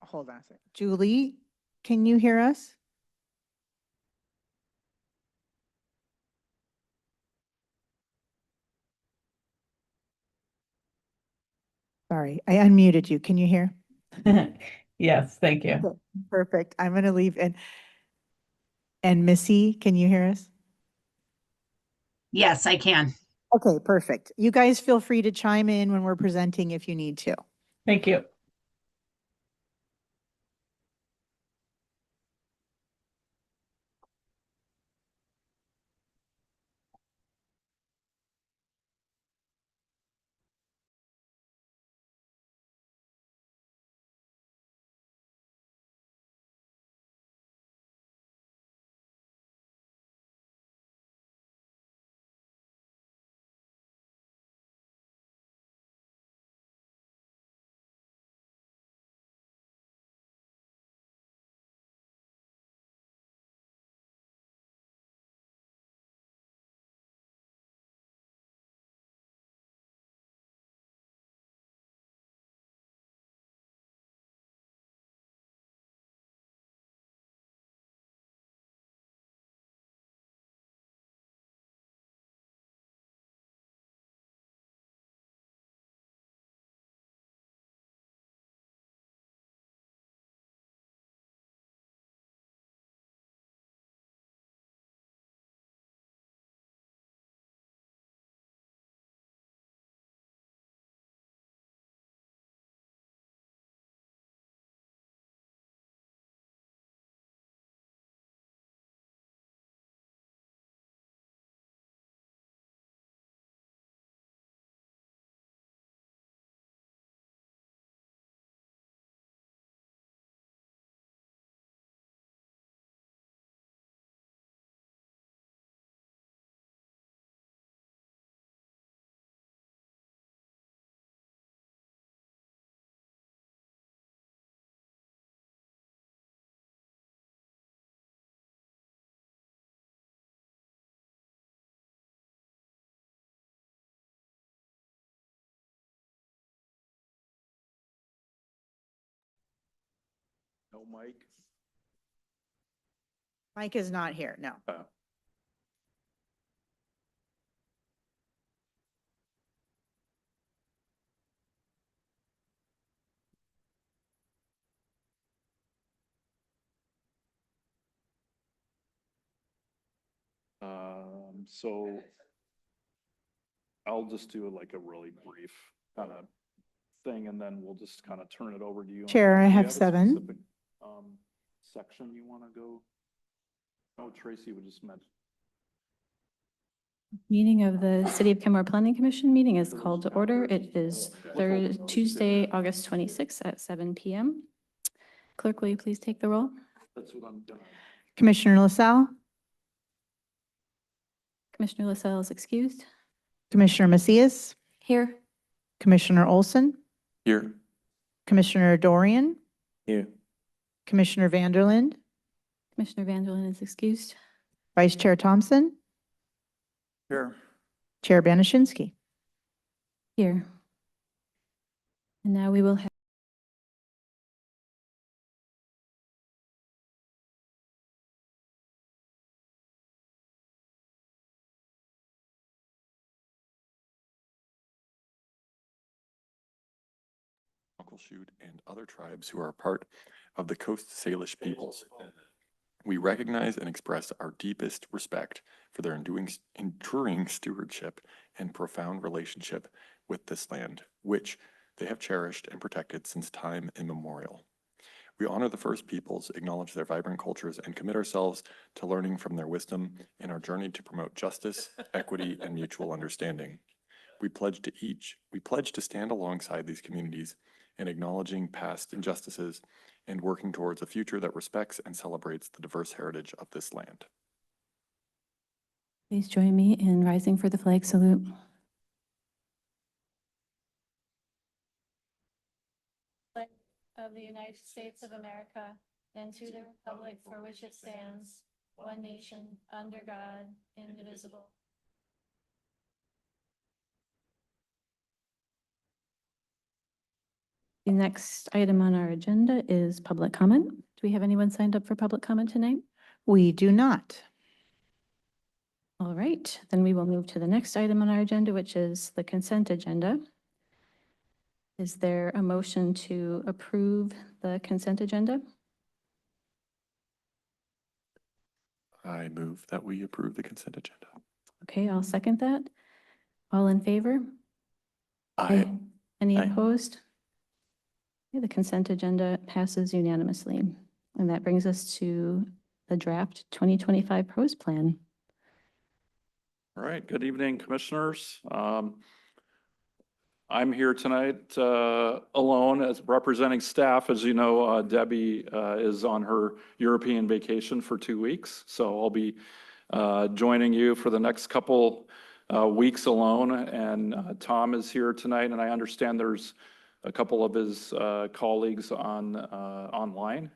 hold on a second. Julie, can you hear us? Sorry, I unmuted you. Can you hear? Yes, thank you. Okay, perfect. I'm going to leave. And Missy, can you hear us? Yes, I can. Okay, perfect. You guys feel free to chime in when we're presenting if you need to. Thank you. No mic. Mike is not here, no. So I'll just do like a really brief kind of thing and then we'll just kind of turn it over to you. Chair, I Do you have a 7. specific, section you want to go? Oh, Tracy would just mention. Meeting of the City of Kenmore Planning Commission meeting is called to order. It is Tuesday, August 26th at 7 p.m. Clerk, will you please take the roll? That's what I'm doing. Commissioner LaSalle, Commissioner LaSalle is excused. Commissioner Macias, Here. Commissioner Olson, Here. Commissioner Dorian, Here. Commissioner Vanderland, Commissioner Vanderlyn is excused. Vice Chair Thompson, Here. Chair Banashinsky. Here. And now we will have Muckleshoot and other tribes who are part of the Coast Salish peoples. We recognize and express our deepest respect for their enduring stewardship and profound relationship with this land, which they have cherished and protected since time immemorial. We honor the First Peoples, acknowledge their vibrant cultures, and commit ourselves to learning from their wisdom in our journey to promote justice, equity, and mutual understanding. We pledge to stand alongside these communities in acknowledging past injustices and working towards a future that respects and celebrates the diverse heritage of this land. Please join me in rising for the flag salute. Flag of the United States of America and to the republic for which it stands, one nation, under God, indivisible. The next item on our agenda is public comment. Do we have anyone signed up for public comment tonight? We do not. All right, then we will move to the next item on our agenda, which is the consent agenda. Is there a motion to approve the consent agenda? I move that we approve the consent agenda. Okay, I'll second that. All in favor? Any Aye. opposed? Okay, the consent agenda passes unanimously. And that brings us to the draft 2025 PROS plan. All right, good evening, commissioners. I'm here tonight alone as representing staff. As you know, Debbie is on her European vacation for 2 weeks. So I'll be joining you for the next couple weeks alone. And Tom is here tonight, and I understand there's a couple of his colleagues online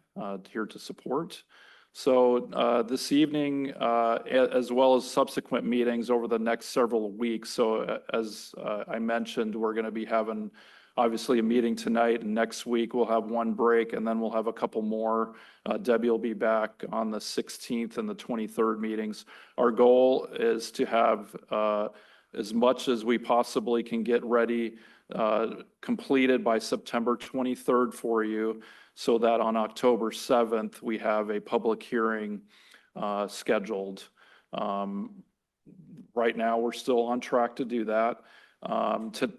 here to support. So this evening, as well as subsequent meetings over the next several weeks. So as I mentioned, we're going to be having obviously a meeting tonight, and next week we'll have one break, and then we'll have a couple more. Debbie will be back on the 16th and the 23rd meetings. Our goal is to have as much as we possibly can get ready completed by September 23rd for you, so that on October 7th, we have a public hearing scheduled. Right now, we're still on track to do that.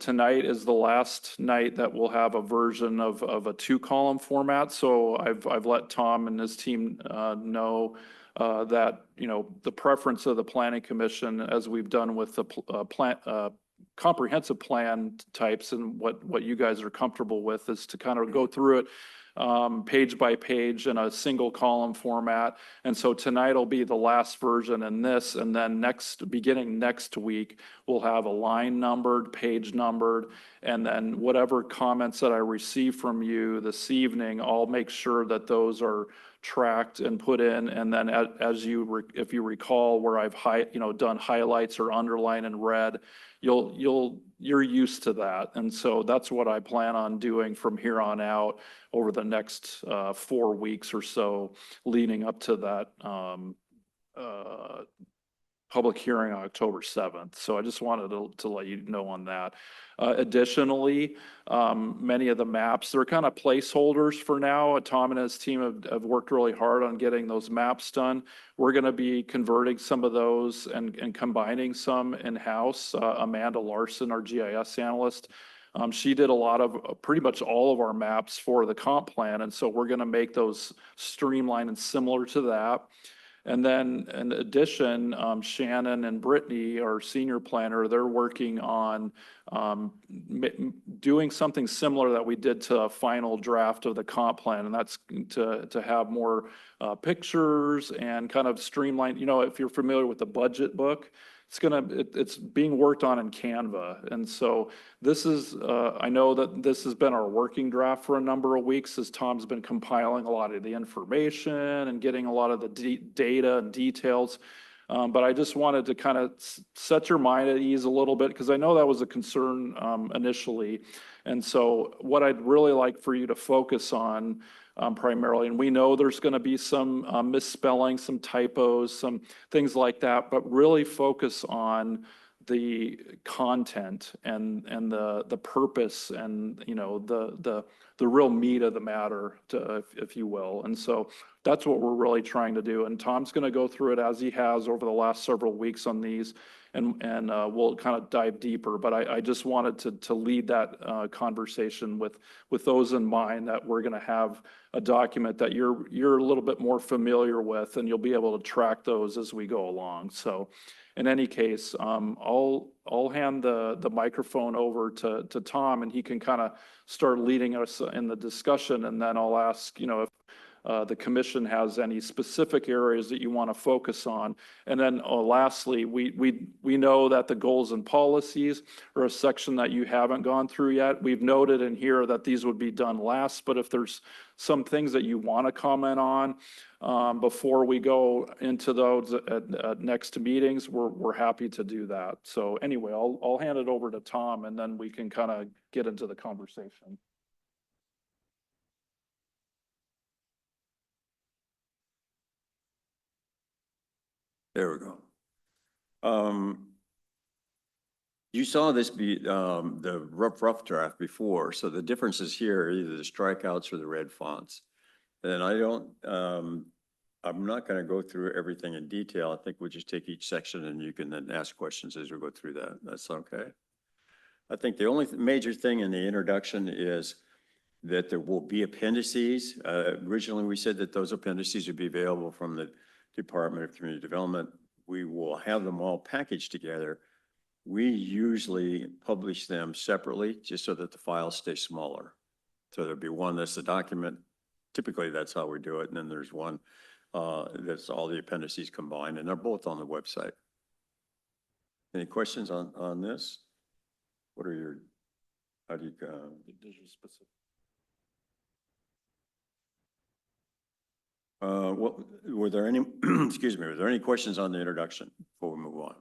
Tonight is the last night that we'll have a version of a 2-column format. So I've let Tom and his team know that, you know, the preference of the Planning Commission, as we've done with the comprehensive plan types, and what you guys are comfortable with, is to kind of go through it page by page in a single column format. And so tonight will be the last version in this, and then beginning next week, we'll have a line numbered, page numbered, and then whatever comments that I receive from you this evening, I'll make sure that those are tracked and put in. And then if you recall where I've done highlights or underline in red, you're used to that. And so that's what I plan on doing from here on out over the next 4 weeks or so, leading up to that public hearing on October 7th. So I just wanted to let you know on that. Additionally, many of the maps, they're kind of placeholders for now. Tom and his team have worked really hard on getting those maps done. We're going to be converting some of those and combining some in-house. Amanda Larson, our GIS analyst, she did a lot of pretty much all of our maps for the comp plan. And so we're going to make those streamlined and similar to that. And then in addition, Shannon and Brittany, our senior planner, they're working on doing something similar that we did to a final draft of the comp plan. And that's to have more pictures and kind of streamline. You know, if you're familiar with the budget book, it's being worked on in Canva. And so this is, I know that this has been our working draft for a number of weeks, as Tom's been compiling a lot of the information and getting a lot of the data and details. But I just wanted to kind of set your mind at ease a little bit, because I know that was a concern initially. And so what I'd really like for you to focus on primarily, and we know there's going to be some misspelling, some typos, some things like that, but really focus on the content and the purpose and, you know, the real meat of the matter, if you will. And so that's what we're really trying to do. And Tom's going to go through it as he has over the last several weeks on these, and we'll kind of dive deeper. But I just wanted to lead that conversation with those in mind, that we're going to have a document that you're a little bit more familiar with, and you'll be able to track those as we go along. So in any case, I'll hand the microphone over to Tom, and he can kind of start leading us in the discussion. And then I'll ask, you know, if the commission has any specific areas that you want to focus on. And then lastly, we know that the goals and policies are a section that you haven't gone through yet. We've noted in here that these would be done last, but if there's some things that you want to comment on before we go into those at next meetings, we're happy to do that. So anyway, I'll hand it over to Tom, and then we can kind of get into the conversation. There we go. You saw this be, the rough draft before, so the differences here are either the strikeouts or the red fonts. And I don't, I'm not gonna go through everything in detail. I think we'll just take each section and you can then ask questions as we go through that. That's okay. I think the only major thing in the introduction is that there will be appendices. Originally, we said that those appendices would be available from the Department of Community Development. We will have them all packaged together. We usually publish them separately just so that the files stay smaller. So there'll be one that's the document. Typically, that's how we do it. And then there's one that's all the appendices combined, and they're both on the website. Any questions on this? What are your, how do you, what, were there any, excuse me, were there any questions on the introduction before we move on?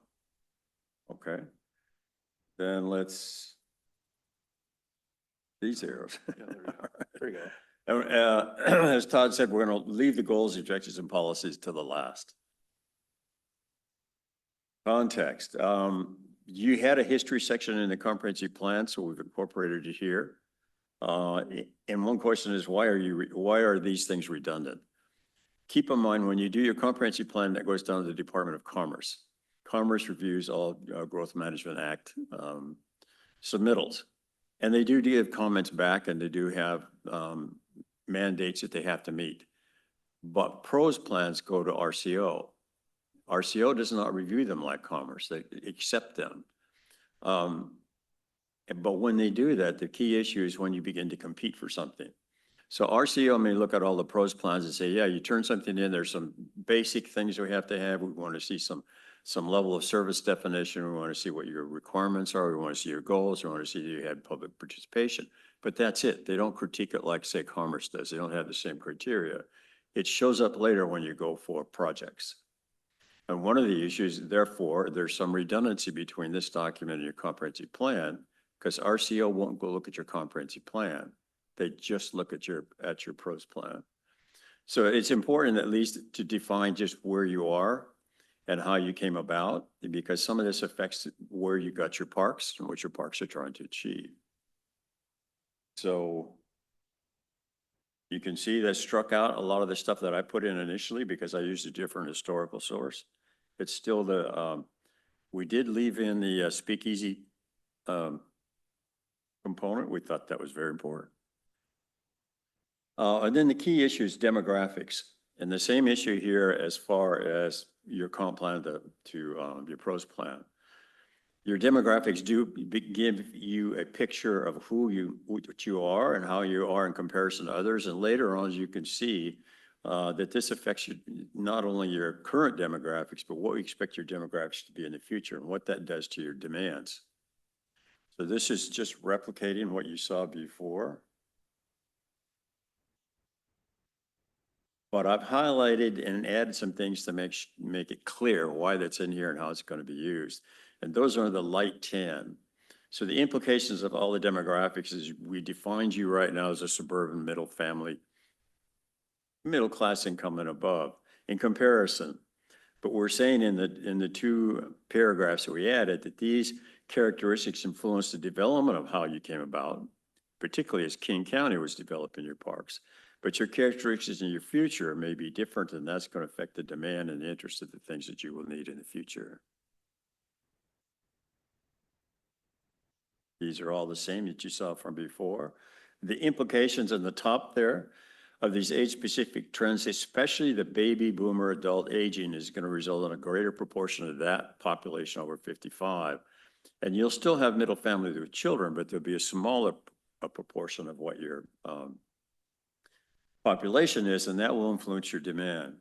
Okay. Then let's, these arrows. Yeah, there you go. As Todd said, we're going to leave the goals, objectives, and policies to the last. Context. You had a history section in the comprehensive plan, so we've incorporated it here. And one question is, why are these things redundant? Keep in mind, when you do your comprehensive plan, that goes down to the Department of Commerce. Commerce reviews all Growth Management Act submittals. And they do give comments back, and they do have mandates that they have to meet. But pros plans go to RCO. RCO does not review them like Commerce. They accept them. But when they do that, the key issue is when you begin to compete for something. So RCO may look at all the pros plans and say, yeah, you turn something in, there's some basic things we have to have. We want to see some level of service definition. We want to see what your requirements are. We want to see your goals. We want to see that you had public participation. But that's it. They don't critique it like, say, Commerce does. They don't have the same criteria. It shows up later when you go for projects. And one of the issues, therefore, there's some redundancy between this document and your comprehensive plan, because RCO won't go look at your comprehensive plan. They just look at your pros plan. So it's important at least to define just where you are and how you came about, because some of this affects where you got your parks and what your parks are trying to achieve. So you can see that struck out a lot of the stuff that I put in initially because I used a different historical source. It's still the, we did leave in the speakeasy component. We thought that was very important. And then the key issue is demographics. And the same issue here as far as your comp plan to your pros plan. Your demographics do give you a picture of what you are and how you are in comparison to others. And later on, as you can see, that this affects not only your current demographics, but what we expect your demographics to be in the future and what that does to your demands. So this is just replicating what you saw before. But I've highlighted and added some things to make it clear why that's in here and how it's going to be used. And those are the light tan. So the implications of all the demographics is we defined you right now as a suburban middle class income and above in comparison. But we're saying in the two paragraphs that we added that these characteristics influence the development of how you came about, particularly as King County was developing your parks. But your characteristics in your future may be different, and that's going to affect the demand and the interest of the things that you will need in the future. These are all the same that you saw from before. The implications in the top there of these age-specific trends, especially the baby boomer adult aging, is going to result in a greater proportion of that population over 55. And you'll still have middle families with children, but there'll be a smaller proportion of what your population is, and that will influence your demand.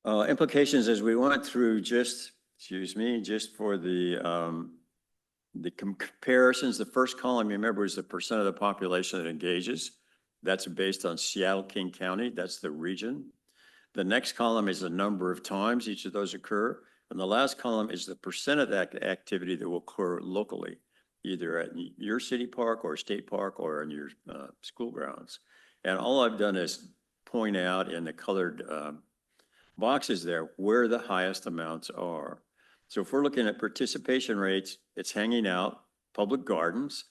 Implications as we went through just for the comparisons. The first column, you remember, is the percent of the population that engages. That's based on Seattle, King County. That's the region. The next column is the number of times each of those occur. And the last column is the percent of that activity that will occur locally, either at your city park or state park or in your school grounds. And all I've done is point out in the colored boxes there where the highest amounts are. So if we're looking at participation rates, it's hanging out, public gardens,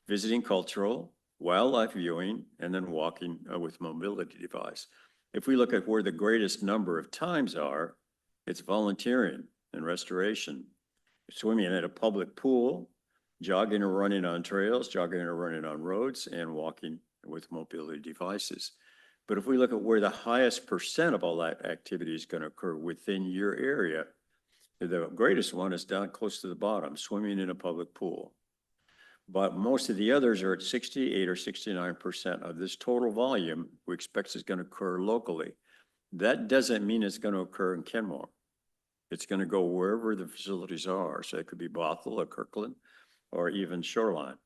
visiting cultural, wildlife viewing, and then walking with mobility device. If we look at where the greatest number of times are, it's volunteering and restoration, swimming at a public pool, jogging or running on trails, jogging or running on roads, and walking with mobility devices. But if we look at where the highest percent of all that activity is going to occur within your area, the greatest one is down close to the bottom, swimming in a public pool. But most of the others are at 68 or 69% of this total volume we expect is going to occur locally. That doesn't mean it's going to occur in Kenmore. It's going to go wherever the facilities are. So it could be Bothell or Kirkland or even Shoreline.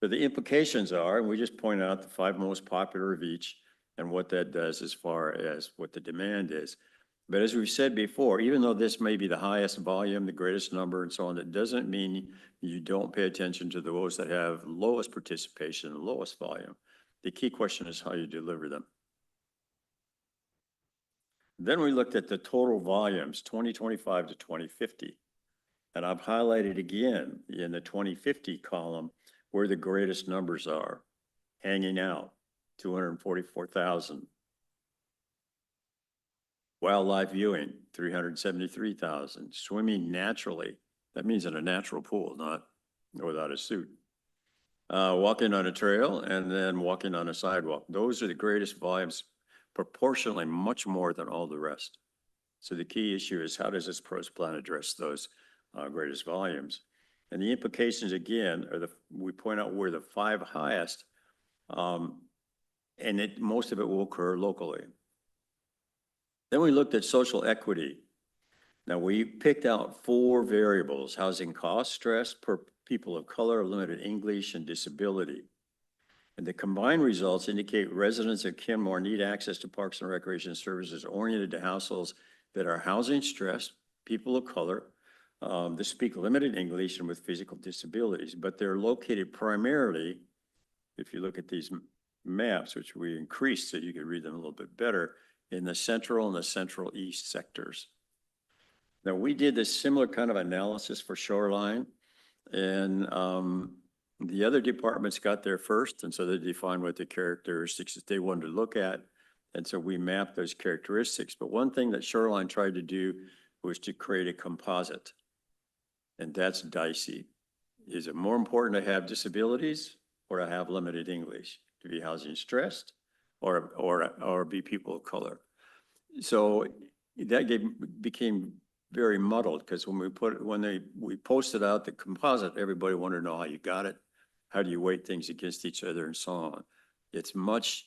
So the implications are, and we just point out the 5 most popular of each and what that does as far as what the demand is. But as we've said before, even though this may be the highest volume, the greatest number and so on, that doesn't mean you don't pay attention to those that have lowest participation and lowest volume. The key question is how you deliver them. Then we looked at the total volumes, 2025 to 2050. And I've highlighted again in the 2050 column where the greatest numbers are. Hanging out, 244,000. Wildlife viewing, 373,000. Swimming naturally, that means in a natural pool, not without a suit. Walking on a trail and then walking on a sidewalk. Those are the greatest volumes, proportionally much more than all the rest. So the key issue is how does this PROS plan address those greatest volumes? And the implications again are we point out where the 5 highest, and most of it will occur locally. Then we looked at social equity. Now we picked out 4 variables: housing cost, stress, per people of color, limited English, and disability. And the combined results indicate residents of Kenmore need access to parks and recreation services oriented to households that are housing stressed, people of color, that speak limited English, and with physical disabilities. But they're located primarily, if you look at these maps, which we increased so you could read them a little bit better, in the central and the central east sectors. Now, we did this similar kind of analysis for Shoreline, and the other departments got there first, and so they defined what the characteristics that they wanted to look at, and so we mapped those characteristics. But one thing that Shoreline tried to do was to create a composite, and that's dicey. Is it more important to have disabilities or to have limited English, to be housing stressed or be people of color? So that became very muddled, because when we posted out the composite, everybody wanted to know how you got it, how do you weight things against each other, and so on. It's much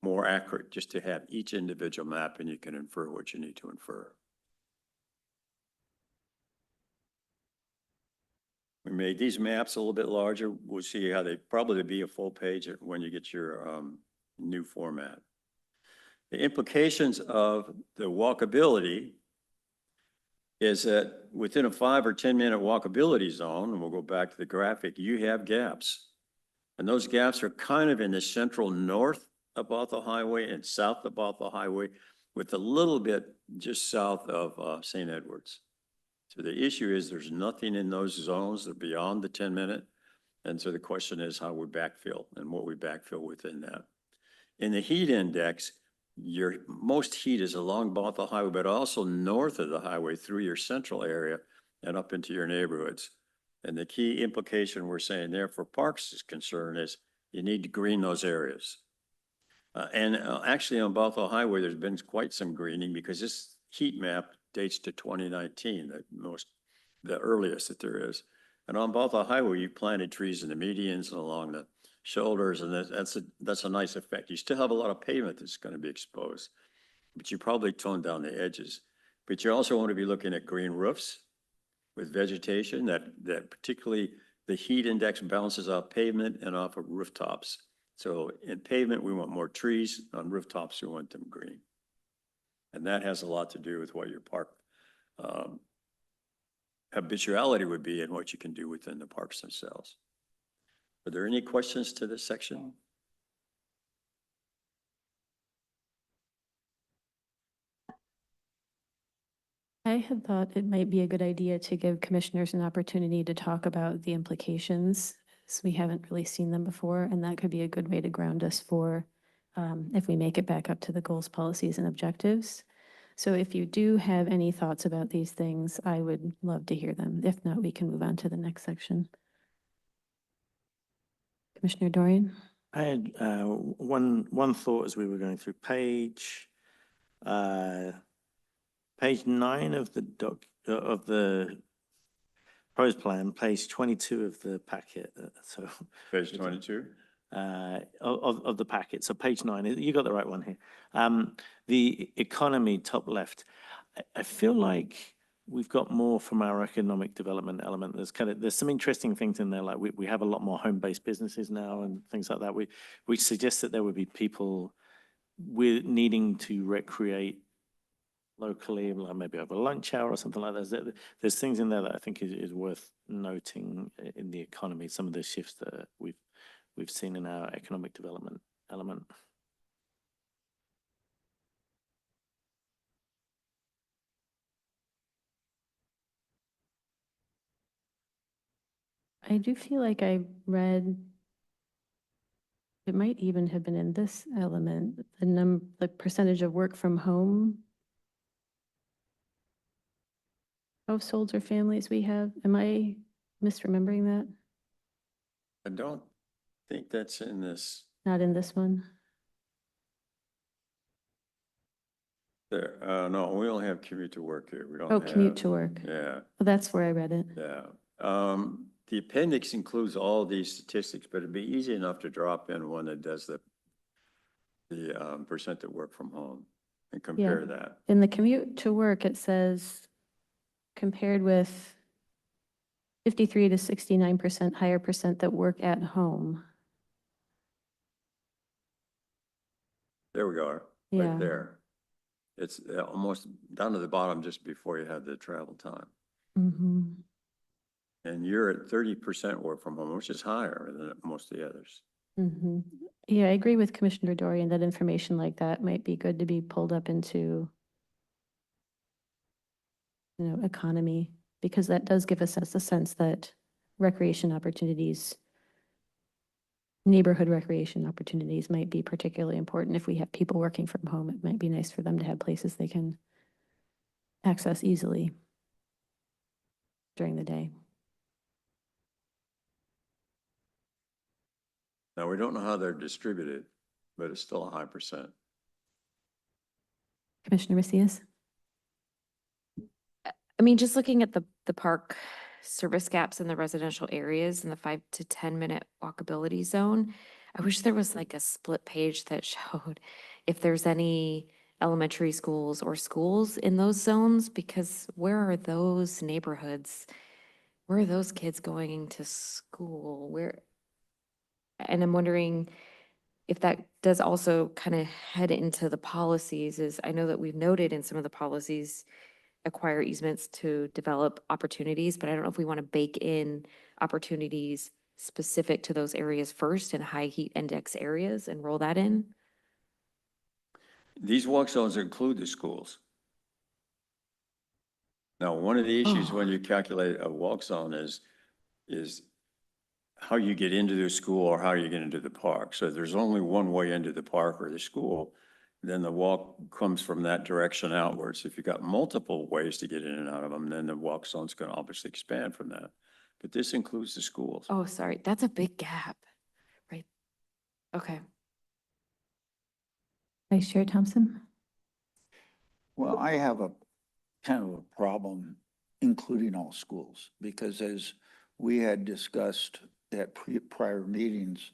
more accurate just to have each individual map, and you can infer what you need to infer. We made these maps a little bit larger. We'll see how they probably be a full page when you get your new format. The implications of the walkability is that within a 5 or 10 minute walkability zone, and we'll go back to the graphic, you have gaps. And those gaps are kind of in the central north of Bothell Highway and south of Bothell Highway, with a little bit just south of St. Edwards. So the issue is there's nothing in those zones that are beyond the 10 minute. And so the question is how we backfill and what we backfill within that. In the heat index, your most heat is along Bothell Highway, but also north of the highway through your central area and up into your neighborhoods. And the key implication we're saying there for parks is concerned is you need to green those areas. Actually on Bothell Highway, there's been quite some greening, because this heat map dates to 2019, the earliest that there is. And on Bothell Highway, you planted trees in the medians and along the shoulders, and that's a nice effect. You still have a lot of pavement that's going to be exposed, but you probably tone down the edges. But you also want to be looking at green roofs with vegetation that particularly the heat index balances off pavement and off of rooftops. So in pavement, we want more trees. On rooftops, we want them green. And that has a lot to do with what your park habituality would be and what you can do within the parks themselves. Are there any questions to this section? I had thought it might be a good idea to give commissioners an opportunity to talk about the implications, as we haven't really seen them before, and that could be a good way to ground us for if we make it back up to the goals, policies, and objectives. So if you do have any thoughts about these things, I would love to hear them. If not, we can move on to the next section. Commissioner Dorian? I had one thought as we were going through page 9 of the proposed plan, page 22 of the packet. So Page 22? of the packet. So page 9, you got the right one here. The economy, top left. I feel like we've got more from our economic development element. There's some interesting things in there, like we have a lot more home-based businesses now and things like that. We suggest that there would be people with needing to recreate locally, like maybe over lunch hour or something like that. There's things in there that I think is worth noting in the economy, some of the shifts that we've seen in our economic development element. I do feel like I read, it might even have been in this element, the percentage of work from home households or families we have. Am I misremembering that? I don't think that's in this. Not in this one? There, no, we only have commute to work here. We don't Oh, have. commute to work. Yeah, Well, that's where I read it. yeah. The appendix includes all these statistics, but it'd be easy enough to drop in one that does the percent that work from home and compare that. In the commute to work, it says compared with 53 to 69% higher percent that work at home. There we are, Yeah. right there. It's almost down to the bottom just before you have the travel time. Mm-hmm. And you're at 30% work from home, which is higher than most of the others. Mm-hmm. Yeah, I agree with Commissioner Dorian that information like that might be good to be pulled up into, economy, because that does give us a sense that recreation opportunities, neighborhood recreation opportunities might be particularly important. If we have people working from home, it might be nice for them to have places they can access easily during the day. Now, we don't know how they're distributed, but it's still a high percent. Commissioner Macias? I mean, just looking at the park service gaps in the residential areas in the 5 to 10 minute walkability zone, I wish there was like a split page that showed if there's any elementary schools or schools in those zones, because where are those neighborhoods? Where are those kids going to school? And I'm wondering if that does also kind of head into the policies. Is I know that we've noted in some of the policies acquire easements to develop opportunities, but I don't know if we want to bake in opportunities specific to those areas first in high heat index areas and roll that in. These walk zones include the schools. Now, one of the issues when you calculate a walk zone is how you get into the school or how you get into the park. So if there's only one way into the park or the school, then the walk comes from that direction outwards. If you've got multiple ways to get in and out of them, then the walk zone's going to obviously expand from that. But this includes the schools. Oh, sorry, that's a big gap, right? Okay. Vice Chair Thompson? Well, I have a kind of a problem including all schools, because as we had discussed at prior meetings,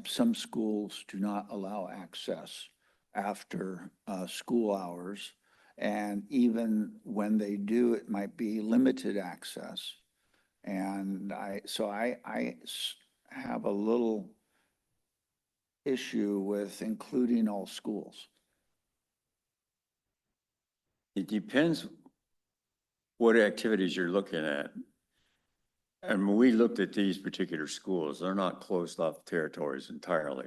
some schools do not allow access after school hours. And even when they do, it might be limited access. And I have a little issue with including all schools. It depends what activities you're looking at. And when we looked at these particular schools, they're not closed off territories entirely.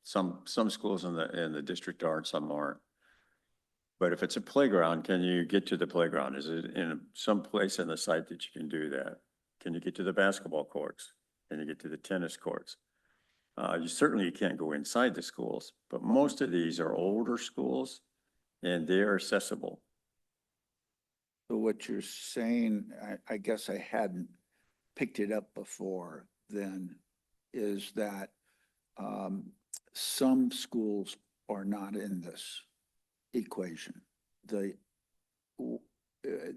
Some schools in the district are, and some aren't. But if it's a playground, can you get to the playground? Is it in some place in the site that you can do that? Can you get to the basketball courts? Can you get to the tennis courts? You certainly can't go inside the schools, but most of these are older schools and they're accessible. So what you're saying, I guess I hadn't picked it up before then, is that some schools are not in this equation.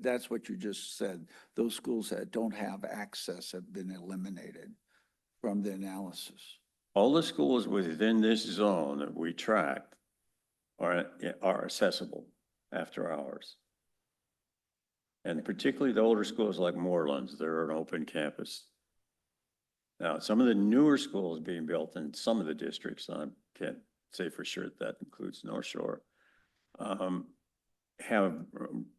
That's what you just said. Those schools that don't have access have been eliminated from the analysis. All the schools within this zone that we tracked are accessible after hours. And particularly the older schools like Morelands, they're an open campus. Now, some of the newer schools being built in some of the districts, I can't say for sure that includes North Shore, have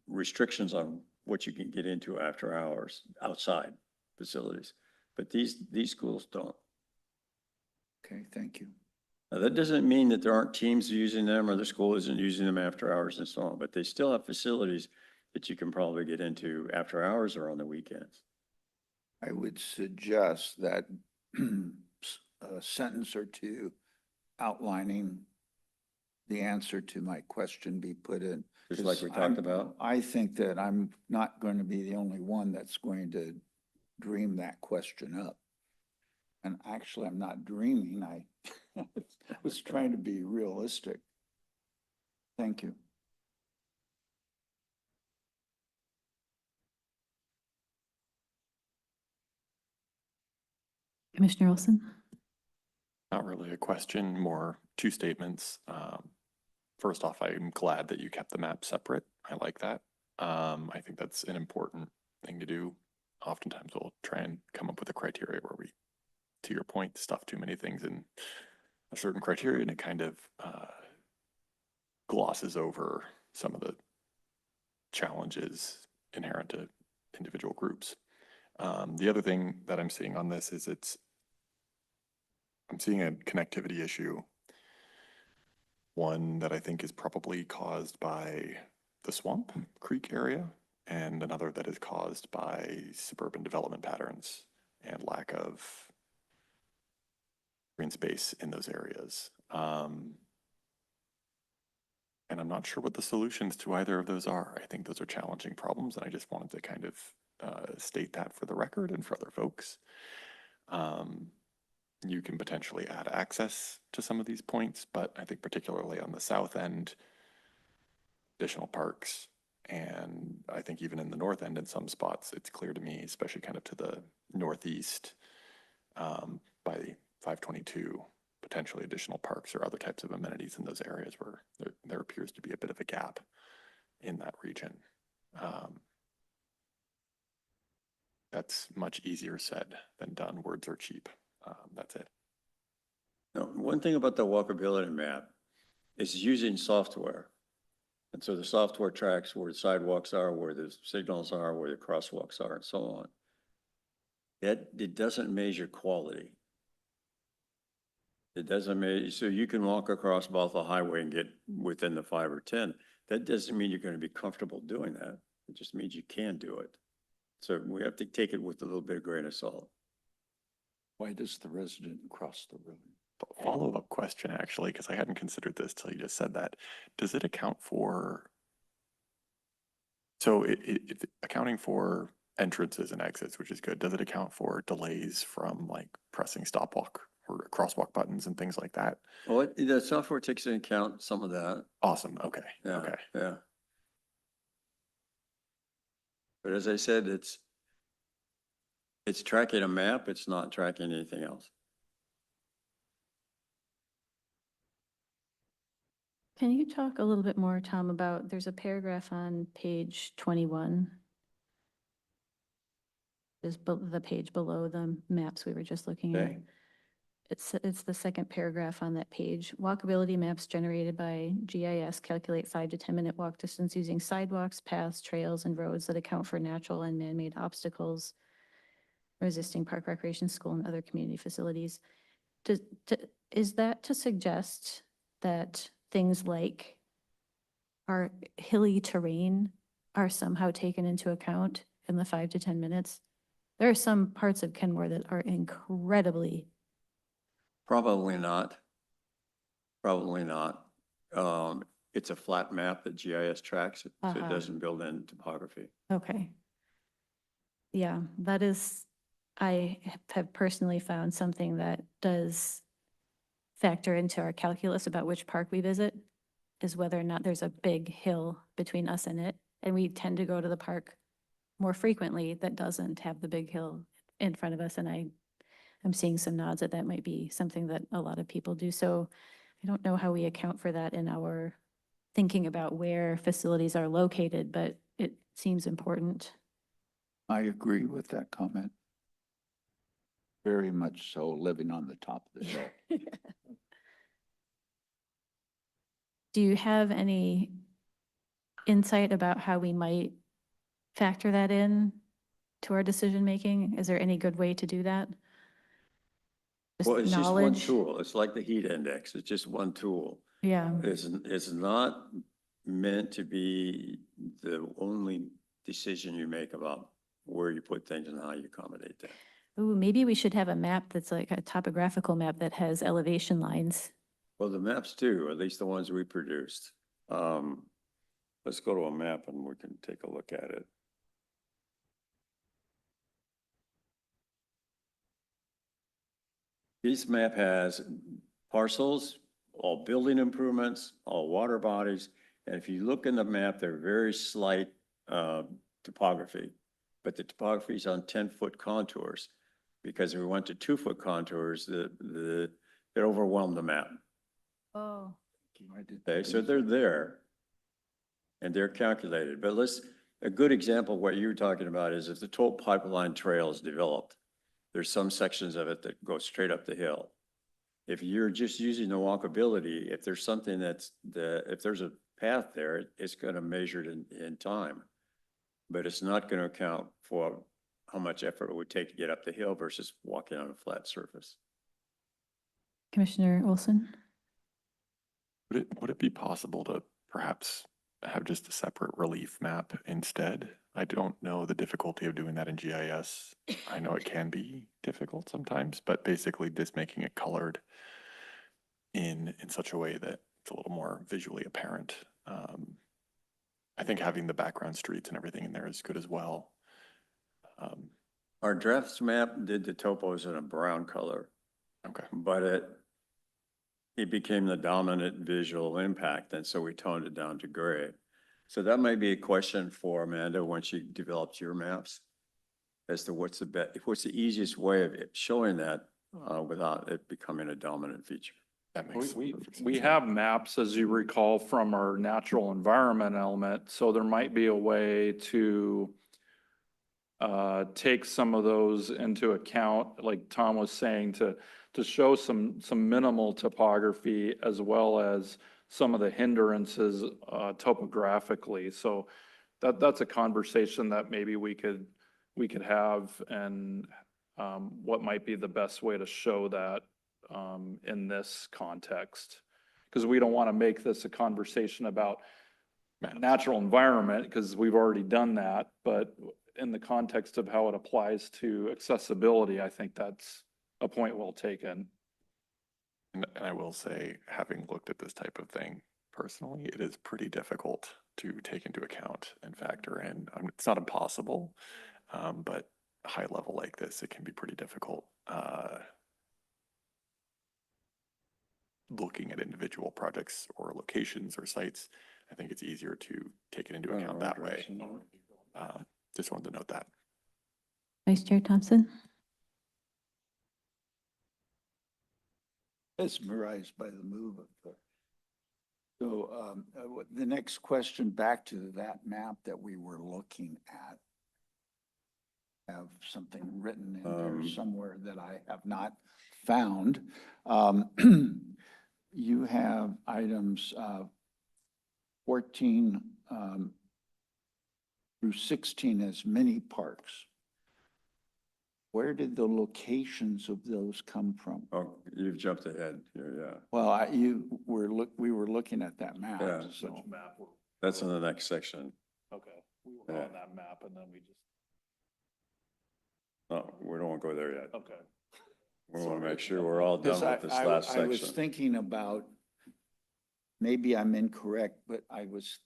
restrictions on what you can get into after hours outside facilities. But these schools don't. Okay, thank you. Now, that doesn't mean that there aren't teams using them or the school isn't using them after hours and so on, but they still have facilities that you can probably get into after hours or on the weekends. I would suggest that a sentence or two outlining the answer to my question be put in. Just like we 'Cause talked about. I think that I'm not going to be the only one that's going to dream that question up. And actually, I'm not dreaming. I was trying to be realistic. Thank you. Commissioner Olson? Not really a question, more two statements. First off, I'm glad that you kept the map separate. I like that. I think that's an important thing to do. Oftentimes we'll try and come up with a criteria where we, to your point, stuff too many things in a certain criteria and it kind of glosses over some of the challenges inherent to individual groups. The other thing that I'm seeing on this is I'm seeing a connectivity issue. One that I think is probably caused by the Swamp Creek area, and another that is caused by suburban development patterns and lack of green space in those areas. And I'm not sure what the solutions to either of those are. I think those are challenging problems, and I just wanted to kind of state that for the record and for other folks. You can potentially add access to some of these points, but I think particularly on the south end, additional parks, and I think even in the north end in some spots, it's clear to me, especially kind of to the northeast by 522, potentially additional parks or other types of amenities in those areas where there appears to be a bit of a gap in that region. That's much easier said than done. Words are cheap. That's it. Now, one thing about the walkability map is using software. And so the software tracks where the sidewalks are, where the signals are, where the crosswalks are, and so on. It doesn't measure quality. It doesn't measure, so you can walk across Bothell Highway and get within the 5 or 10. That doesn't mean you're going to be comfortable doing that. It just means you can do it. So we have to take it with a little bit of grain of salt. Why does the resident cross the road? Follow-up question, actually, because I hadn't considered this till you just said that. Does it account for, so it accounting for entrances and exits, which is good, does it account for delays from like pressing stopwalk or crosswalk buttons and things like that? Well, the software takes into account some of that. Awesome, okay, Yeah, okay. yeah. But as I said, it's tracking a map, it's not tracking anything else. Can you talk a little bit more, Tom, about, there's a paragraph on page 21. Is the page below the maps we were just looking at. Okay. It's the second paragraph on that page. Walkability maps generated by GIS calculate 5 to 10 minute walk distance using sidewalks, paths, trails, and roads that account for natural and man-made obstacles, resisting park, recreation, school, and other community facilities. Is that to suggest that things like our hilly terrain are somehow taken into account in the 5 to 10 minutes. There are some parts of Kenmore that are incredibly, Probably not. Probably not. It's a flat map that GIS tracks, so it Uh-huh. doesn't build in topography. okay. Yeah, that is, I have personally found something that does factor into our calculus about which park we visit, is whether or not there's a big hill between us and it. And we tend to go to the park more frequently that doesn't have the big hill in front of us. And I'm seeing some nods that that might be something that a lot of people do. So I don't know how we account for that in our thinking about where facilities are located, but it seems important. I agree with that comment. Very much so, living on the top of the hill. Do you have any insight about how we might factor that in to our decision-making? Is there any good way to do that? Well, it's just one knowledge? tool. It's like the heat index. It's just one tool. Yeah, It's not meant to be the only decision you make about where you put things and how you accommodate that. ooh, maybe we should have a map that's like a topographical map that has elevation lines. Well, the maps do, at least the ones we produced. Let's go to a map and we can take a look at it. This map has parcels, all building improvements, all water bodies. And if you look in the map, they're very slight topography, but the topography is on 10-foot contours. Because if we went to 2-foot contours, it overwhelmed the map. Oh. Okay, so they're there and they're calculated. But a good example of what you were talking about is if the toll pipeline trail is developed, there's some sections of it that go straight up the hill. If you're just using the walkability, if there's something if there's a path there, it's going to measure it in time. But it's not going to account for how much effort it would take to get up the hill versus walking on a flat surface. Commissioner Olson? Would it be possible to perhaps have just a separate relief map instead? I don't know the difficulty of doing that in GIS. I know it can be difficult sometimes, but basically just making it colored in such a way that it's a little more visually apparent. I think having the background streets and everything in there is good as well. Our drafts map did the topos in a brown color, Okay. but it became the dominant visual impact, and so we toned it down to gray. So that might be a question for Amanda when she develops your maps as to what's the easiest way of showing that without it becoming a dominant feature. That makes We perfect we sense. have maps, as you recall, from our natural environment element, so there might be a way to take some of those into account, like Tom was saying, to show some minimal topography as well as some of the hindrances topographically. So that's a conversation that maybe we could have, and what might be the best way to show that in this context. Because we don't want to make this a conversation about natural environment, because we've already done that, but in the context of how it applies to accessibility, I think that's a point well taken. And I will say, having looked at this type of thing personally, it is pretty difficult to take into account and factor in. It's not impossible, but high level like this, it can be pretty difficult. Looking at individual projects or locations or sites, I think it's easier to take it into account that way. Just wanted to note that. Vice Chair Thompson? Mesmerized by the move of the. So the next question, back to that map that we were looking at. Have something written in there somewhere that I have not found. You have items 14 through 16 as mini parks. Where did the locations of those come from? Oh, you've jumped ahead here, yeah. Well, we were looking at that map, Yeah. so. That's in the next section. Okay, we were Yeah. on that map and then we just, No, we don't want to go there yet. okay. We want to Sorry. make sure we're all done Because with this last I was section. thinking about, maybe I'm incorrect, but I was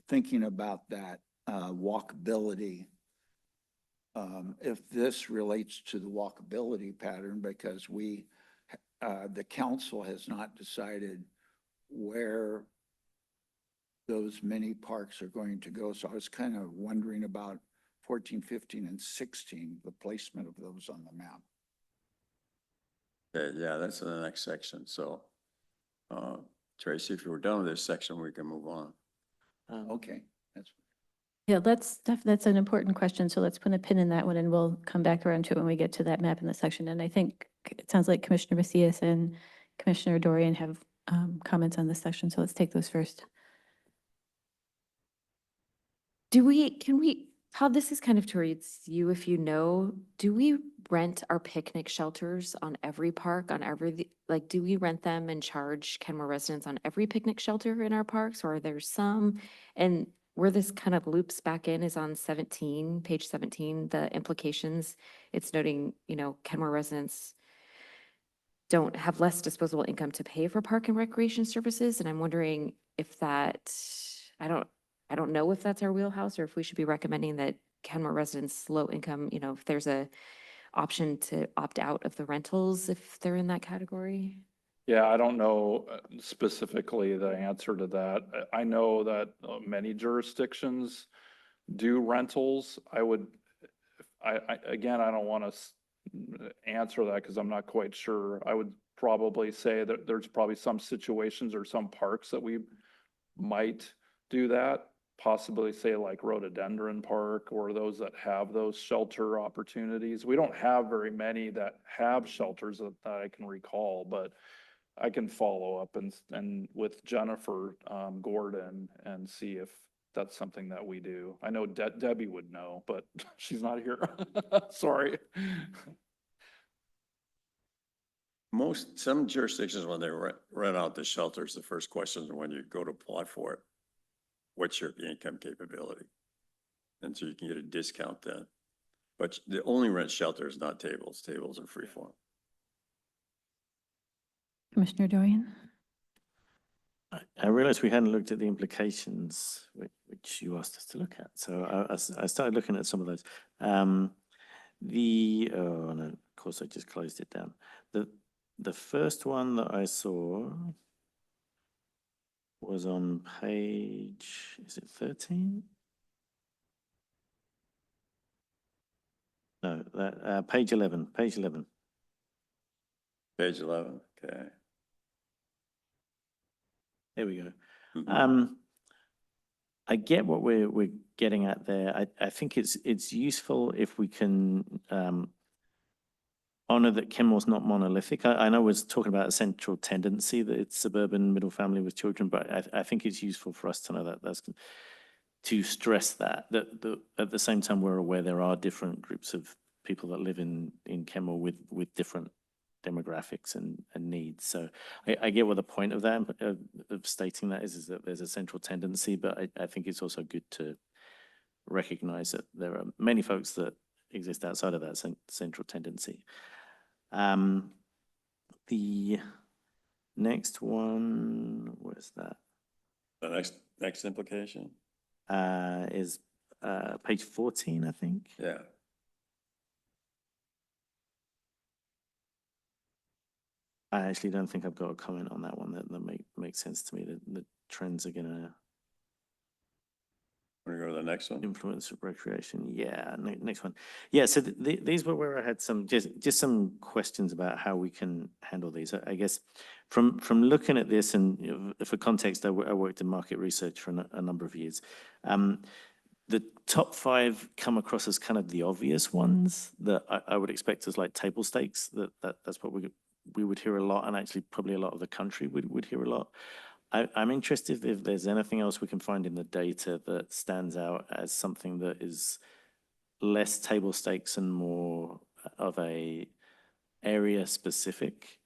thinking about that walkability. If this relates to the walkability pattern, because the council has not decided where those mini parks are going to go. So I was kind of wondering about 14, 15, and 16, the placement of those on the map. Okay, yeah, that's in the next section. So, Tracy, if you were done with this section, we can move on. Okay, that's. Yeah, that's an important question. So let's put a pin in that one and we'll come back around to it when we get to that map in the section. And I think it sounds like Commissioner Macias and Commissioner Dorian have comments on this section. So let's take those first. How this is kind of towards you, if you know, do we rent our picnic shelters on every park, like, do we rent them and charge Kenmore residents on every picnic shelter in our parks, or are there some? And where this kind of loops back in is on 17, page 17, the implications. It's noting, Kenmore residents don't have less disposable income to pay for park and recreation services. And I'm wondering if that, I don't know if that's our wheelhouse or if we should be recommending that Kenmore residents, low income, if there's a option to opt out of the rentals if they're in that category. Yeah, I don't know specifically the answer to that. I know that many jurisdictions do rentals. Again, I don't want to answer that because I'm not quite sure. I would probably say that there's probably some situations or some parks that we might do that. Possibly say like Rhododendron Park or those that have those shelter opportunities. We don't have very many that have shelters that I can recall, but I can follow up and with Jennifer Gordon and see if that's something that we do. I know Debbie would know, but she's not here. Sorry. Some jurisdictions, when they rent out the shelters, the first question is when you go to apply for it, what's your income capability? And so you can get a discount then. But the only rent shelters, not tables. Tables are free form. Commissioner Dorian? I realized we hadn't looked at the implications, which you asked us to look at. So I started looking at some of those. Oh no, of course I just closed it down. The first one that I saw was on page, is it 13? No, page 11, page 11. Page 11, okay. There we go. Mhm. I get what we're getting at there. I think it's useful if we can honor that Kenmore's not monolithic. I know we're talking about a central tendency that it's suburban middle family with children, but I think it's useful for us to know that to stress that at the same time we're aware there are different groups of people that live in Kenmore with different demographics and needs. So I get what the point of that of stating that is that there's a central tendency, but I think it's also good to recognize that there are many folks that exist outside of that central tendency. The next one, where's that? The next implication? Is page 14, I think. Yeah. I actually don't think I've got a comment on that one that makes sense to me. The trends are gonna Want to go to the next one? influence recreation. Yeah, next one. Yeah, so these were where I had some just some questions about how we can handle these. I guess from looking at this and for context, I worked in market research for a number of years. The top 5 come across as kind of the obvious ones that I would expect as like table stakes. That's what we would hear a lot, and actually probably a lot of the country would hear a lot. I'm interested if there's anything else we can find in the data that stands out as something that is less table stakes and more of a area specific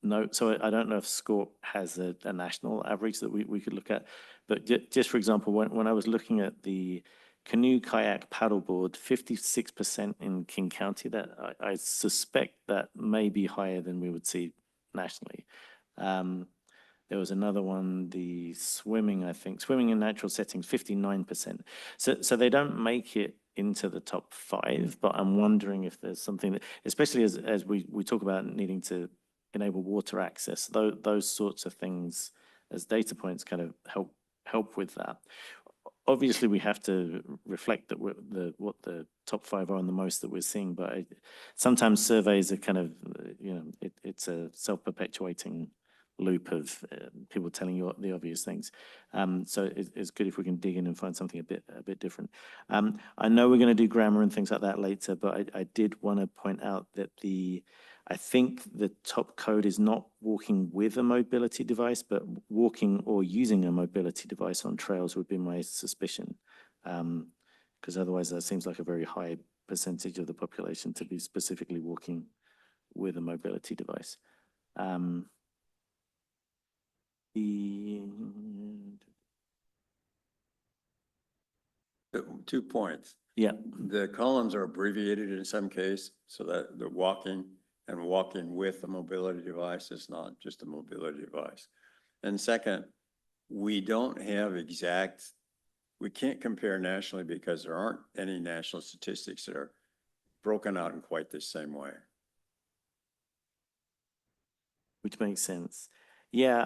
note. So I don't know if SCORP has a national average that we could look at. But just for example, when I was looking at the canoe, kayak, paddleboard, 56% in King County, that I suspect that may be higher than we would see nationally. There was another one, the swimming, I think, swimming in natural settings, 59%. So they don't make it into the top 5, but I'm wondering if there's something that, especially as we talk about needing to enable water access, those sorts of things as data points kind of help with that. Obviously, we have to reflect that what the top 5 are and the most that we're seeing, but sometimes surveys are kind of, it's a self-perpetuating loop of people telling you the obvious things. So it's good if we can dig in and find something a bit different. I know we're going to do grammar and things like that later, but I did want to point out that I think the top code is not walking with a mobility device, but walking or using a mobility device on trails would be my suspicion. Because otherwise that seems like a very high percentage of the population to be specifically walking with a mobility device. Two points. Yeah, The columns are abbreviated in some case, so that the walking and walking with a mobility device is not just a mobility device. And second, we don't have we can't compare nationally because there aren't any national statistics that are broken out in quite the same way. which makes sense. Yeah,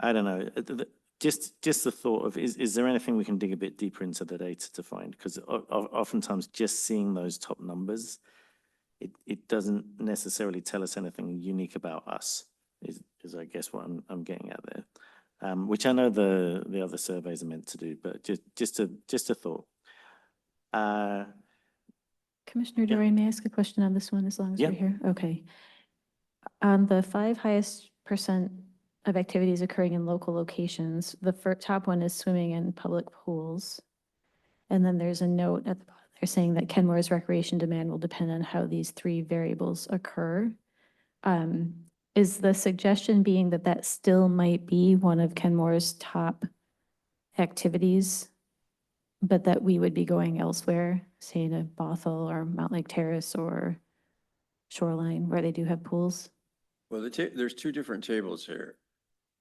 I don't know. Just the thought of, is there anything we can dig a bit deeper into the data to find? Because oftentimes just seeing those top numbers, it doesn't necessarily tell us anything unique about us, is I guess what I'm getting at there. Which I know the other surveys are meant to do, but just a thought. Commissioner Yeah. Dorian, may I ask a question on this one as long as Yeah. we're here? Okay. On the 5 highest percent of activities occurring in local locations, the top one is swimming in public pools. And then there's a note at the bottom there saying that Kenmore's recreation demand will depend on how these 3 variables occur. Is the suggestion being that that still might be one of Kenmore's top activities, but that we would be going elsewhere, say in a Bothell or Mount Lake Terrace or Shoreline, where they do have pools? Well, there's 2 different tables here.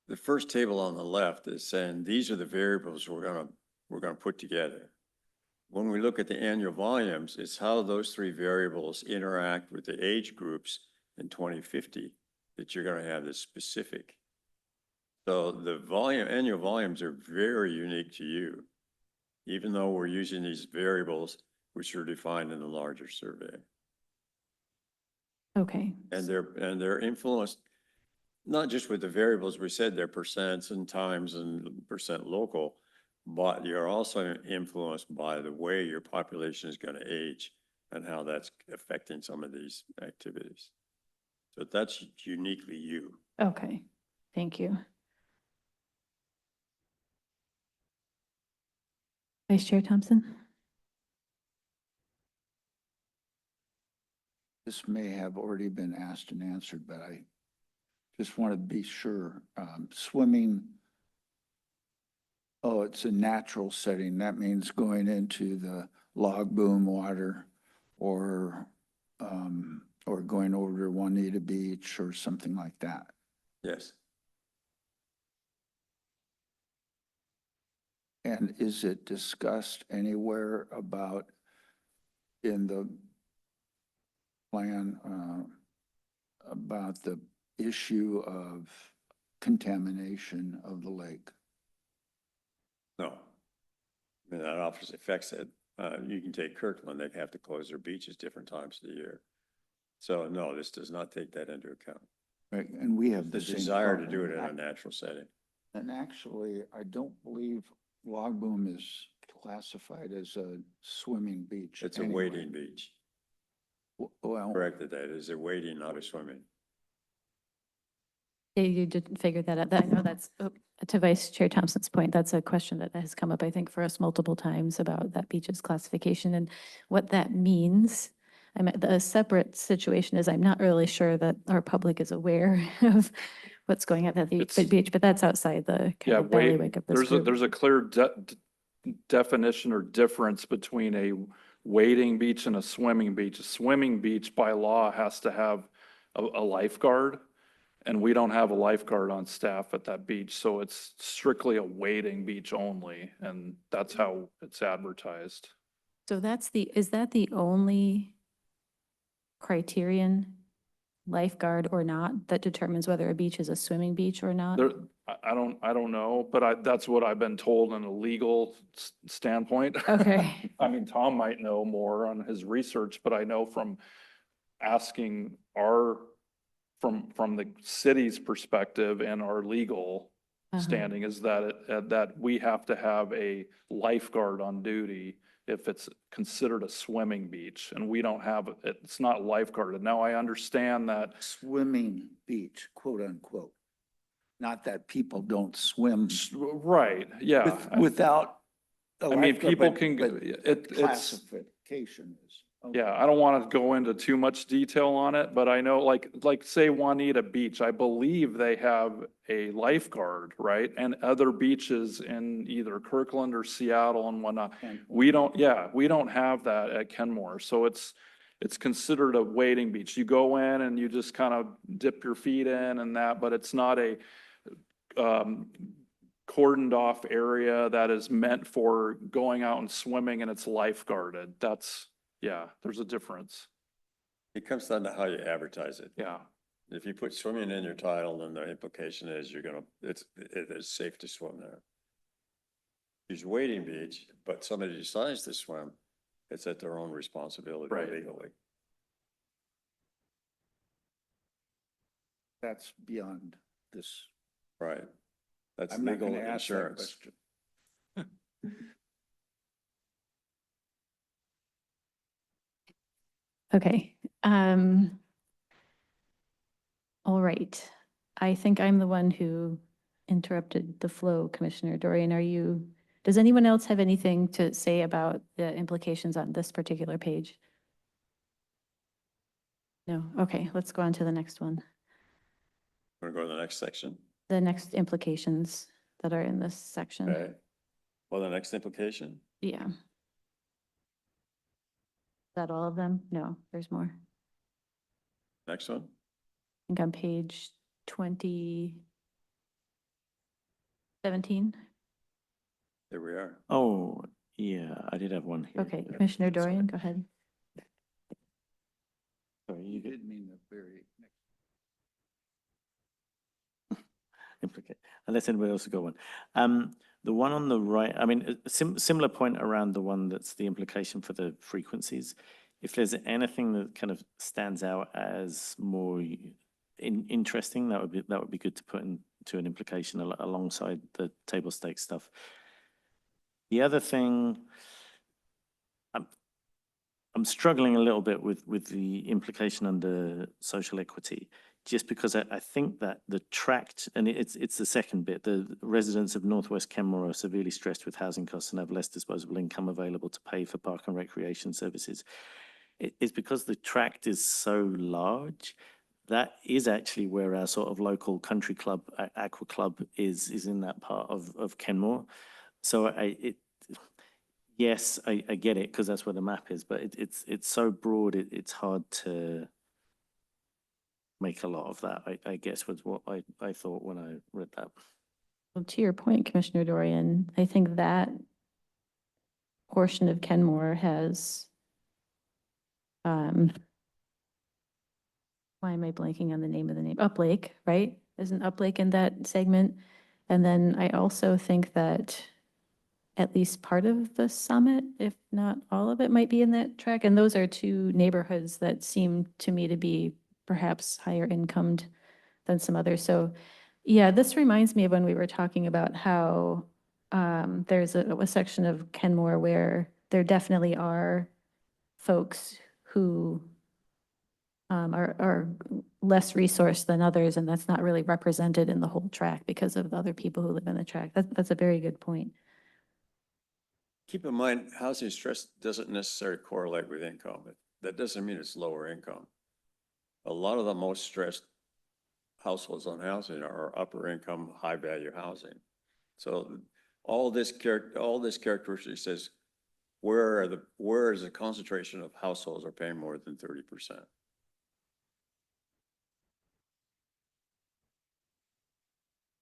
The first table on the left is saying these are the variables we're gonna put together. When we look at the annual volumes, it's how those 3 variables interact with the age groups in 2050 that you're gonna have this specific. So the annual volumes are very unique to you, even though we're using these variables which are defined in the larger survey. Okay. And they're influenced not just with the variables, we said they're percents and times and percent local, but you're also influenced by the way your population is going to age and how that's affecting some of these activities. So that's uniquely you. Okay, thank you. Vice Chair Thompson? This may have already been asked and answered, but I just want to be sure. Swimming, oh, it's a natural setting. That means going into the log boom water or going over to Juanita Beach or something like that. Yes. And is it discussed anywhere about in the plan about the issue of contamination of the lake? No. I mean, that obviously affects it. You can take Kirkland, they have to close their beaches different times of the year. So no, this does not take that into account. Right, and we have The the same desire to do problem. it in a natural setting. And actually, I don't believe Log Boom is classified as a swimming beach. It's a anyway. wading beach. Well, Corrected that. It's a wading, not a swimming. Yeah, you did figure that out. I know that's, to Vice Chair Thompson's point, that's a question that has come up, I think, for us multiple times about that beach's classification and what that means. A separate situation is I'm not really sure that our public is aware of what's going on at the It's- beach, but that's outside the kind Yeah, of bailiwick of this there's group. there's a clear definition or difference between a wading beach and a swimming beach. A swimming beach by law has to have a lifeguard, and we don't have a lifeguard on staff at that beach, so it's strictly a wading beach only, and that's how it's advertised. So is that the only criterion, lifeguard or not, that determines whether a beach is a swimming beach or not? There, I don't know, but that's what I've been told in a legal standpoint. Okay. I mean, Tom might know more on his research, but I know from asking from the city's perspective and our legal Uh-huh. standing is that that we have to have a lifeguard on duty if it's considered a swimming beach, and we don't have, it's not lifeguarded. Now, I understand that. Swimming beach, quote unquote. Not that people don't swim Right, yeah. without. a I mean, lifeguard, people but- can, but it's, Classification is. okay. yeah, I don't want to go into too much detail on it, but I know like say Juanita Beach, I believe they have a lifeguard, right? And other beaches in either Kirkland or Seattle and whatnot. And- We don't have that at Kenmore. So it's considered a wading beach. You go in and you just kind of dip your feet in and that, but it's not a cordoned off area that is meant for going out and swimming and it's lifeguarded. Yeah, there's a difference. It comes down to how you advertise it. Yeah. If you put swimming in your title, then the implication is it is safe to swim there. Use wading beach, but somebody decides to swim, it's at their own responsibility Right. legally. That's beyond this. Right. That's I'm not legal going to ask that insurance. question. Okay. All right. I think I'm the one who interrupted the flow, Commissioner Dorian. Does anyone else have anything to say about the implications on this particular page? No? Okay, let's go on to the next one. Want to go to the next section? The next implications that are in this section. Okay. Well, the next implication? Yeah. Is that all of them? No, there's more. Next one? I think on page 2017. Here we are. Oh, yeah, I did have one here. Okay, Commissioner Dorian, go ahead. Sorry, You you did mean the very next. implicate, unless anybody else has got one. The one on the right, I mean, a similar point around the one that's the implication for the frequencies. If there's anything that kind of stands out as more interesting, that would be good to put into an implication alongside the table stakes stuff. The other thing, I'm struggling a little bit with the implication under social equity, just because I think that the tract, and it's the second bit, the residents of Northwest Kenmore are severely stressed with housing costs and have less disposable income available to pay for park and recreation services. It's because the tract is so large. That is actually where our sort of local country club, aqua club, is in that part of Kenmore. So yes, I get it because that's where the map is, but it's so broad, it's hard to make a lot of that, I guess was what I thought when I read that. Well, to your point, Commissioner Dorian, I think that portion of Kenmore has, why am I blanking on the name of the name? Uplake, right? Isn't Uplake in that segment? And then I also think that at least part of the summit, if not all of it, might be in that track. And those are two neighborhoods that seem to me to be perhaps higher incomed than some others. So yeah, this reminds me of when we were talking about how there's a section of Kenmore where there definitely are folks who are less resourced than others, and that's not really represented in the whole track because of the other people who live in the track. That's a very good point. Keep in mind, housing stress doesn't necessarily correlate with income. that doesn't mean it's lower income. A lot of the most stressed households on housing are upper income, high value housing. So all this characteristic says, where is the concentration of households are paying more than 30%?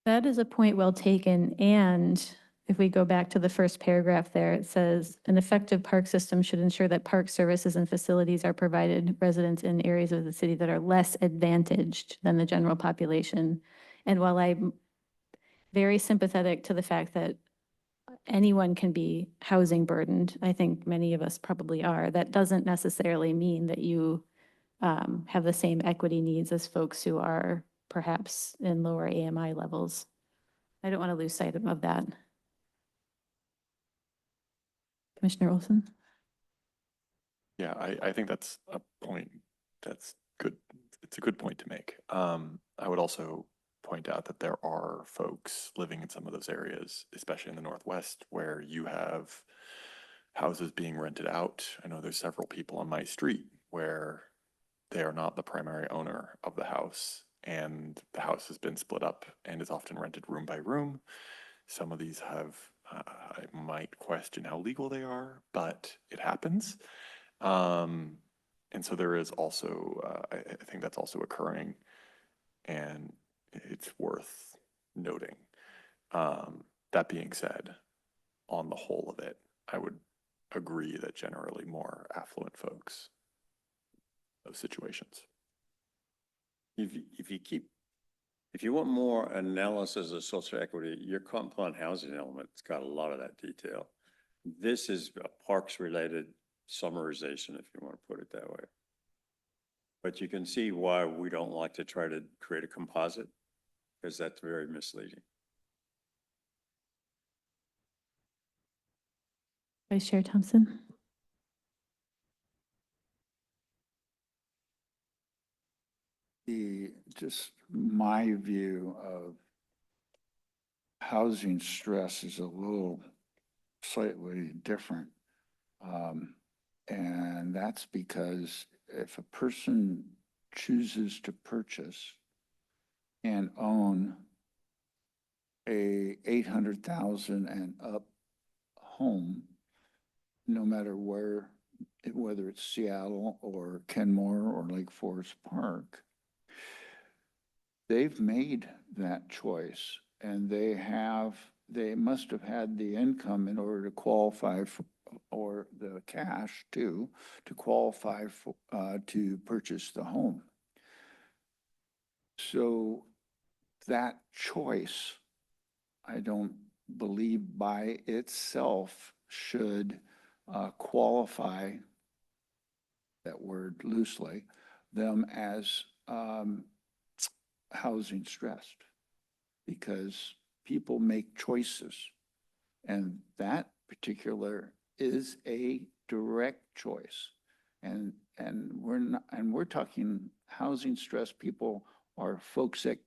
That is a point well taken. And if we go back to the first paragraph there, it says, an effective park system should ensure that park services and facilities are provided residents in areas of the city that are less advantaged than the general population. And while I'm very sympathetic to the fact that anyone can be housing burdened, I think many of us probably are, that doesn't necessarily mean that you have the same equity needs as folks who are perhaps in lower AMI levels. I don't want to lose sight of that. Commissioner Olson? Yeah, I think that's a point that's good. It's a good point to make. I would also point out that there are folks living in some of those areas, especially in the Northwest, where you have houses being rented out. I know there's several people on my street where they are not the primary owner of the house, and the house has been split up and is often rented room by room. Some of these have, I might question how legal they are, but it happens. And so there is also, I think that's also occurring, and it's worth noting. That being said, on the whole of it, I would agree that generally more affluent folks, those situations. If you want more analysis of social equity, your comp plan housing element's got a lot of that detail. This is a parks-related summarization, if you want to put it that way. But you can see why we don't like to try to create a composite, because that's very misleading. Vice Chair Thompson? Just my view of housing stress is a little slightly different. And that's because if a person chooses to purchase and own a 800,000 and up home, no matter where, whether it's Seattle or Kenmore or Lake Forest Park, they've made that choice, and they must have had the income in order to qualify for, or the cash too, to qualify for, to purchase the home. So that choice, I don't believe by itself should qualify, that word loosely, them as housing stressed, because people make choices, and that particular is a direct choice. And we're talking housing stress. People are folks that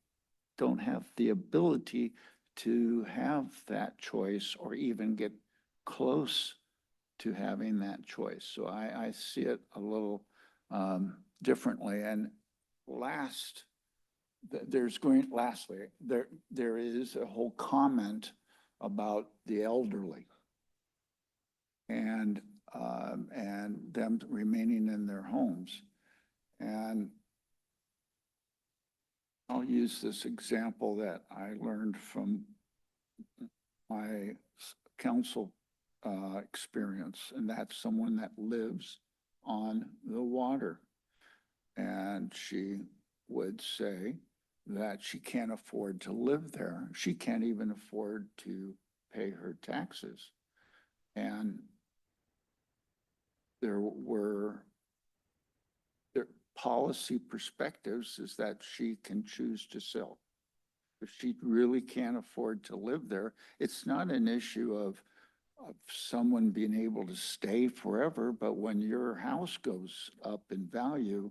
don't have the ability to have that choice or even get close to having that choice. So I see it a little differently. And lastly, there is a whole comment about the elderly and them remaining in their homes. And I'll use this example that I learned from my council experience, and that's someone that lives on the water. And she would say that she can't afford to live there. She can't even afford to pay her taxes. And there policy perspectives is that she can choose to sell. If she really can't afford to live there, it's not an issue of someone being able to stay forever, but when your house goes up in value,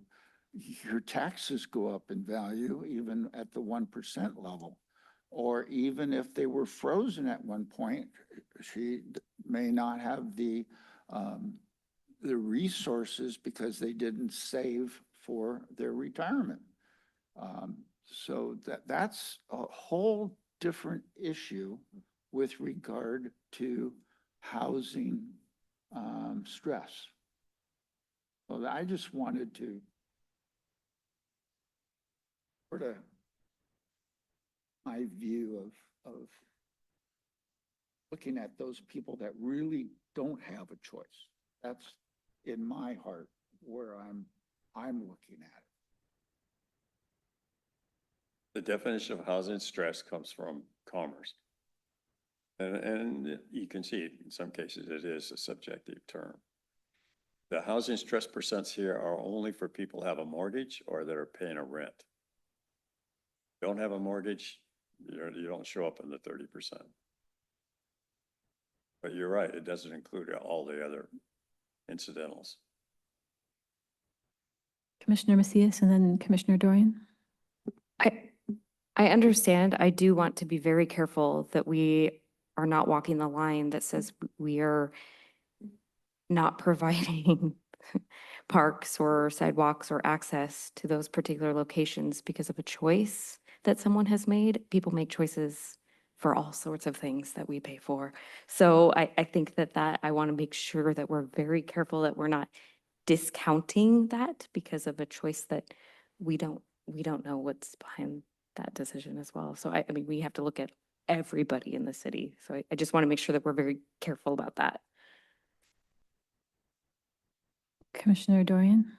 your taxes go up in value, even at the 1% level. Or even if they were frozen at one point, she may not have the the resources because they didn't save for their retirement. So that's a whole different issue with regard to housing stress. Well, I just wanted to sort of my view of looking at those people that really don't have a choice. That's in my heart where I'm looking at it. The definition of housing stress comes from Commerce. And you can see in some cases it is a subjective term. The housing stress percents here are only for people who have a mortgage or that are paying a rent. Don't have a mortgage, you don't show up in the 30%. But you're right, it doesn't include all the other incidentals. Commissioner Macias and then Commissioner Dorian. I understand. I do want to be very careful that we are not walking the line that says we are not providing parks or sidewalks or access to those particular locations because of a choice that someone has made. People make choices for all sorts of things that we pay for. So I think that I want to make sure that we're very careful that we're not discounting that because of a choice that we don't know what's behind that decision as well. So I mean, we have to look at everybody in the city. So I just want to make sure that we're very careful about that. Commissioner Dorian.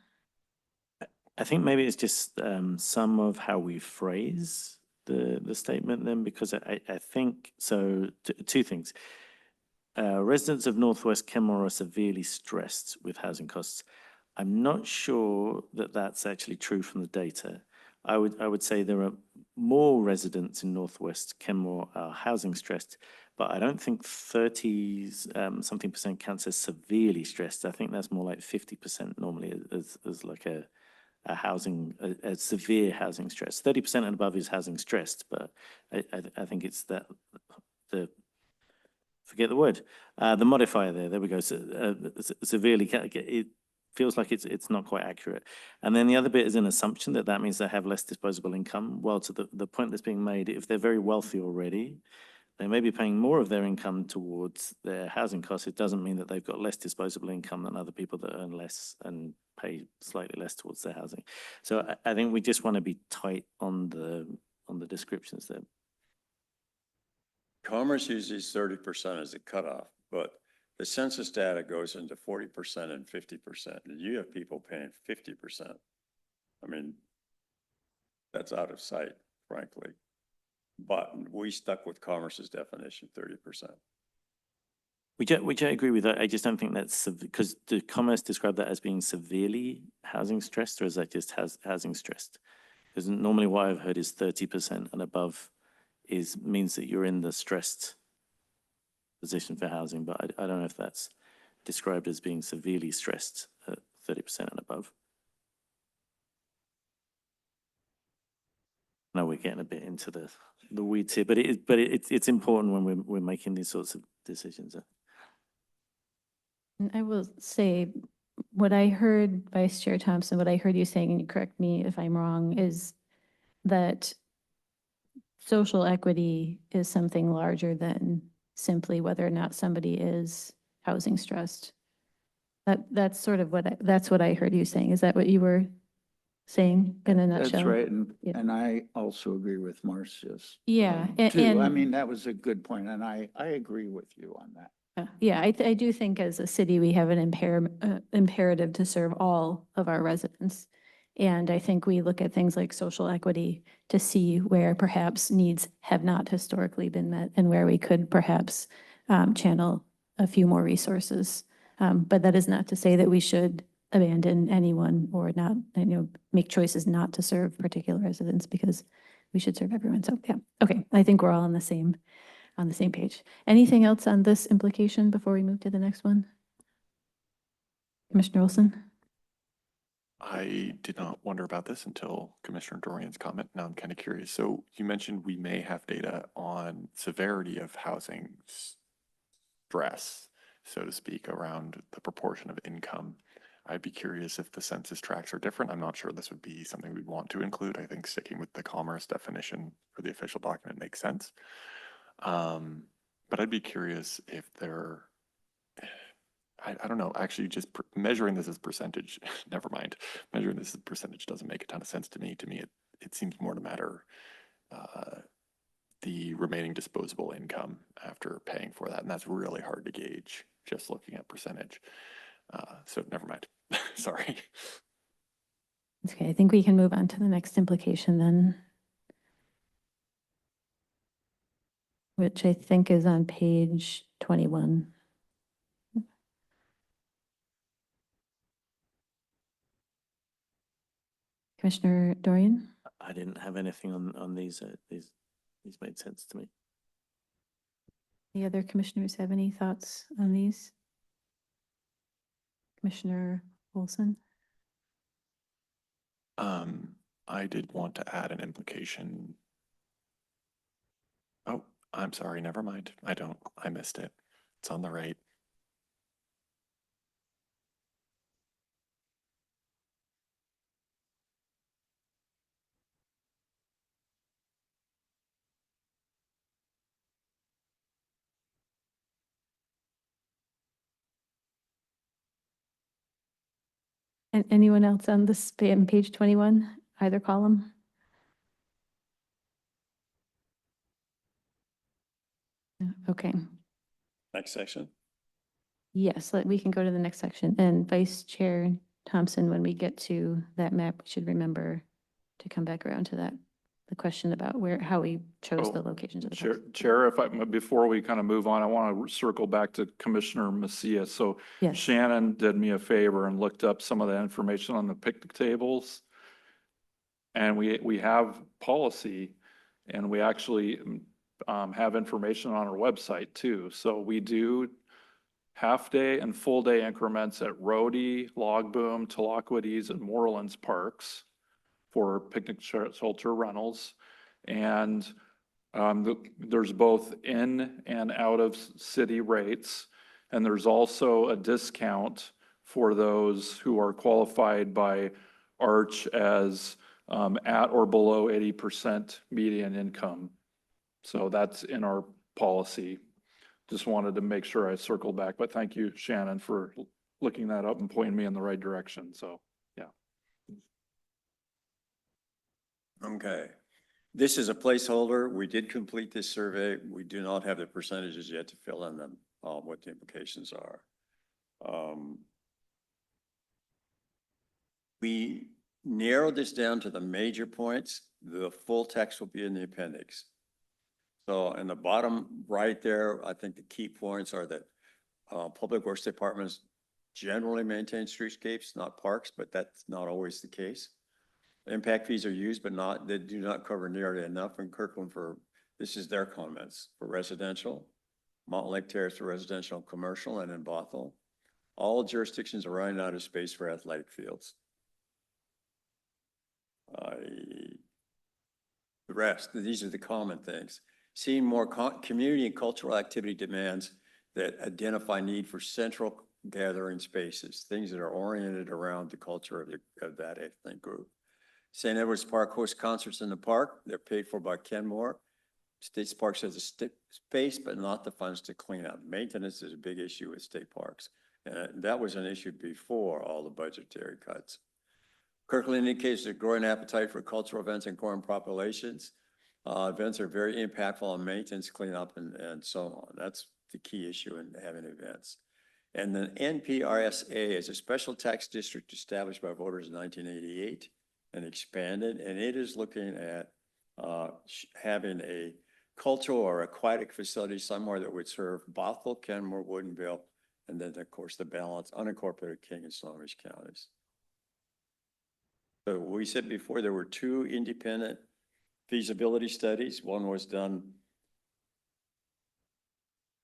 I think maybe it's just some of how we phrase the statement then, because I think, so two things. Residents of Northwest Kenmore are severely stressed with housing costs. I'm not sure that that's actually true from the data. I would say there are more residents in Northwest Kenmore are housing stressed, but I don't think 30-something% counts as severely stressed. I think that's more like 50% normally as like a severe housing stress. 30% and above is housing stressed, but I think it's that forget the word, the modifier there we go. So, severely, it feels like it's not quite accurate. And then the other bit is an assumption that means they have less disposable income. Well, to the point that's being made, if they're very wealthy already, they may be paying more of their income towards their housing costs. It doesn't mean that they've got less disposable income than other people that earn less and pay slightly less towards their housing. So I think we just want to be tight on the descriptions there. Commerce uses 30% as a cutoff, but the census data goes into 40% and 50%, and you have people paying 50%. I mean, that's out of sight, frankly. But we stuck with Commerce's definition, 30%. Which I agree with. I just don't think that's because the Commerce described that as being severely housing stressed, or is that just housing stressed? Because normally what I've heard is 30% and above means that you're in the stressed position for housing, but I don't know if that's described as being severely stressed at 30% and above. No, we're getting a bit into the weeds here, but it's important when we're making these sorts of decisions. And I will say, what I heard, Vice Chair Thompson, what I heard you saying, and you correct me if I'm wrong, is that social equity is something larger than simply whether or not somebody is housing stressed. That's sort of that's what I heard you saying. Is that what you were saying in a nutshell? That's right, Yeah. and I also agree with Marcia's. Yeah, Too, I and- mean, that was a good point, and I agree with you on that. Yeah, I do think as a city, we have an imperative to serve all of our residents. And I think we look at things like social equity to see where perhaps needs have not historically been met and where we could perhaps channel a few more resources. But that is not to say that we should abandon anyone or not, make choices not to serve particular residents, because we should serve everyone. So yeah, okay, I think we're all on the same page. Anything else on this implication before we move to the next one? Commissioner Olson? I did not wonder about this until Commissioner Dorian's comment. Now I'm kind of curious. So you mentioned we may have data on severity of housing stress. so to speak, around the proportion of income. I'd be curious if the census tracts are different. I'm not sure this would be something we'd want to include. I think sticking with the commerce definition for the official document makes sense. But I'd be curious if there, I don't know, actually just measuring this as percentage, never mind. Measuring this as percentage doesn't make a ton of sense to me. To me, it seems more to matter the remaining disposable income after paying for that. And that's really hard to gauge just looking at percentage. So never mind. Sorry. Okay, I think we can move on to the next implication then, which I think is on page 21. Commissioner Dorian? I didn't have anything on these. These made sense to me. The other commissioners have any thoughts on these? Commissioner Olson? I did want to add an implication. Oh, I'm sorry, never mind. I missed it. It's on the right. And anyone else on this page 21, either column? No, okay, Next section. yes, we can go to the next section. And Vice Chair Thompson, when we get to that map, we should remember to come back around to that, the question about how we chose the locations of the parks. Chair, if I, before we kind of move on, I want to circle back to Commissioner Macias. So Yes. Shannon did me a favor and looked up some of the information on the picnic tables. And we have policy, and we actually have information on our website too. So we do half-day and full-day increments at Rhodey, Log Boom, Taloquides, and Morelands parks for picnic shelter rentals. And there's both in and out of city rates. And there's also a discount for those who are qualified by Arch as at or below 80% median income. So that's in our policy. Just wanted to make sure I circled back, but thank you, Shannon, for looking that up and pointing me in the right direction. So, yeah. Okay. This is a placeholder. We did complete this survey. We do not have the percentages yet to fill in them, what the implications are. We narrowed this down to the major points. The full text will be in the appendix. So in the bottom right there, I think the key points are that public works departments generally maintain streetscapes, not parks, but that's not always the case. Impact fees are used, but they do not cover nearly enough in Kirkland this is their comments, for residential, Mountain Lake Terrace for residential and commercial, and in Bothell. All jurisdictions are running out of space for athletic fields. The rest, these are the common things. Seeing more community and cultural activity demands that identify need for central gathering spaces, things that are oriented around the culture of that ethnic group. St. Edwards Park hosts concerts in the park. They're paid for by Kenmore. State Parks has a space, but not the funds to clean up. Maintenance is a big issue with state parks. And that was an issue before all the budgetary cuts. Kirkland indicates a growing appetite for cultural events and growing populations. Events are very impactful on maintenance, cleanup, and so on. That's the key issue in having events. And then NPRSA is a special tax district established by voters in 1988 and expanded, and it is looking at having a cultural or aquatic facility somewhere that would serve Bothell, Kenmore, Woodinville, and then of course the balance unincorporated King and Snohomish counties. So we said before there were two independent feasibility studies. One was done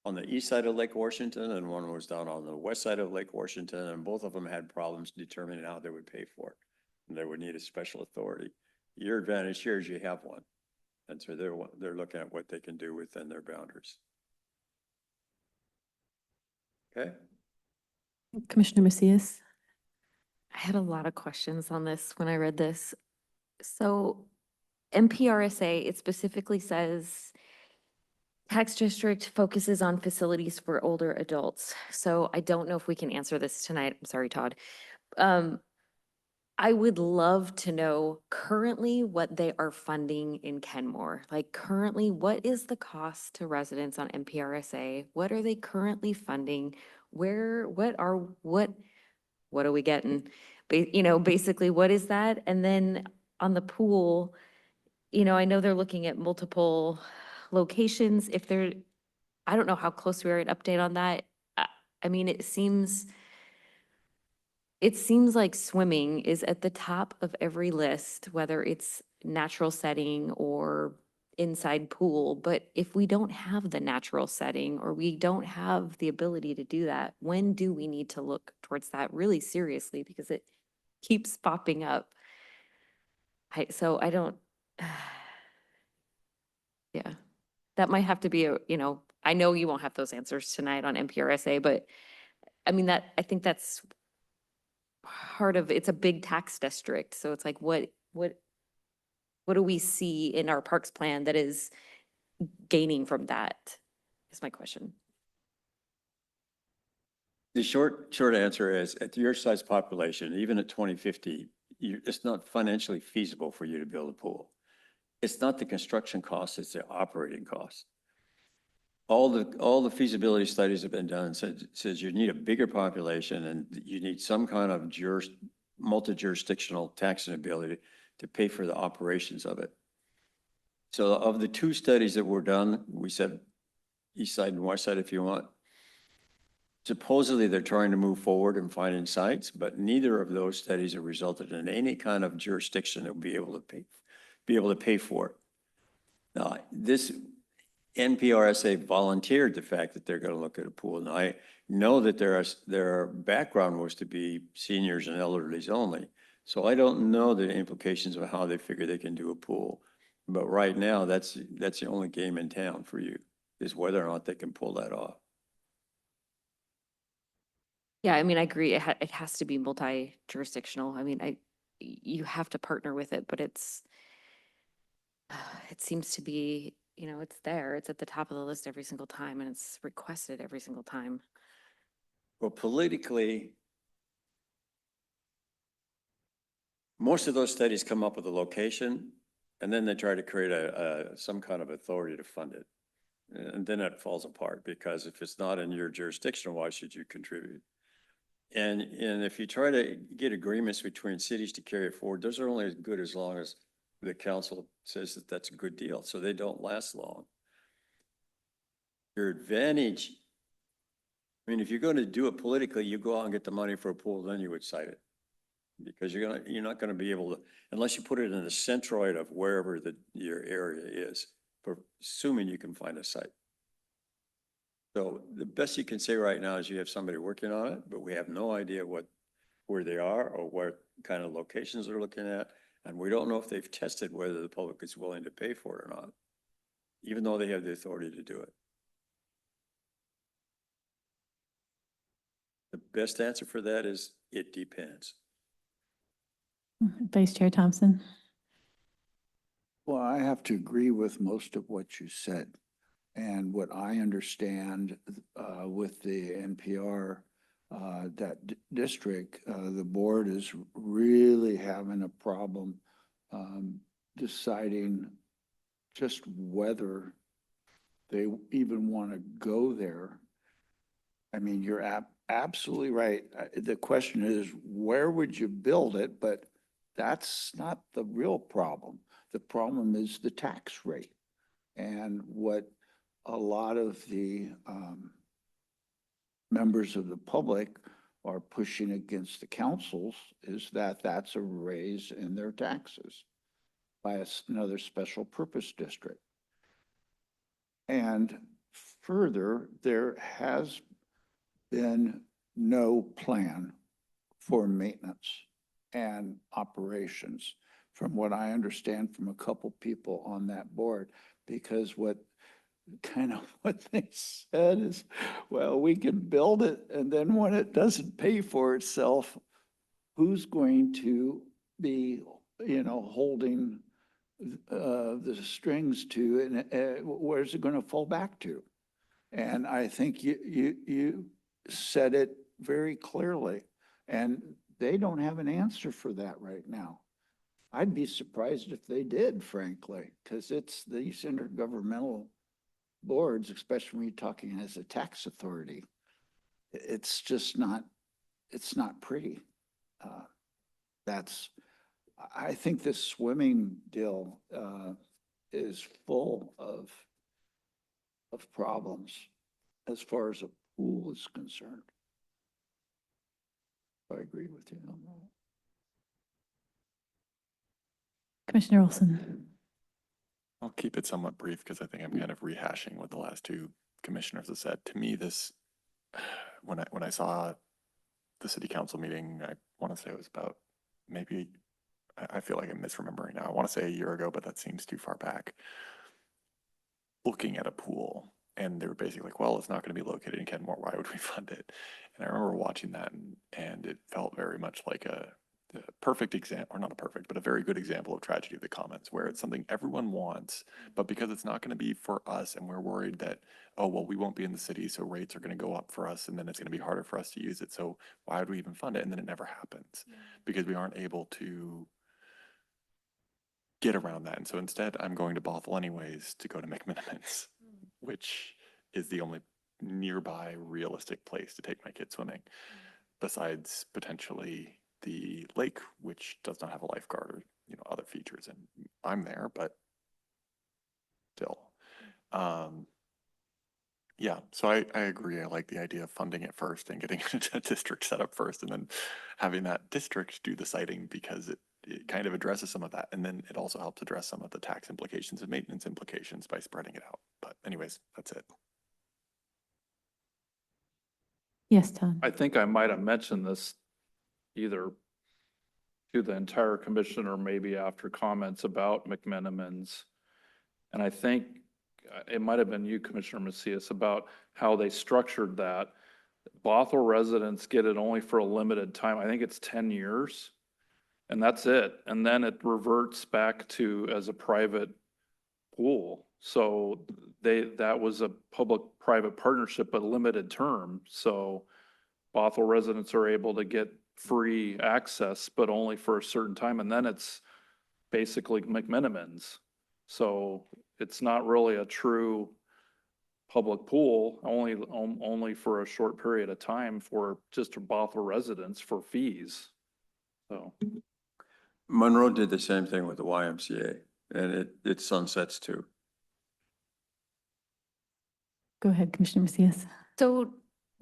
on the east side of Lake Washington and one was done on the west side of Lake Washington, and both of them had problems determining how they would pay for it. And they would need a special authority. Your advantage here is you have one. And so they're looking at what they can do within their boundaries. Okay? Commissioner Macias? I had a lot of questions on this when I read this. So MPRSA, it specifically says tax district focuses on facilities for older adults. So I don't know if we can answer this tonight. I'm sorry, Todd. I would love to know currently what they are funding in Kenmore. Like currently, what is the cost to residents on MPRSA? What are they currently funding? What are we getting? Basically, what is that? And then on the pool, I know they're looking at multiple locations. I don't know how close we are at update on that. I mean, it seems like swimming is at the top of every list, whether it's natural setting or inside pool. But if we don't have the natural setting or we don't have the ability to do that, when do we need to look towards that really seriously? Because it keeps popping up. So I don't, yeah, that might have to be I know you won't have those answers tonight on MPRSA, but I mean, I think that's part of, it's a big tax district. So it's like, what do we see in our parks plan that is gaining from that? Is my question. The short answer is at your size population, even at 2050, it's not financially feasible for you to build a pool. It's not the construction cost, it's the operating cost. All the feasibility studies have been done, says you need a bigger population and you need some kind of multi-jurisdictional taxing ability to pay for the operations of it. So of the two studies that were done, we said east side and west side if you want. Supposedly they're trying to move forward and finding sites, but neither of those studies have resulted in any kind of jurisdiction that will be able to pay for it. Now, this NPRSA volunteered the fact that they're going to look at a pool. And I know that their background was to be seniors and elderlies only. So I don't know the implications of how they figure they can do a pool. But right now, that's the only game in town for you, is whether or not they can pull that off. Yeah, I mean, I agree. It has to be multi-jurisdictional. I mean, you have to partner with it, but it seems to be, it's there. It's at the top of the list every single time and it's requested every single time. Well, politically, most of those studies come up with a location and then they try to create some kind of authority to fund it. And then it falls apart because if it's not in your jurisdiction, why should you contribute? And if you try to get agreements between cities to carry it forward, those are only as good as long as the council says that that's a good deal. So they don't last long. Your advantage, I mean, if you're going to do it politically, you go out and get the money for a pool, then you would cite it. Because you're not going to be able to, unless you put it in the centroid of wherever your area is, assuming you can find a site. So the best you can say right now is you have somebody working on it, but we have no idea where they are or what kind of locations they're looking at. And we don't know if they've tested whether the public is willing to pay for it or not, even though they have the authority to do it. The best answer for that is it depends. Vice Chair Thompson? Well, I have to agree with most of what you said. And what I understand with the NPR, district, the board is really having a problem deciding just whether they even want to go there. I mean, you're absolutely right. The question is, where would you build it? But that's not the real problem. The problem is the tax rate. And what a lot of the members of the public are pushing against the councils is that that's a raise in their taxes by another special purpose district. And further, there has been no plan for maintenance and operations, from what I understand from a couple people on that board, because what kind of what they said is, well, we can build it, and then when it doesn't pay for itself, who's going to be, holding the strings to, and where's it going to fall back to? And I think you said it very clearly, and they don't have an answer for that right now. I'd be surprised if they did, frankly, because it's these intergovernmental boards, especially when you're talking as a tax authority. It's just not, it's not pretty. I think this swimming deal is full of problems as far as a pool is concerned. I agree with you on that. Commissioner Olson. I'll keep it somewhat brief because I think I'm kind of rehashing what the last two commissioners have said. To me, this, when I saw the city council meeting, I want to say it was about maybe, I feel like I'm misremembering now. I want to say a year ago, but that seems too far back. Looking at a pool, and they were basically like, well, it's not going to be located in Kenmore. Why would we fund it? And I remember watching that, and it felt very much like a perfect example, or not a perfect, but a very good example of tragedy of the commons, where it's something everyone wants, but because it's not going to be for us, and we're worried that, oh, well, we won't be in the city, so rates are going to go up for us, and then it's going to be harder for us to use it. So why would we even fund it? And then it never happens because we aren't able to get around that. And so instead, I'm going to Bothell anyways to go to McMinimans, which is the only nearby realistic place to take my kids swimming, besides potentially the lake, which does not have a lifeguard or, other features. And I'm there, but still. Yeah, so I agree. I like the idea of funding it first and getting a district set up first, and then having that district do the siting, because it kind of addresses some of that. And then it also helps address some of the tax implications and maintenance implications by spreading it out. But anyways, that's it. Yes, Todd. I think I might have mentioned this either to the entire commission or maybe after comments about McMenamins. And I think it might have been you, Commissioner Macias, about how they structured that. Bothell residents get it only for a limited time. I think it's 10 years. And that's it. And then it reverts back to as a private pool. So that was a public-private partnership, but limited term. So Bothell residents are able to get free access, but only for a certain time. And then it's basically McMenamins. So it's not really a true public pool, only for a short period of time for just Bothell residents for fees. So. Monroe did the same thing with the YMCA, and it sunsets too. Go ahead, Commissioner Macias. So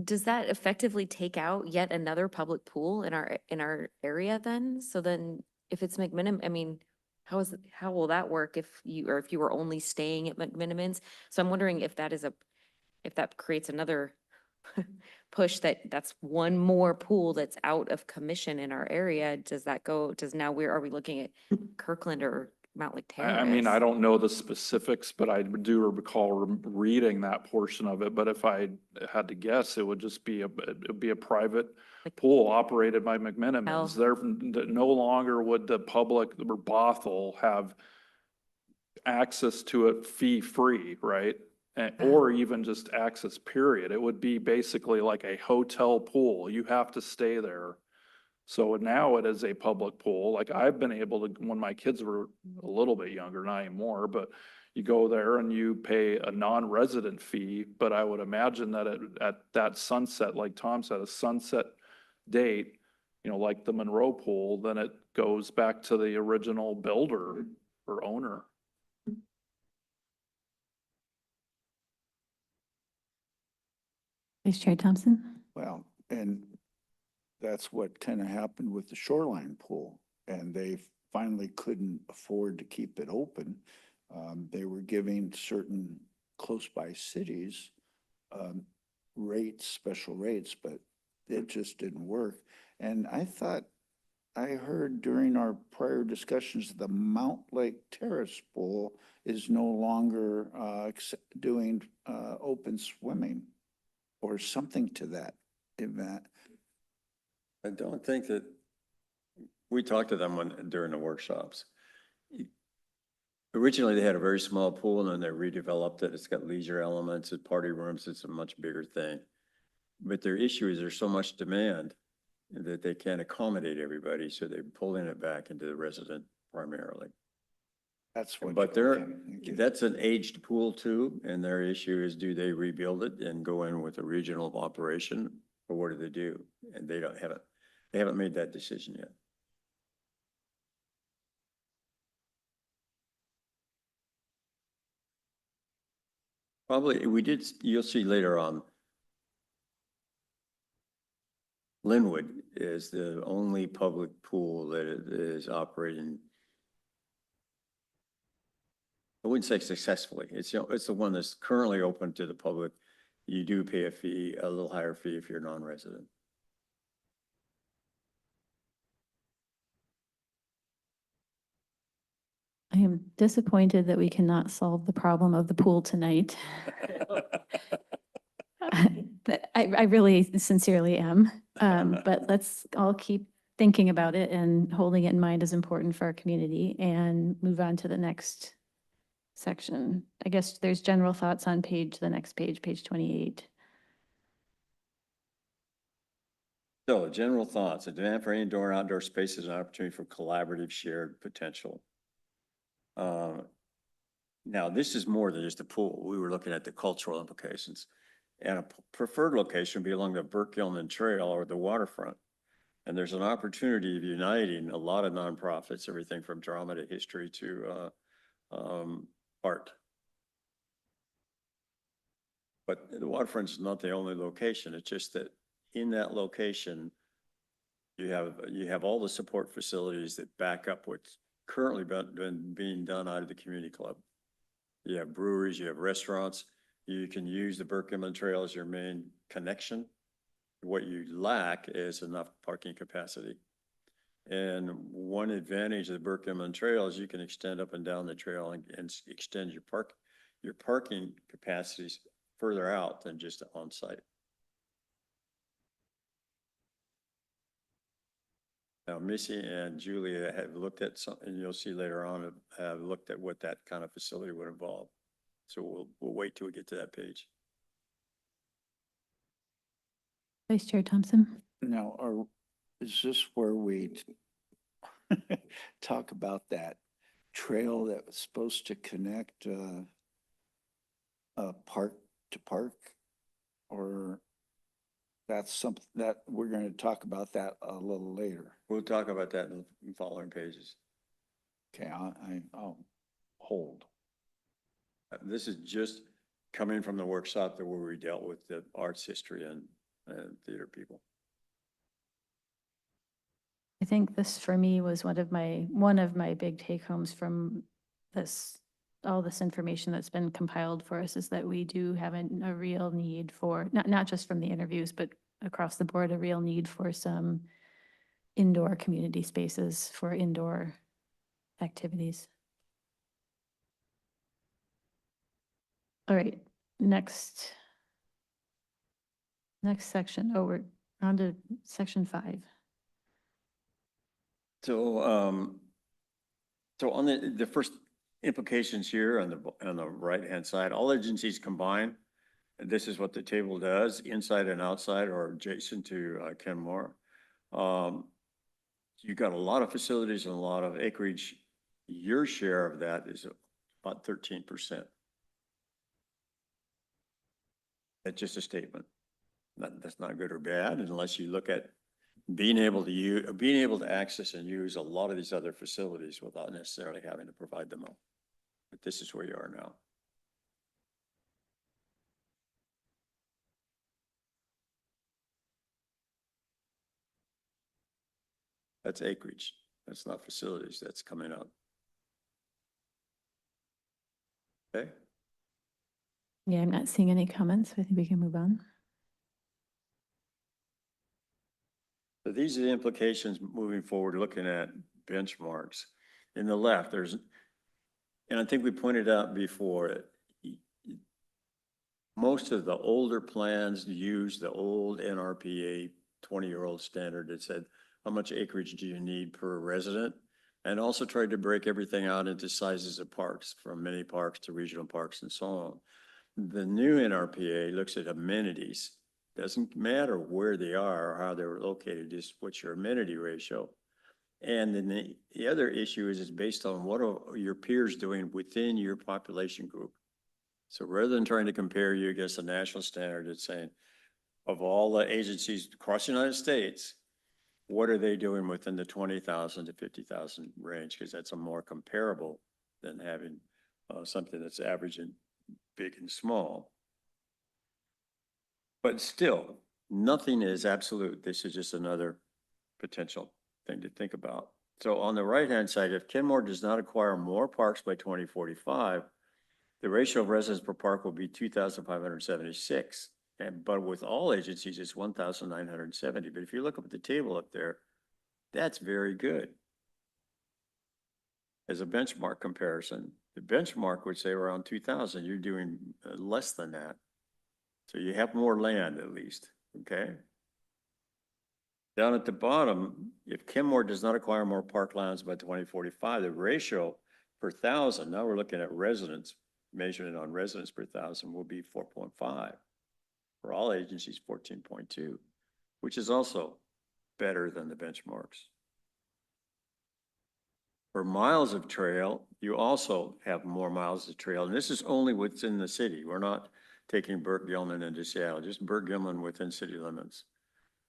does that effectively take out yet another public pool in our area then? So then if it's McMenamin, I mean, how will that work if you were only staying at McMenamins? So I'm wondering if that creates another push that's one more pool that's out of commission in our area. Are we looking at Kirkland or Mount Lake Terrace? I mean, I don't know the specifics, but I do recall reading that portion of it. But if I had to guess, it would just be a private pool operated by McMenamins. No longer would the public or Bothell have access to it fee-free, right? Or even just access, period. It would be basically like a hotel pool. You have to stay there. So now it is a public pool. Like I've been able to, when my kids were a little bit younger, not anymore, but you go there and you pay a non-resident fee. But I would imagine that at that sunset, like Tom said, a sunset date, like the Monroe pool, then it goes back to the original builder or owner. Vice Chair Thompson. Well, and that's what kind of happened with the shoreline pool, and they finally couldn't afford to keep it open. They were giving certain close by cities special rates, but it just didn't work. And I thought I heard during our prior discussions, the Mount Lake Terrace Pool is no longer doing open swimming or something to that event. I don't think that, we talked to them during the workshops. Originally, they had a very small pool and then they redeveloped it. It's got leisure elements, it's party rooms, it's a much bigger thing. But their issue is there's so much demand that they can't accommodate everybody, so they're pulling it back into the resident primarily. That's what. But they're, okay, thank you. that's an aged pool too, and their issue is, do they rebuild it and go in with a regional operation, or what do they do? And they haven't made that decision yet. Probably, you'll see later on. Linwood is the only public pool that is operating. I wouldn't say successfully. It's the one that's currently open to the public. You do pay a fee, a little higher fee if you're non-resident. I am disappointed that we cannot solve the problem of the pool tonight. But I really sincerely am. But let's all keep thinking about it, and holding it in mind is important for our community, and move on to the next section. I guess there's general thoughts on the next page, page 28. So, general thoughts: a demand for indoor and outdoor spaces, an opportunity for collaborative shared potential. Now, this is more than just a pool. We were looking at the cultural implications. And a preferred location would be along the Burke-Gilman Trail or the waterfront. And there's an opportunity of uniting a lot of nonprofits, everything from drama to history to art. But the waterfront is not the only location. It's just that in that location, you have all the support facilities that back up what's currently being done out of the community club. You have breweries, you have restaurants. You can use the Burke-Gilman Trail as your main connection. What you lack is enough parking capacity. And one advantage of the Burke-Gilman Trail is you can extend up and down the trail and extend your parking capacities further out than just on site. Now, Missy and Julia have looked at something, and you'll see later on, have looked at what that kind of facility would involve. So we'll wait till we get to that page. Vice Chair Thompson? Now, is this where we talk about that trail that was supposed to connect park to park? Or that's something that we're going to talk about that a little later? We'll talk about that in the following pages. Okay, I'll hold. This is just coming from the workshop where we dealt with the arts history and theater people. I think this, for me, was one of my big take homes from all this information that's been compiled for us, is that we do have a real need for, not just from the interviews, but across the board, a real need for some indoor community spaces for indoor activities. All right, next section. Oh, we're on to section 5. So, on the first implications here on the right-hand side, all agencies combined, and this is what the table does, inside and outside or adjacent to Kenmore. You've got a lot of facilities and a lot of acreage. Your share of that is about 13%. That's just a statement. That's not good or bad unless you look at being able to access and use a lot of these other facilities without necessarily having to provide them all. But this is where you are now. That's acreage. That's not facilities that's coming up. Okay. Yeah, I'm not seeing any comments, so I think we can move on. So these are the implications moving forward, looking at benchmarks. In the left, there's, and I think we pointed out before, most of the older plans use the old NRPA 20-year-old standard that said, how much acreage do you need per resident? And also tried to break everything out into sizes of parks, from mini parks to regional parks and so on. The new NRPA looks at amenities. Doesn't matter where they are or how they're located, just what's your amenity ratio. And then the other issue is based on what are your peers doing within your population group. So rather than trying to compare you against a national standard, it's saying, of all the agencies across the United States, what are they doing within the 20,000 to 50,000 range? Because that's a more comparable than having something that's average and big and small. But still, nothing is absolute. This is just another potential thing to think about. So on the right-hand side, if Kenmore does not acquire more parks by 2045, the ratio of residents per park will be 2,576. But with all agencies, it's 1,970. But if you look up at the table up there, that's very good. As a benchmark comparison, the benchmark would say around 2,000. You're doing less than that. So you have more land at least, okay? Down at the bottom, if Kenmore does not acquire more parklands by 2045, the ratio per thousand, now we're looking at residents, measuring it on residents per thousand, will be 4.5. For all agencies, 14.2, which is also better than the benchmarks. For miles of trail, you also have more miles of trail, and this is only within the city. We're not taking Burke-Gilman into Seattle, just Burke-Gilman within city limits.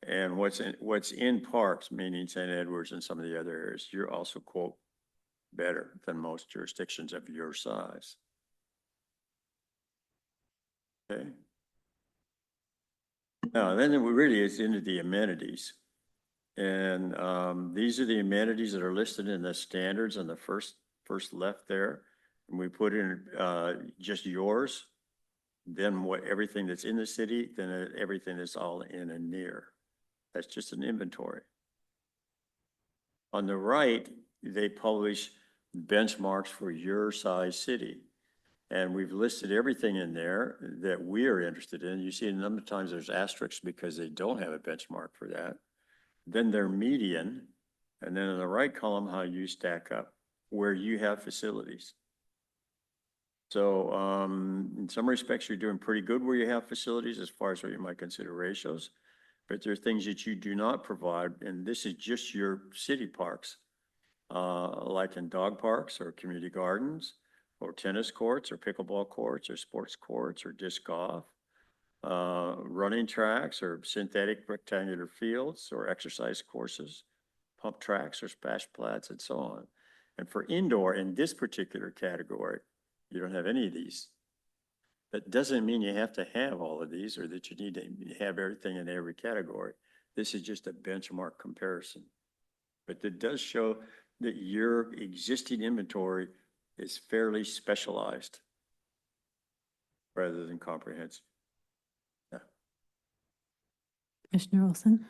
And what's in parks, meaning St. Edwards and some of the other areas, you're also, quote, better than most jurisdictions of your size. Okay. Now, then it really is into the amenities. And these are the amenities that are listed in the standards on the first left there. And we put in just yours, then everything that's in the city, then everything that's all in and near. That's just an inventory. On the right, they publish benchmarks for your size city. And we've listed everything in there that we are interested in. You see a number of times there's asterisks because they don't have a benchmark for that. Then their median, and then in the right column, how you stack up, where you have facilities. So in some respects, you're doing pretty good where you have facilities as far as what you might consider ratios. But there are things that you do not provide, and this is just your city parks, like in dog parks or community gardens, or tennis courts, or pickleball courts, or sports courts, or disc golf, running tracks, or synthetic rectangular fields, or exercise courses, pump tracks, or splash pads, and so on. And for indoor, in this particular category, you don't have any of these. That doesn't mean you have to have all of these or that you need to have everything in every category. This is just a benchmark comparison. But it does show that your existing inventory is fairly specialized rather than comprehensive. Yeah. Commissioner Olson?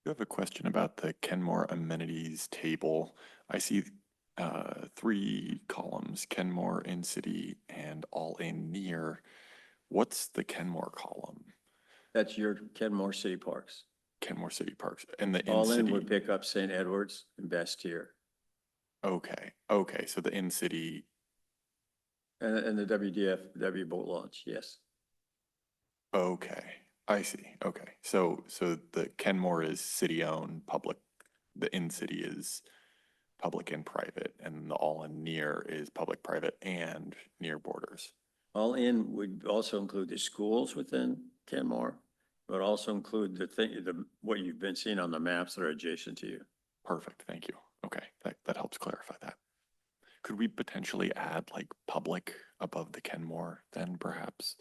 I have a question about the Kenmore amenities table. I see 3 columns, Kenmore, in city, and all in near. What's the Kenmore column? That's your Kenmore City Parks. Kenmore City Parks and the All in in-city. would pick up St. Edwards and Bastyr. Okay, so the in-city, And the WDFW boat launch, yes. okay, I see, okay. So the Kenmore is city-owned, public, the in-city is public and private, and the all in near is public, private, and near borders. All in would also include the schools within Kenmore, but also include what you've been seeing on the maps that are adjacent to you. Perfect, thank you. Okay, that helps clarify that. Could we potentially add like public above the Kenmore then perhaps?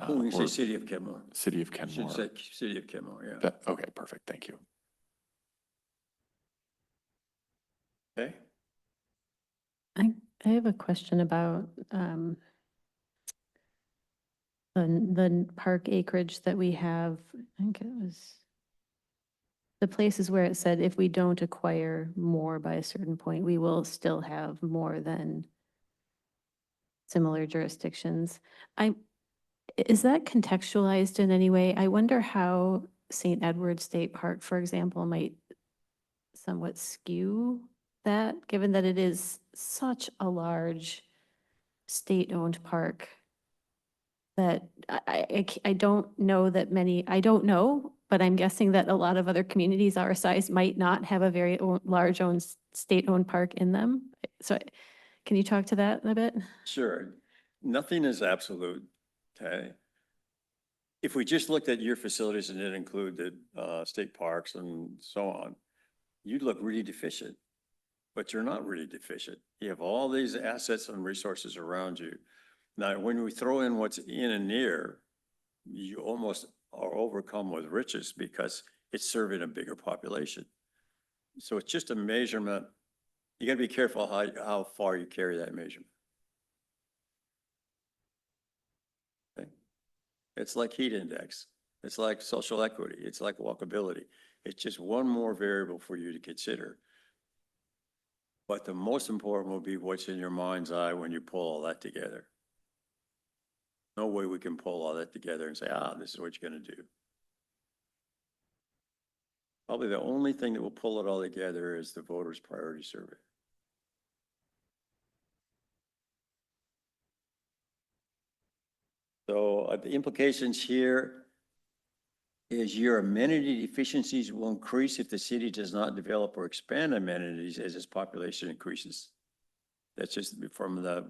Oh, we can say Or City of Kenmore. City of Should Kenmore. say City of Kenmore, yeah. Okay, perfect, thank you. Okay. I have a question about the park acreage that we have. I think it was the places where it said if we don't acquire more by a certain point, we will still have more than similar jurisdictions. Is that contextualized in any way? I wonder how St. Edward State Park, for example, might somewhat skew that, given that it is such a large state-owned park that I don't know that many, I don't know, but I'm guessing that a lot of other communities our size might not have a very large owned, state-owned park in them. So can you talk to that a bit? Sure. Nothing is absolute, okay? If we just looked at your facilities and didn't include the state parks and so on, you'd look really deficient. But you're not really deficient. You have all these assets and resources around you. Now, when we throw in what's in and near, you almost are overcome with riches because it's serving a bigger population. So it's just a measurement. You gotta be careful how far you carry that measurement. Okay? It's like heat index. It's like social equity. It's like walkability. It's just one more variable for you to consider. But the most important will be what's in your mind's eye when you pull all that together. No way we can pull all that together and say, this is what you're gonna do. Probably the only thing that will pull it all together is the voters' priority survey. So the implications here is your amenity deficiencies will increase if the city does not develop or expand amenities as its population increases. That's just from the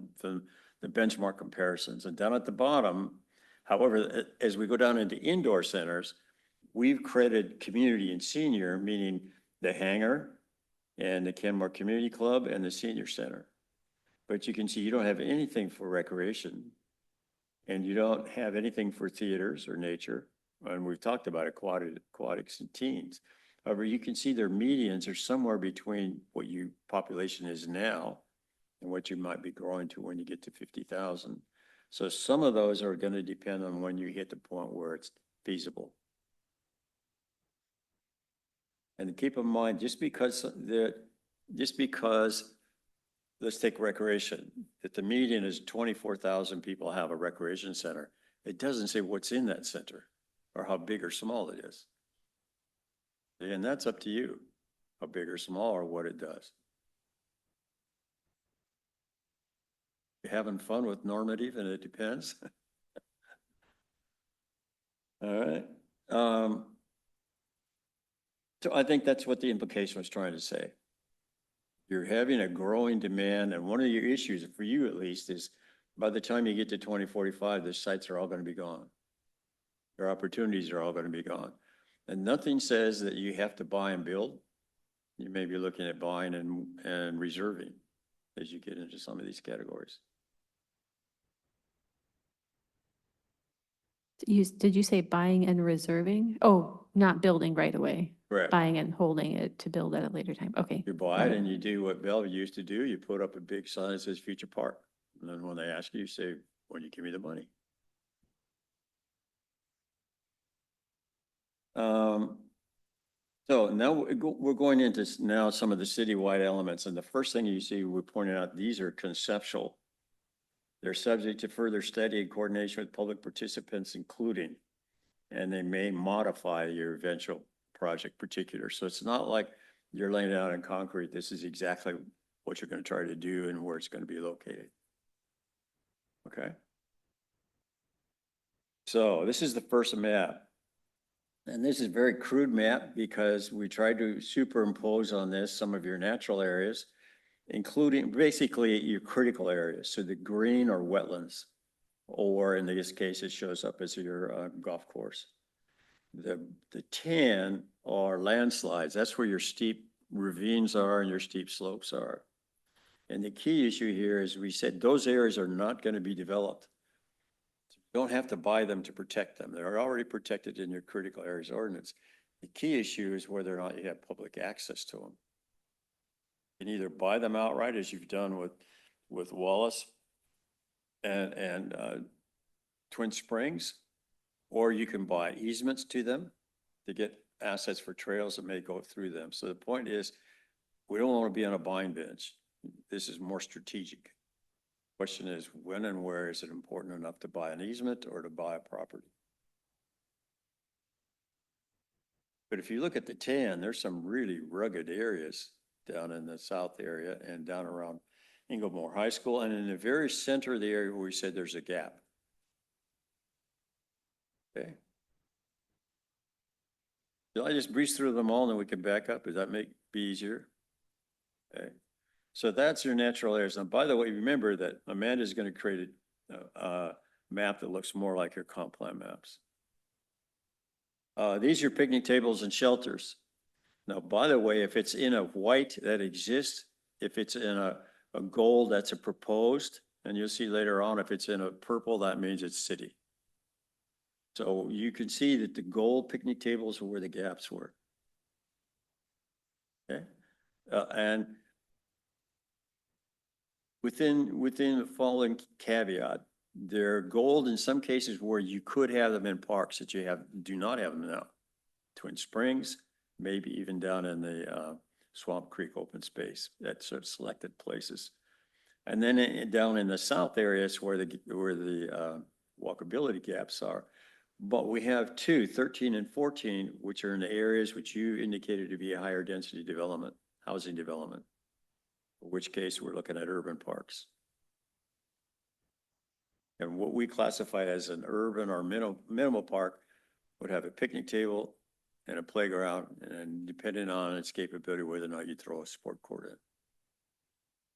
benchmark comparisons. And down at the bottom, however, as we go down into indoor centers, we've credited community and senior, meaning the hangar and the Kenmore Community Club and the senior center. But you can see you don't have anything for recreation and you don't have anything for theaters or nature. And we've talked about aquatics and teens. However, you can see their medians are somewhere between what your population is now and what you might be growing to when you get to 50,000. So some of those are going to depend on when you hit the point where it's feasible. And keep in mind, just because, let's take recreation, that the median is 24,000 people have a recreation center. It doesn't say what's in that center or how big or small it is. And that's up to you, how big or small or what it does. You're having fun with normative and it depends. All right. So I think that's what the implication was trying to say. You're having a growing demand, and one of your issues, for you at least, is by the time you get to 2045, the sites are all going to be gone. Your opportunities are all going to be gone. And nothing says that you have to buy and build. You may be looking at buying and reserving as you get into some of these categories. Did you say buying and reserving? Oh, not building right away. Correct. Buying and holding it to build at a later time. Okay. You buy it and you do what Bellevue used to do. You put up a big sign that says Future Park. And then when they ask you, you say, when you give me the money. So now we're going into now some of the citywide elements. And the first thing you see, we pointed out, these are conceptual. They're subject to further study and coordination with public participants, including, and they may modify your eventual project particular. So it's not like you're laying it out in concrete. This is exactly what you're going to try to do and where it's going to be located. Okay. So this is the first map. And this is a very crude map because we tried to superimpose on this some of your natural areas, including basically your critical areas. So the green are wetlands, or in this case, it shows up as your golf course. The tan are landslides. That's where your steep ravines are and your steep slopes are. And the key issue here is we said those areas are not going to be developed. You don't have to buy them to protect them. They're already protected in your critical areas ordinance. The key issue is whether or not you have public access to them. You can either buy them outright, as you've done with Wallace and Twin Springs, or you can buy easements to them to get assets for trails that may go through them. So the point is, we don't want to be on a bind bench. This is more strategic. Question is, when and where is it important enough to buy an easement or to buy a property? But if you look at the 10, there's some really rugged areas down in the south area and down around Kenmore High School, and in the very center of the area where we said there's a gap. Okay. Shall I just breeze through them all and then we can back up? Does that be easier? Okay. So that's your natural areas. And by the way, remember that Amanda's going to create a map that looks more like your comp plan maps. These are picnic tables and shelters. Now, by the way, if it's in a white that exists, if it's in a gold, that's a proposed, and you'll see later on, if it's in a purple, that means it's city. So you can see that the gold picnic tables are where the gaps were. Okay. And within the following caveat, they're gold in some cases where you could have them in parks that do not have them now. Twin Springs, maybe even down in the Swamp Creek open space, that sort of selected places. And then down in the south areas where the walkability gaps are. But we have 13 and 14, which are in the areas which you indicated to be a higher density development, housing development, in which case we're looking at urban parks. And what we classify as an urban or minimal park would have a picnic table and a playground, and depending on its capability, whether or not you throw a sport court in.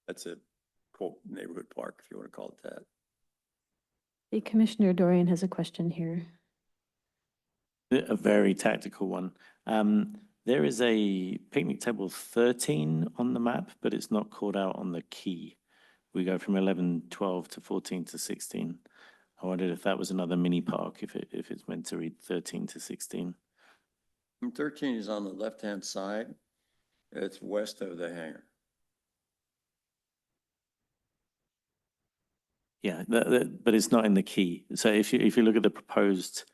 That's a quote neighborhood park, if you want to call it that. The Commissioner Dorian has a question here. A very tactical one. There is a picnic table 13 on the map, but it's not called out on the key. We go from 11, 12 to 14 to 16. I wondered if that was another mini park, if it's meant to read 13 to 16. And 13 is on the left-hand side. It's west of the hangar. Yeah, but it's not in the key. So if you look at the proposed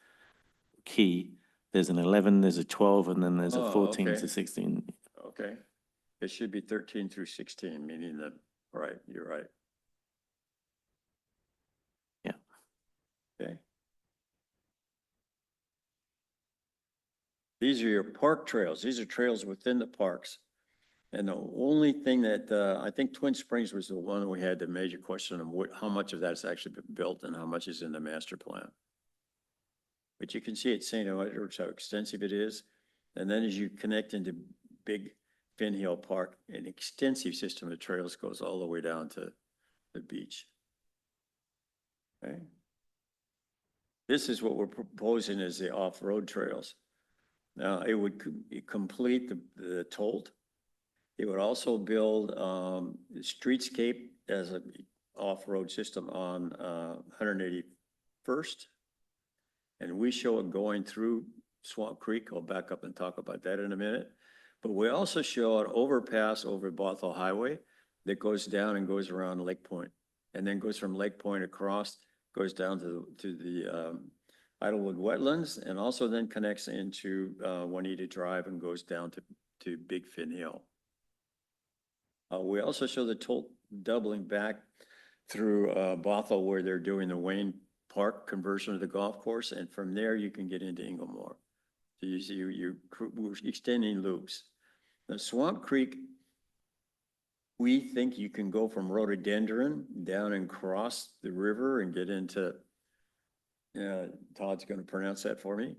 key, there's an 11, there's a 12, and then there's a 14 okay. to 16. Okay. It should be 13 through 16, meaning that, right, you're right. Yeah. Okay. These are your park trails. These are trails within the parks. And the only thing that, I think Twin Springs was the one we had the major question of how much of that's actually been built and how much is in the master plan. But you can see at St. Edward's how extensive it is. And then as you connect into Big Finn Hill Park, an extensive system of trails goes all the way down to the beach. Okay. This is what we're proposing as the off-road trails. Now, it would complete the tolled. It would also build streetscape as an off-road system on 181st. And we show it going through Swamp Creek. I'll back up and talk about that in a minute. But we also show an overpass over Bothell Highway that goes down and goes around Lake Point, and then goes from Lake Point across, goes down to the Idlewood Wetlands, and also then connects into Juanita Drive and goes down to Big Finn Hill. We also show the toll doubling back through Bothell, where they're doing the Wayne Park conversion of the golf course, and from there you can get into Inglemore. So you see you're extending loops. Now Swamp Creek, we think you can go from rhododendron down and cross the river and get into, Todd's going to pronounce that for me.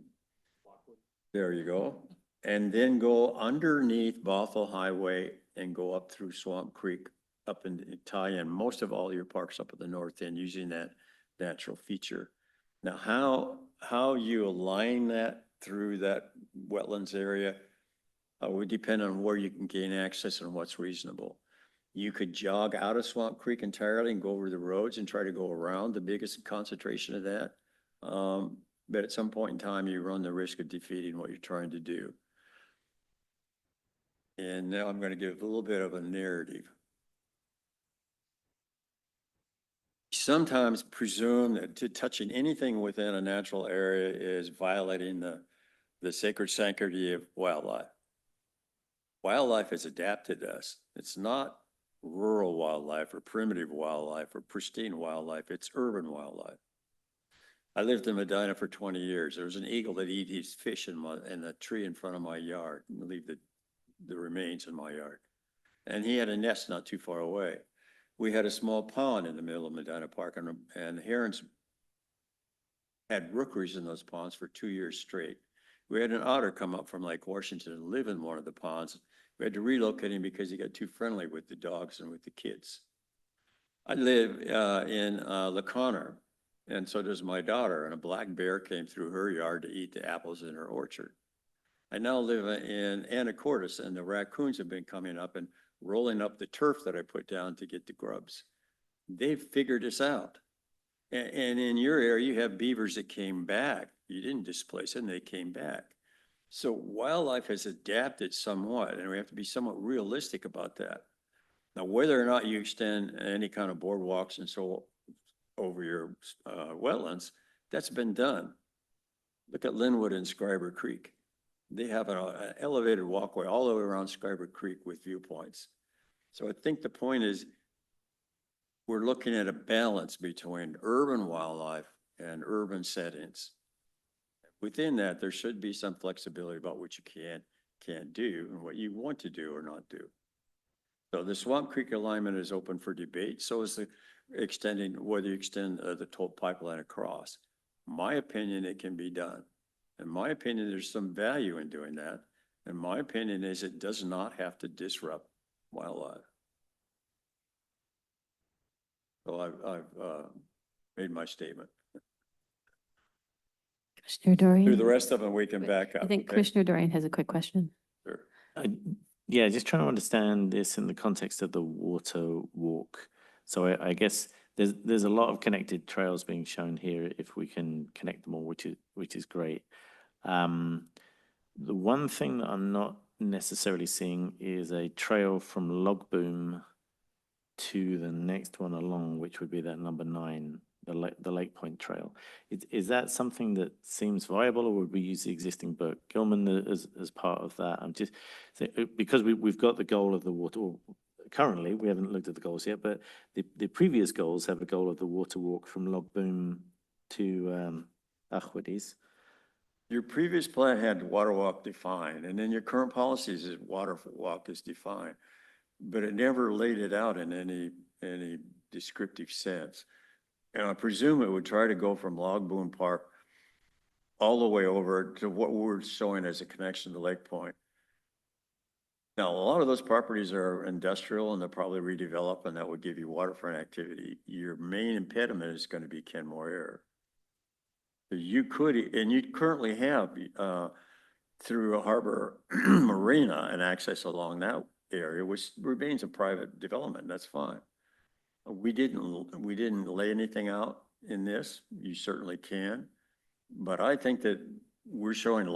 There you go. And then go underneath Bothell Highway and go up through Swamp Creek up and tie in most of all your parks up at the north end using that natural feature. Now, how you align that through that wetlands area would depend on where you can gain access and what's reasonable. You could jog out of Swamp Creek entirely and go over the roads and try to go around the biggest concentration of that. But at some point in time, you run the risk of defeating what you're trying to do. And now I'm going to give a little bit of a narrative. Sometimes presume that touching anything within a natural area is violating the the sacred sanctity of wildlife. Wildlife has adapted us. It's not rural wildlife or primitive wildlife or pristine wildlife. It's urban wildlife. I lived in Medina for 20 years. There was an eagle that eat his fish in the tree in front of my yard and leave the remains in my yard. And he had a nest not too far away. We had a small pond in the middle of Medina Park, and herons had rookeries in those ponds for 2 years straight. We had an otter come up from Lake Washington and live in one of the ponds. We had to relocate him because he got too friendly with the dogs and with the kids. I live in La Conner, and so does my daughter, and a black bear came through her yard to eat the apples in her orchard. I now live in Anacortes, and the raccoons have been coming up and rolling up the turf that I put down to get the grubs. They've figured us out. And in your area, you have beavers that came back. You didn't displace them, they came back. So wildlife has adapted somewhat, and we have to be somewhat realistic about that. Now, whether or not you extend any kind of boardwalks and so over your wetlands, that's been done. Look at Linwood and Scriber Creek. They have an elevated walkway all the way around Scriber Creek with viewpoints. So I think the point is we're looking at a balance between urban wildlife and urban settings. Within that, there should be some flexibility about what you can't do and what you want to do or not do. So the Swamp Creek alignment is open for debate. So is the extending, whether you extend the toll pipeline across. My opinion, it can be done. In my opinion, there's some value in doing that. And my opinion is it does not have to disrupt wildlife. So I've made my statement. Commissioner Dorian? Through the rest of them, we can back up. I think okay? Commissioner Dorian has a quick question. Sure. Yeah, just trying to understand this in the context of the water walk. So I guess there's a lot of connected trails being shown here if we can connect them all, which is great. The one thing that I'm not necessarily seeing is a trail from Logboom to the next one along, which would be that number 9, the Lake Point Trail. Is that something that seems viable, or would we use the existing book? Gilman as part of that. I'm just because we've got the goal of the water. Well, currently, we haven't looked at the goals yet, but the previous goals have a goal of the water walk from Logboom to Achwadies. Your previous plan had water walk defined, and then your current policies is water walk is defined, but it never laid it out in any descriptive sense. And I presume it would try to go from Logboom Park all the way over to what we're showing as a connection to Lake Point. Now, a lot of those properties are industrial and they'll probably redevelop, and that would give you waterfront activity. Your main impediment is going to be Kenmore Air. You could, and you currently have through a harbor marina and access along that area, which remains a private development. That's fine. We didn't lay anything out in this. You certainly can, but I think that we're showing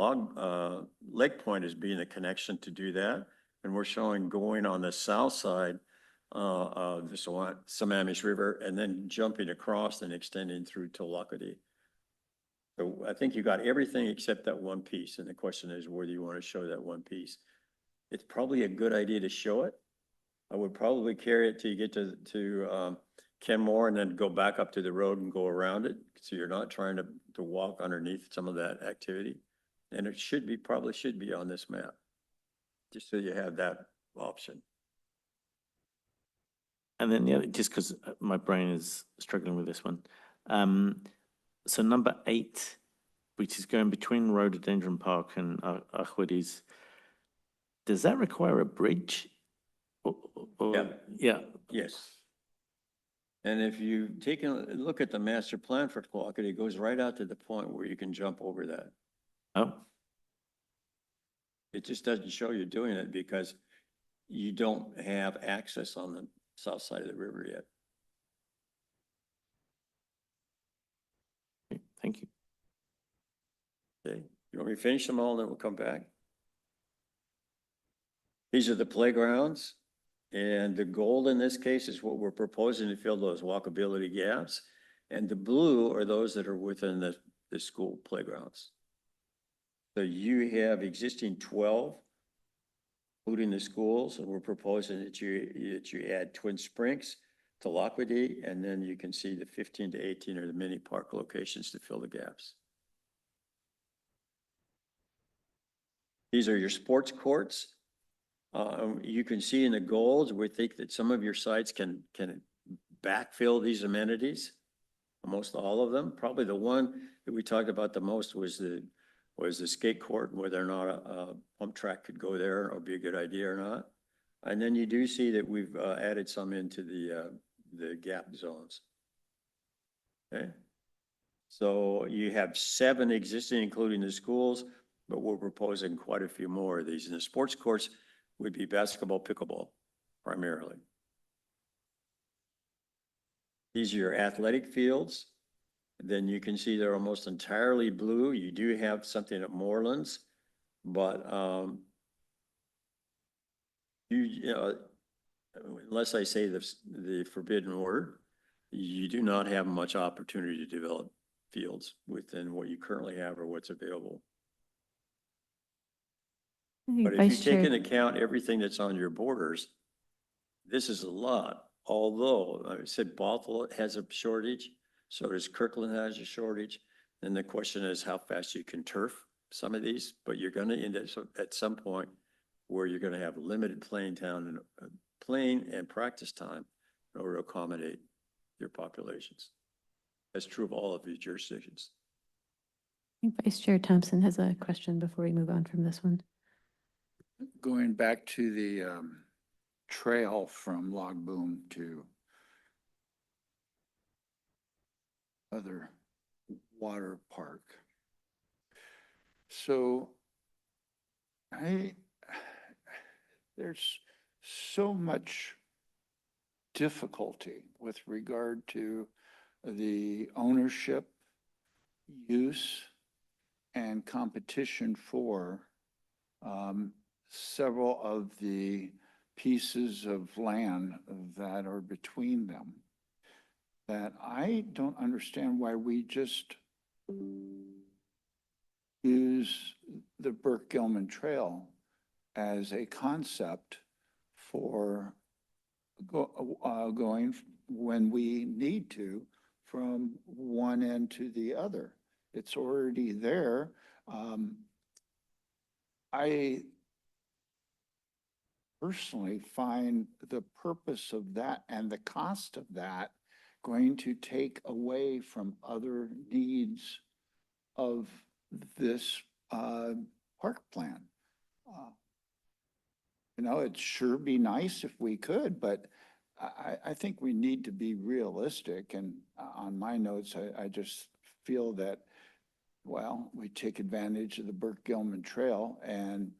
Lake Point as being a connection to do that, and we're showing going on the south side of the Sammamish River and then jumping across and extending through Tolakadi. So I think you got everything except that one piece, and the question is whether you want to show that one piece. It's probably a good idea to show it. I would probably carry it till you get to Kenmore and then go back up to the road and go around it. So you're not trying to walk underneath some of that activity. And it probably should be on this map, just so you have that option. And then the other, just because my brain is struggling with this one. So number 8, which is going between Rhododendron Park and Achwadies, does that require a bridge? Yeah. Yeah. Yes. And if you take a look at the master plan for Tolakadi, it goes right out to the point where you can jump over that. Oh, It just doesn't show you doing it because you don't have access on the south side of the river yet. thank you. Okay, you want me to finish them all, then we'll come back? These are the playgrounds, and the gold in this case is what we're proposing to fill those walkability gaps. And the blue are those that are within the school playgrounds. So you have existing 12, including the schools, and we're proposing that you add Twin Springs to Lockwood, and then you can see the 15 to 18 are the mini park locations to fill the gaps. These are your sports courts. You can see in the goals, we think that some of your sites can backfill these amenities. Almost all of them. Probably the one that we talked about the most was the skate court, whether or not a pump track could go there or be a good idea or not. And then you do see that we've added some into the gap zones. Okay. So you have 7 existing, including the schools, but we're proposing quite a few more of these. And the sports courts would be basketball, pickleball, primarily. These are your athletic fields. Then you can see they're almost entirely blue. You do have something at Morelands, but you know, unless I say the forbidden word, you do not have much opportunity to develop fields within what you currently have or what's available. I think But if you Vice take Chair- into account everything that's on your borders, this is a lot. Although I said Bothell has a shortage, so does Kirkland has a shortage. And the question is how fast you can turf some of these, but you're going to end up at some point where you're going to have limited playing and practice time in order to accommodate your populations. That's true of all of these jurisdictions. I think Vice Chair Thompson has a question before we move on from this one. Going back to the trail from Log Boom to other water park. So there's so much difficulty with regard to the ownership, use, and competition for several of the pieces of land that are between them, that I don't understand why we just use the Burke-Gilman Trail as a concept for going when we need to from one end to the other. It's already there. I personally find the purpose of that and the cost of that going to take away from other needs of this park plan. You know, it'd sure be nice if we could, but I think we need to be realistic. And on my notes, I just feel that, well, we take advantage of the Burke-Gilman Trail and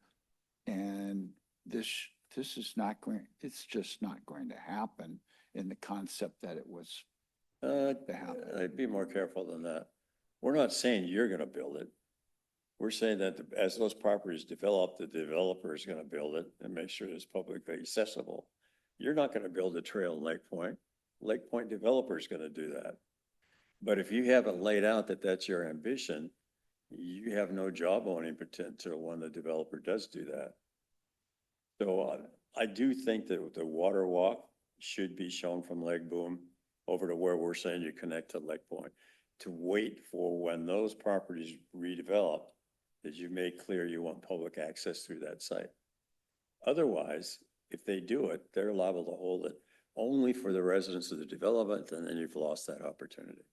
this is not going, it's just not going to happen in the concept that it was to happen. I'd be more careful than that. We're not saying you're going to build it. We're saying that as those properties develop, the developer is going to build it and make sure it's publicly accessible. You're not going to build a trail in Lake Point. Lake Point developer is going to do that. But if you haven't laid out that that's your ambition, you have no job owning potential when the developer does do that. So I do think that the water walk should be shown from Lake Boom over to where we're saying you connect to Lake Point, to wait for when those properties redevelop, that you make clear you want public access through that site. Otherwise, if they do it, they're liable to hold it only for the residents of the development, and then you've lost that opportunity.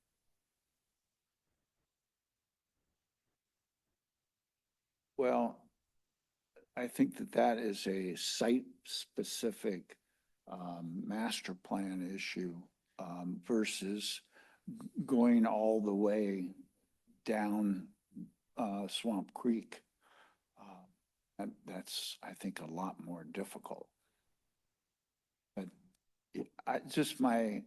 Well, I think that that is a site-specific master plan issue versus going all the way down Swamp Creek. And that's, I think, a lot more difficult. But just my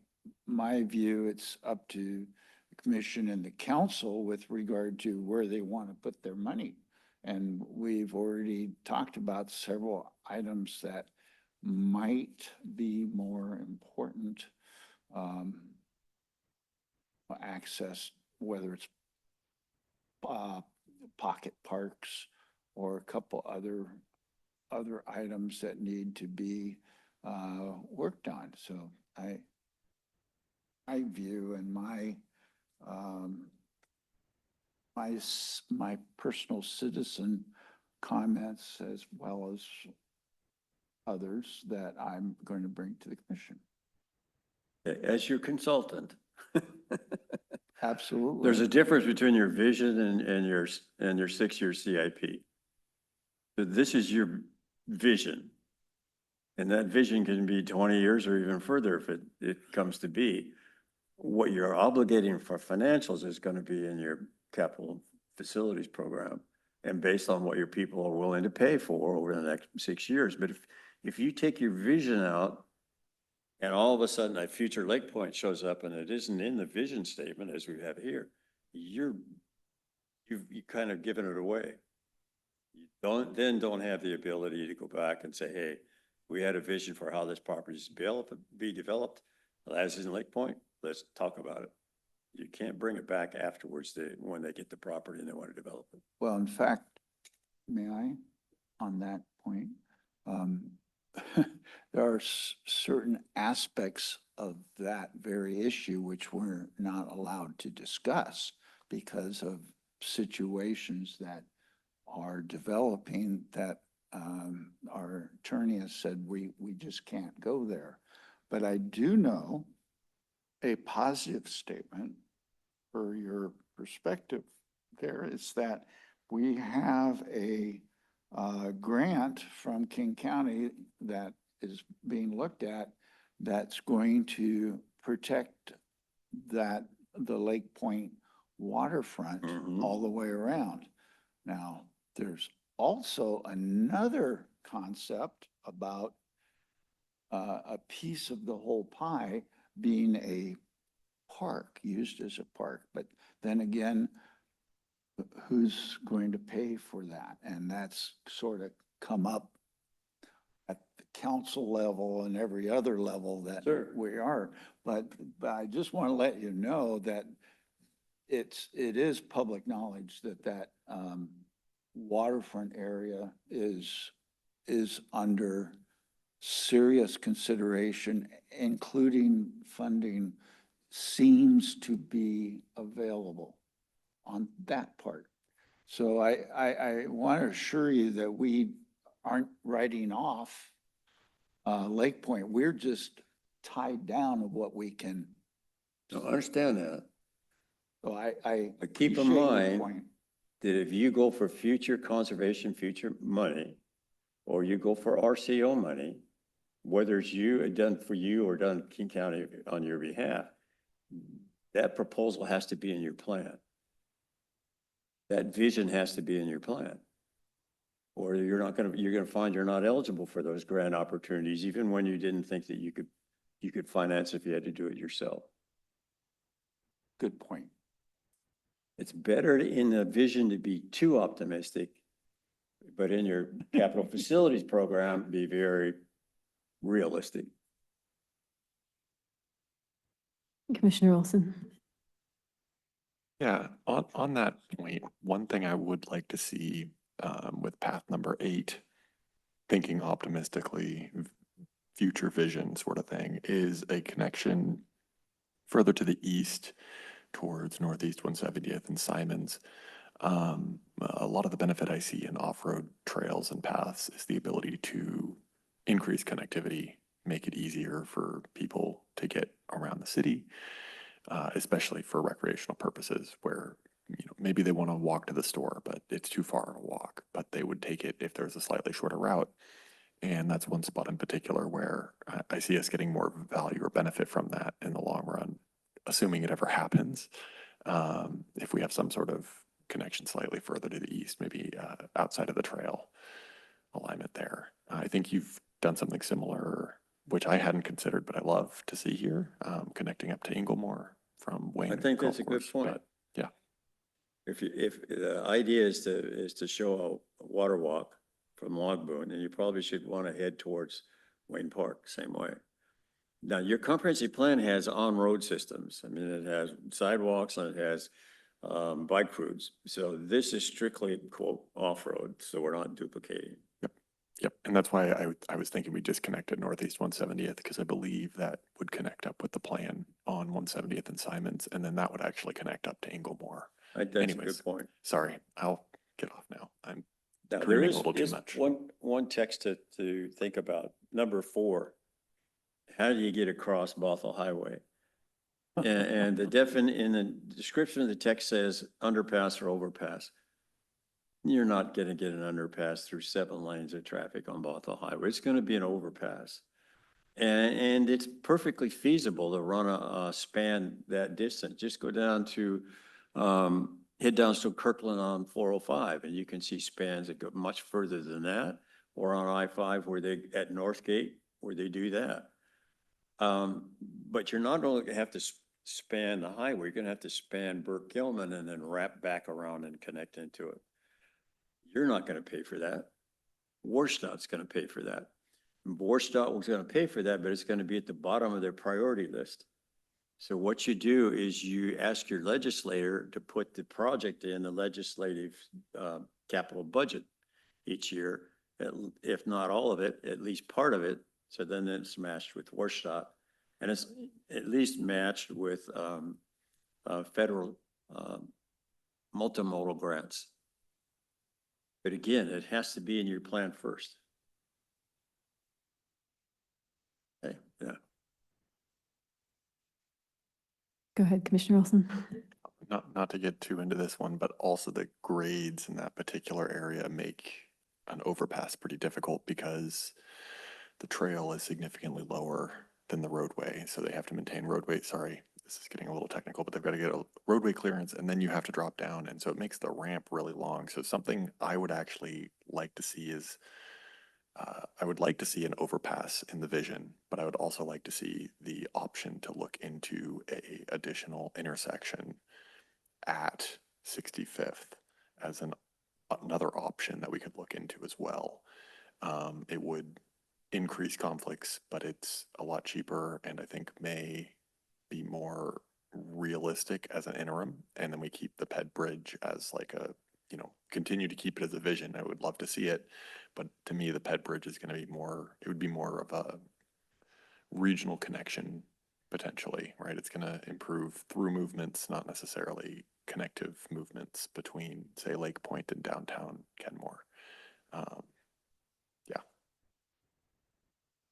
view, it's up to the commission and the council with regard to where they want to put their money. And we've already talked about several items that might be more important. Access, whether it's pocket parks or a couple other items that need to be worked on. So I view in my my personal citizen comments as well as others that I'm going to bring to the commission. As your consultant. Absolutely. There's a difference between your vision and your 6-year CIP. But this is your vision. And that vision can be 20 years or even further if it comes to be. What you're obligating for financials is going to be in your capital facilities program and based on what your people are willing to pay for over the next 6 years. But if you take your vision out and all of a sudden a future Lake Point shows up and it isn't in the vision statement as we have here, you've kind of given it away. You don't have the ability to go back and say, hey, we had a vision for how this property is be developed. As in Lake Point, let's talk about it. You can't bring it back afterwards when they get the property and they want to develop it. Well, in fact, may I, on that point, there are certain aspects of that very issue which we're not allowed to discuss because of situations that are developing that our attorney has said we just can't go there. But I do know a positive statement for your perspective there is that we have a grant from King County that is being looked at that's going to protect the Lake Point waterfront all the way around. Now, there's also another concept about a piece of the whole pie being a park, used as a park. But then again, who's going to pay for that? And that's sort of come up at the council level and every other level that we are. But I just want to let you know that it is public knowledge that waterfront area is under serious consideration, including funding seems to be available on that part. So I want to assure you that we aren't writing off Lake Point. We're just tied down of what we can. I understand that. So I But keep in appreciate your mind point. that if you go for future conservation, future money, or you go for RCO money, whether it's done for you or done King County on your behalf, that proposal has to be in your plan. That vision has to be in your plan. Or you're going to find you're not eligible for those grant opportunities, even when you didn't think that you could finance if you had to do it yourself. Good point. It's better in the vision to be too optimistic, but in your capital facilities program, be very realistic. Commissioner Olson. Yeah, on that point, one thing I would like to see with path number 8, thinking optimistically, future vision sort of thing, is a connection further to the east towards Northeast 170th and Simons. A lot of the benefit I see in off-road trails and paths is the ability to increase connectivity, make it easier for people to get around the city, especially for recreational purposes where, you know, maybe they want to walk to the store, but it's too far to walk, but they would take it if there's a slightly shorter route. And that's one spot in particular where I see us getting more value or benefit from that in the long run, assuming it ever happens. If we have some sort of connection slightly further to the east, maybe outside of the trail alignment there. I think you've done something similar, which I hadn't considered, but I love to see here, connecting up to Inglemore from Wayne. I think Golf that's a good Course, point. but yeah. If the idea is to show a water walk from Logboon, then you probably should want to head towards Wayne Park, same way. Now, your comprehensive plan has on-road systems. I mean, it has sidewalks and it has bike routes. So this is strictly quote off-road, so we're not duplicating. Yep, and that's why I was thinking we just connected Northeast 170th, because I believe that would connect up with the plan on 170th and Simons, and then that would actually connect up to Inglemore. That's a Anyways, good point. Sorry, I'll get off now. I'm Now, there dreaming is a little too is much. one text to think about. Number 4, how do you get across Bothell Highway? And in the description of the text says underpass or overpass. You're not going to get an underpass through 7 lanes of traffic on Bothell Highway. It's going to be an overpass. And it's perfectly feasible to run a span that distance. Just go down to, head down to Kirkland on 405, and you can see spans that go much further than that, or on I-5 at Northgate, where they do that. But you're not only going to have to span the highway, you're going to have to span Burke Gilman and then wrap back around and connect into it. You're not going to pay for that. Warstadt's going to pay for that. Warstadt was going to pay for that, but it's going to be at the bottom of their priority list. So what you do is you ask your legislator to put the project in the legislative capital budget each year, if not all of it, at least part of it. So then it's matched with Warstadt, and it's at least matched with federal multimodal grants. But again, it has to be in your plan first. Okay, yeah. Go ahead, Commissioner Wilson. Not to get too into this one, but also the grades in that particular area make an overpass pretty difficult, because the trail is significantly lower than the roadway. So they have to maintain roadway. Sorry, this is getting a little technical, but they've got to get a roadway clearance, and then you have to drop down. And so it makes the ramp really long. So something I would actually like to see is, I would like to see an overpass in the vision, but I would also like to see the option to look into a additional intersection at 65th as another option that we could look into as well. It would increase conflicts, but it's a lot cheaper, and I think may be more realistic as an interim. And then we keep the Ped Bridge as like a, continue to keep it as a vision. I would love to see it, but to me, the Ped Bridge is going to be more, it would be more of a regional connection potentially, right? It's going to improve through movements, not necessarily connective movements between, say, Lake Point and downtown Kenmore.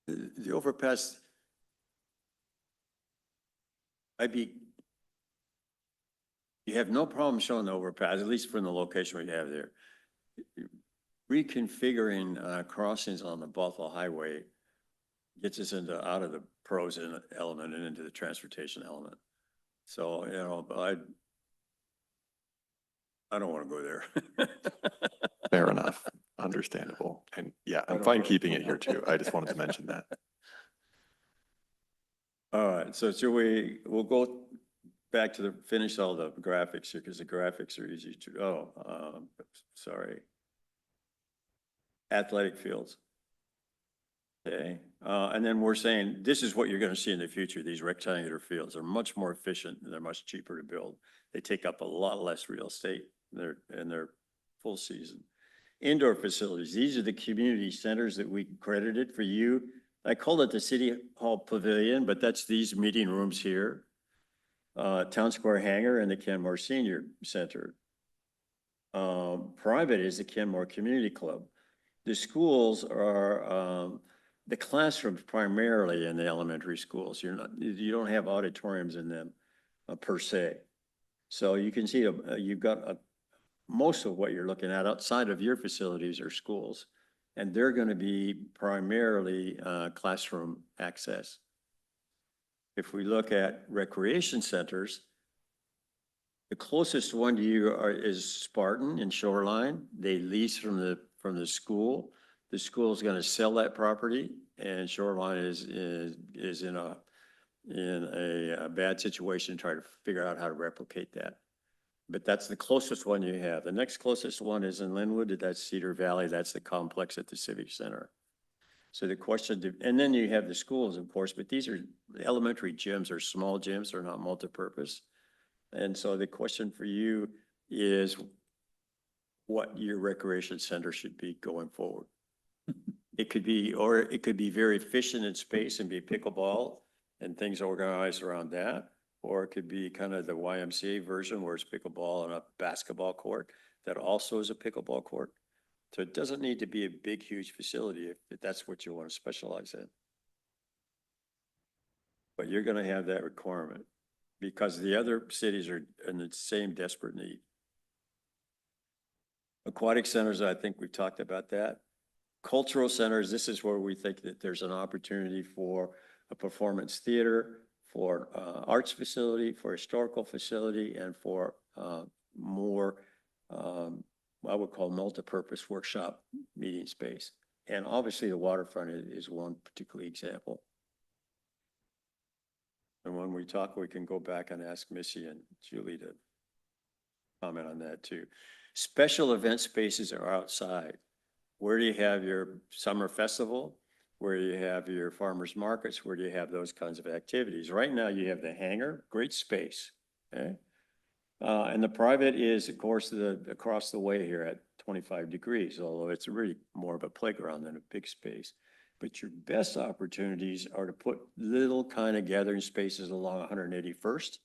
The overpass, you have no problem showing the overpass, at least from the location we have there. Reconfiguring crossings on the Bothell Highway gets us out of the pros element and into the transportation element. So, I don't want to go there. Fair enough. Understandable. And yeah, I'm fine keeping it here too. I just wanted to mention that. All right, so we'll go back to finish all the graphics here, because the graphics are easy to, sorry. Athletic fields. Okay, and then we're saying this is what you're going to see in the future. These rectangular fields are much more efficient and they're much cheaper to build. They take up a lot less real estate in their full season. Indoor facilities, these are the community centers that we credited for you. I called it the City Hall Pavilion, but that's these meeting rooms here. Town Square Hangar and the Kenmore Senior Center. Private is the Kenmore Community Club. The schools are the classrooms primarily in the elementary schools. You don't have auditoriums in them per se. So you can see you've got most of what you're looking at outside of your facilities are schools, and they're going to be primarily classroom access. If we look at recreation centers, the closest one to you is Spartan and Shoreline. They lease from the school. The school is going to sell that property, and Shoreline is in a bad situation to try to figure out how to replicate that. But that's the closest one you have. The next closest one is in Linwood. That's Cedar Valley. That's the complex at the Civic Center. So the question, and then you have the schools, of course, but these are elementary gyms, are small gyms, they're not multi-purpose. And so the question for you is what your recreation center should be going forward. It could be, or it could be very efficient in space and be pickleball and things organized around that. Or it could be kind of the YMCA version where it's pickleball and a basketball court that also is a pickleball court. So it doesn't need to be a big, huge facility if that's what you want to specialize in. But you're gonna have that requirement because the other cities are in the same desperate need. Aquatic centers, I think we've talked about that. Cultural centers, this is where we think that there's an opportunity for a performance theater, for arts facility, for historical facility, and for more, I would call multipurpose workshop meeting space. And obviously the waterfront is one particular example. And when we talk, we can go back and ask Missy and Julie to comment on that too. Special event spaces are outside. Where do you have your summer festival? Where do you have your farmers markets? Where do you have those kinds of activities? Right now you have the hangar, great space, okay? And the private is, of course, across the way here at 25 degrees, although it's really more of a playground than a big space. But your best opportunities are to put little kind of gathering spaces along 181st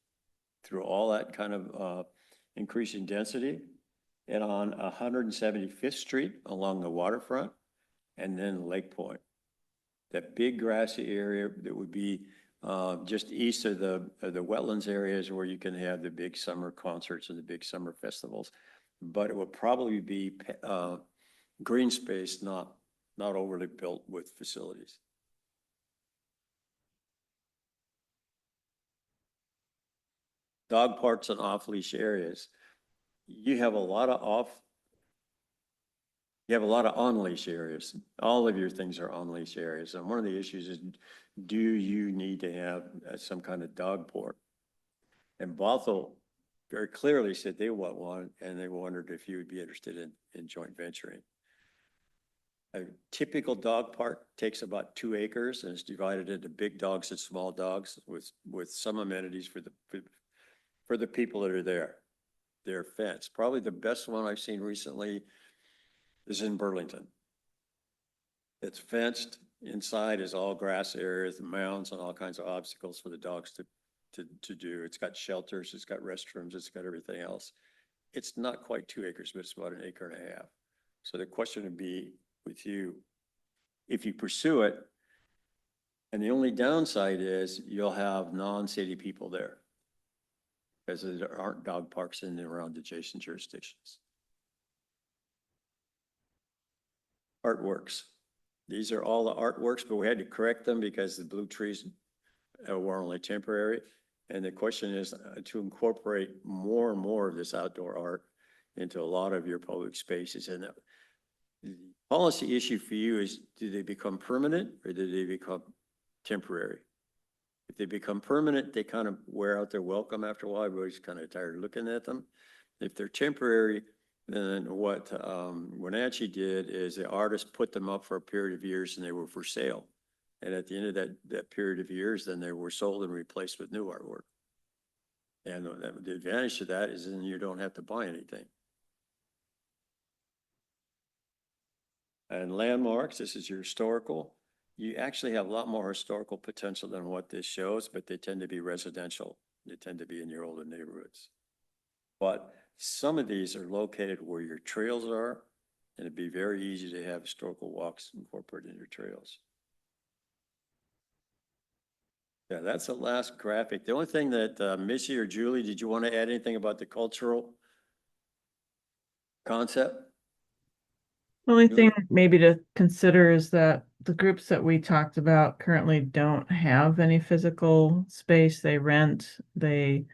through all that kind of increasing density, and on 175th Street along the waterfront, and then Lake Point. That big grassy area that would be just east of the wetlands areas where you can have the big summer concerts and the big summer festivals. But it would probably be green space, not overly built with facilities. Dog parks and off-leash areas. You have a lot of on-leash areas. All of your things are on-leash areas. And one of the issues is, do you need to have some kind of dog park? And Bothell very clearly said they want one, and they wondered if you would be interested in joint venturing. A typical dog park takes about 2 acres and is divided into big dogs and small dogs with some amenities for the people that are there. They're fenced. Probably the best one I've seen recently is in Burlington. It's fenced. Inside is all grass areas, mounds, and all kinds of obstacles for the dogs to do. It's got shelters, it's got restrooms, it's got everything else. It's not quite 2 acres, but it's about 1.5 acres. So the question would be with you, if you pursue it, and the only downside is you'll have non-city people there, because there aren't dog parks in and around adjacent jurisdictions. Artworks. These are all the artworks, but we had to correct them because the blue trees were only temporary. And the question is to incorporate more and more of this outdoor art into a lot of your public spaces. And the policy issue for you is, do they become permanent or do they become temporary? If they become permanent, they kind of wear out their welcome after a while. Everybody's kind of tired of looking at them. If they're temporary, then what Wenatchee did is the artist put them up for a period of years and they were for sale. And at the end of that period of years, then they were sold and replaced with new artwork. And the advantage to that is then you don't have to buy anything. And landmarks, this is your historical. You actually have a lot more historical potential than what this shows, but they tend to be residential. They tend to be in your older neighborhoods. But some of these are located where your trails are, and it'd be very easy to have historical walks incorporated in your trails. Yeah, that's the last graphic. The only thing that Missy or Julie, did you want to add anything about the cultural concept? Only Julie? thing maybe to consider is that the groups that we talked about currently don't have any physical space. They rent, they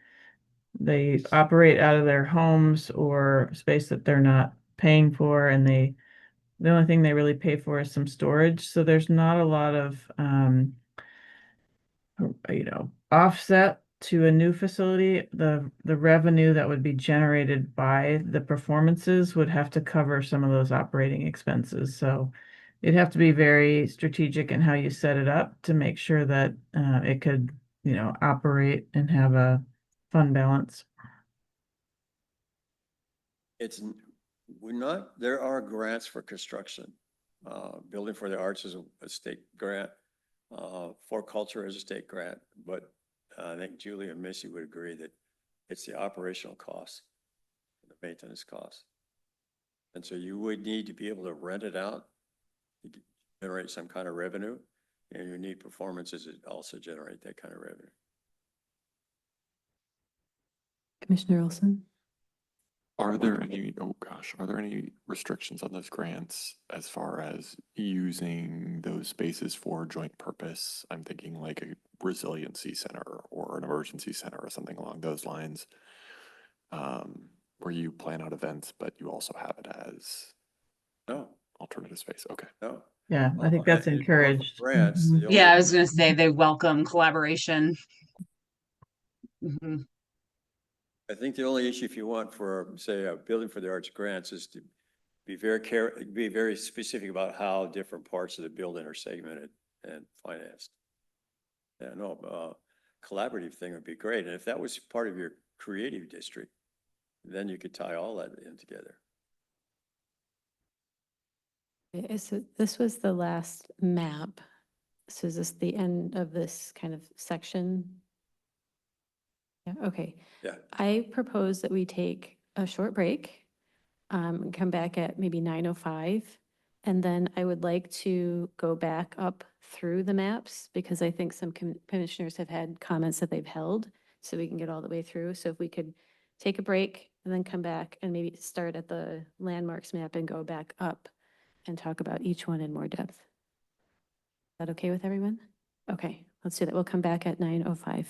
operate out of their homes or space that they're not paying for, and the only thing they really pay for is some storage. So there's not a lot of offset to a new facility. The revenue that would be generated by the performances would have to cover some of those operating expenses. So it'd have to be very strategic in how you set it up to make sure that it could, operate and have a fund balance. We're not, there are grants for construction. Building for the Arts is a state grant. For Culture is a state grant, but I think Julie and Missy would agree that it's the operational costs, the maintenance costs. And so you would need to be able to rent it out, to generate some kind of revenue, and you need performances that also generate that kind of revenue. Commissioner Olson? Are there any, oh gosh, are there any restrictions on those grants as far as using those spaces for joint purpose? I'm thinking like a resiliency center or an emergency center or something along those lines. Where you plan out events, but you also have it as No, alternative space. Okay. no. Yeah, I think that's And for encouraged. grants, Mhm. the only- Yeah, I was gonna say they welcome collaboration. Mhm. I think the only issue if you want for, say, a Building for the Arts grants is to be very specific about how different parts of the building are segmented and financed. Yeah, no, collaborative thing would be great. And if that was part of your creative district, then you could tie all that in together. So this was the last map. So is this the end of this kind of section? Yeah, okay. Yeah. I propose that we take a short break, and come back at maybe 9:05. And then I would like to go back up through the maps because I think some commissioners have had comments that they've held, so we can get all the way through. So if we could take a break and then come back and maybe start at the landmarks map and go back up and talk about each one in more depth. Is that okay with everyone? Okay, let's do that. We'll come back at 9:05.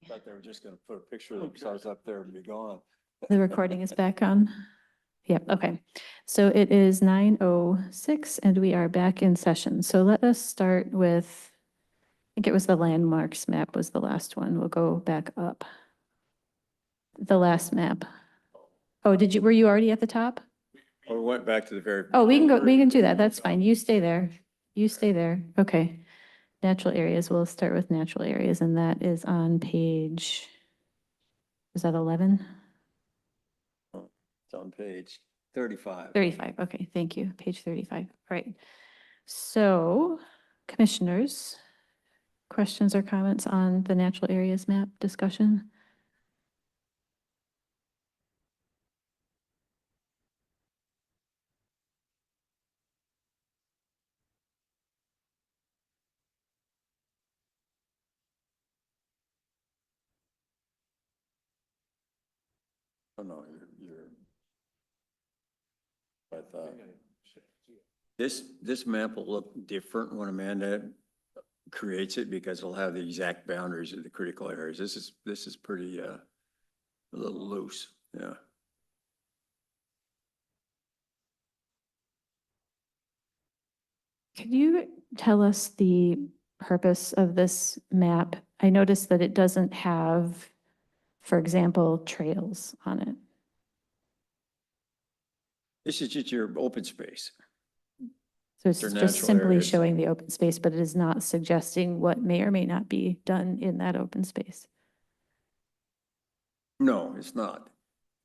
Thought they were just gonna put a picture of themselves up there and be gone. The recording is back on. Yep, okay. So it is 9:06 and we are back in session. So let us start with, I think it was the landmarks map was the last one. We'll go back up. The last map. Oh, were you already at the top? We went back to the very. Oh, we can do that. That's fine. You stay there. You stay there. Okay. Natural areas. We'll start with natural areas and that is on page, is that 11? It's on page 35. 35. Okay, thank you. Page 35. All right. So commissioners, questions or comments on the natural areas map discussion? Oh, no, you're. But, this map will look different when Amanda creates it because it'll have the exact boundaries of the critical areas. This is pretty, a little loose, yeah. Could you tell us the purpose of this map? I noticed that it doesn't have, for example, trails on it. This is just your open space. So it's They're just natural simply areas. showing the open space, but it is not suggesting what may or may not be done in that open space. No, it's not.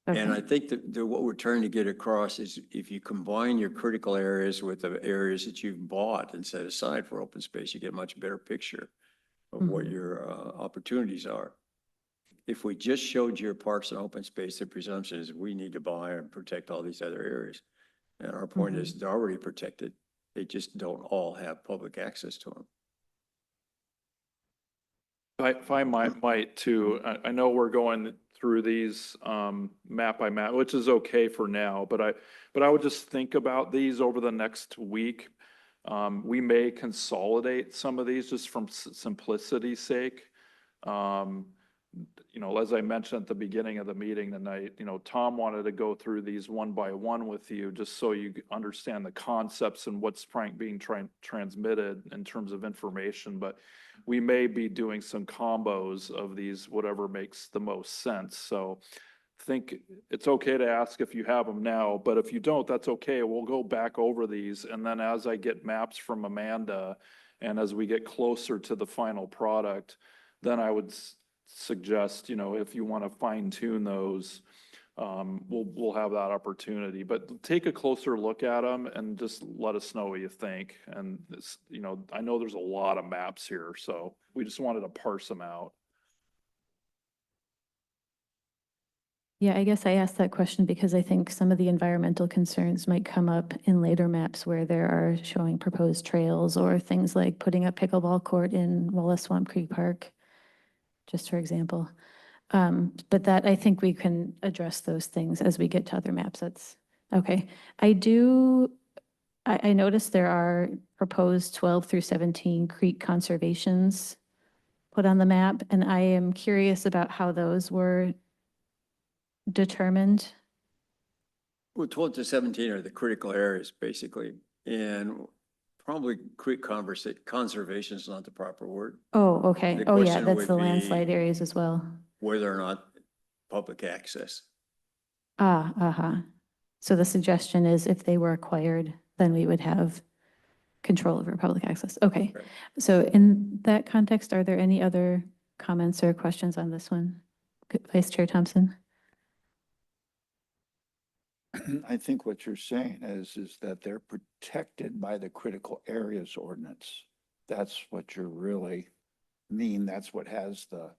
And I Okay. think that what we're trying to get across is if you combine your critical areas with the areas that you've bought and set aside for open space, you get a much better picture of what Mhm. your opportunities are. If we just showed your parks and open space, the presumption is we need to buy and protect all these other areas. And our point is they're already protected. They just don't all have public access to them. If I might too, I know we're going through these map by map, which is okay for now, but I would just think about these over the next week. We may consolidate some of these just from simplicity's sake. As I mentioned at the beginning of the meeting tonight, Tom wanted to go through these one by one with you, just so you understand the concepts and what's being transmitted in terms of information. But we may be doing some combos of these, whatever makes the most sense. So think it's okay to ask if you have them now, but if you don't, that's okay. We'll go back over these. And then as I get maps from Amanda and as we get closer to the final product, then I would suggest, if you want to fine tune those, we'll have that opportunity, but take a closer look at them and just let us know what you think. And this, I know there's a lot of maps here, so we just wanted to parse them out. Yeah, I guess I asked that question because I think some of the environmental concerns might come up in later maps where there are showing proposed trails or things like putting a pickleball court in Wallace Swamp Creek Park, just for example. But that, I think we can address those things as we get to other maps. That's okay. I noticed there are proposed 12 through 17 creek conservations put on the map, and I am curious about how those were determined. Well, 12 to 17 are the critical areas, basically. And probably creek conservation is not the proper word. Oh, okay. The Oh, yeah, question that's would the be- landslide areas as well. Whether or not public access. So the suggestion is if they were acquired, then we would have control over public access. Okay. Right. So in that context, are there any other comments or questions on this one? Vice Chair Thompson? I think what you're saying is that they're protected by the critical areas ordinance. That's what you really mean. That's what has the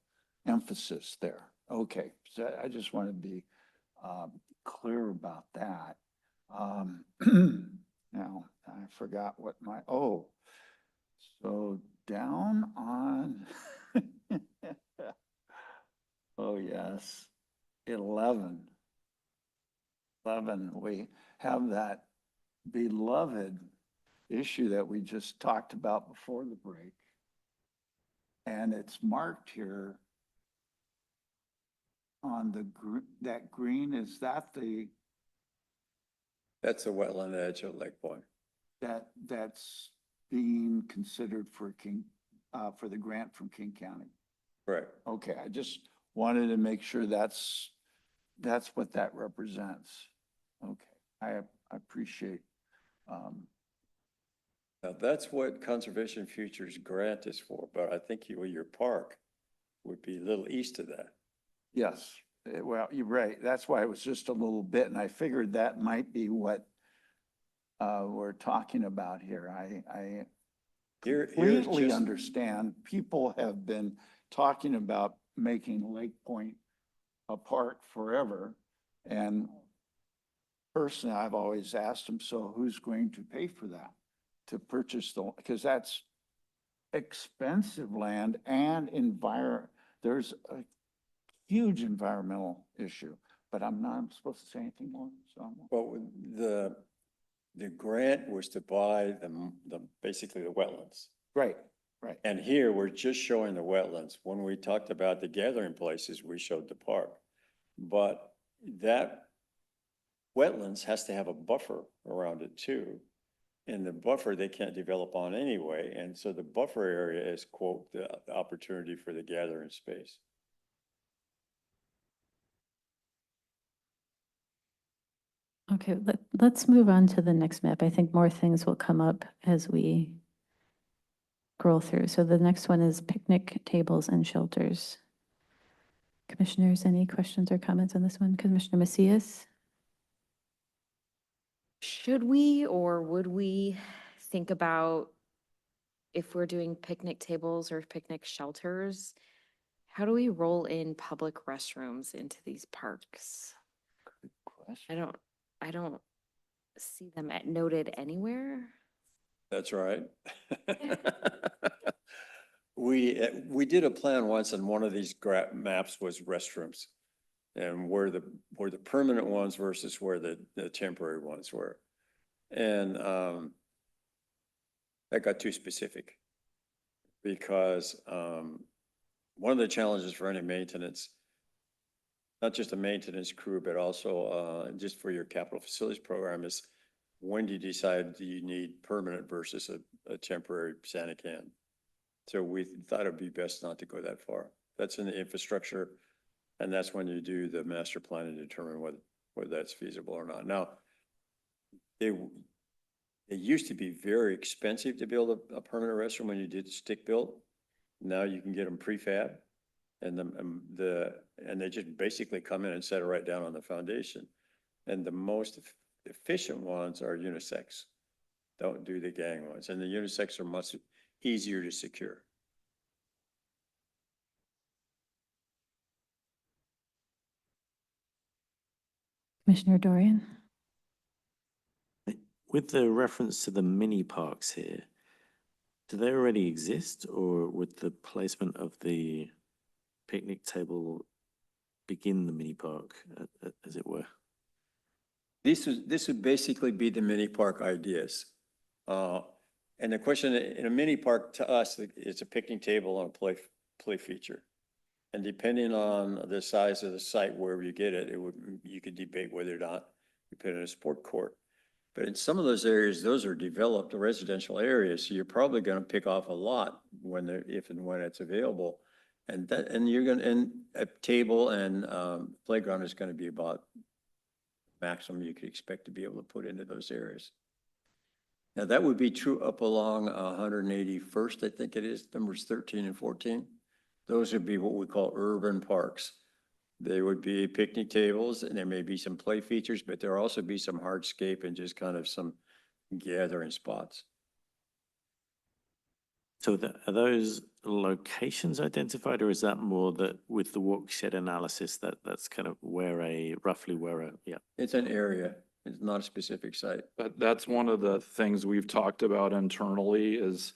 emphasis there. Okay, so I just want to be clear about that. Now, I forgot what so down on, oh yes, 11. 11, we have that beloved issue that we just talked about before the break. And it's marked here on that green, is that That's the wetland edge of Lake Point. that's being considered for for the grant from King County? Correct. Okay, I just wanted to make sure that's what that represents. Okay, I appreciate, Now, that's what Conservation Futures grant is for, but I think your park would be a little east of that. yes, well, you're right. That's why it was just a little bit, and I figured that might be what we're talking about here. I Here it's completely just- understand. People have been talking about making Lake Point a park forever. And personally, I've always asked them, so who's going to pay for that? To purchase because that's expensive land and there's a huge environmental issue, but I'm not supposed to say anything more, so. Well, the grant was to buy basically the wetlands. Right, right. And here, we're just showing the wetlands. When we talked about the gathering places, we showed the park. But that wetlands has to have a buffer around it too. And the buffer they can't develop on anyway. And so the buffer area is, quote, the opportunity for the gathering space. Okay, let's move on to the next map. I think more things will come up as we scroll through. So the next one is picnic tables and shelters. Commissioners, any questions or comments on this one? Commissioner Macias? Should we or would we think about if we're doing picnic tables or picnic shelters, how do we roll in public restrooms into these parks? Good question. I don't see them noted anywhere. That's right. We did a plan once and one of these maps was restrooms. And where the permanent ones versus where the temporary ones were. And that got too specific. Because one of the challenges for any maintenance, not just a maintenance crew, but also just for your capital facilities program is when do you decide do you need permanent versus a temporary Santa can? So we thought it'd be best not to go that far. That's in the infrastructure. And that's when you do the master plan and determine whether that's feasible or not. Now, it used to be very expensive to build a permanent restroom when you did stick built. Now you can get them prefab and and they just basically come in and set it right down on the foundation. And the most efficient ones are unisex. Don't do the gang ones. And the unisex are much easier to secure. Commissioner Dorian? With the reference to the mini parks here, do they already exist, or would the placement of the picnic table begin the mini park, as it were? This would basically be the mini park ideas. And the question in a mini park to us, it's a picnic table and a play feature. And depending on the size of the site, wherever you get it, you could debate whether or not you put in a sport court. But in some of those areas, those are developed residential areas, so you're probably going to pick off a lot if and when it's available, and a table and playground is going to be about maximum you could expect to be able to put into those areas. Now that would be true up along 181st, I think it is, numbers 13 and 14. Those would be what we call urban parks. They would be picnic tables and there may be some play features, but there'll also be some hardscape and just kind of some gathering spots. So are those locations identified, or is that more that with the watershed analysis that's kind of roughly where yeah? It's an area. It's not a specific site. That's one of the things we've talked about internally is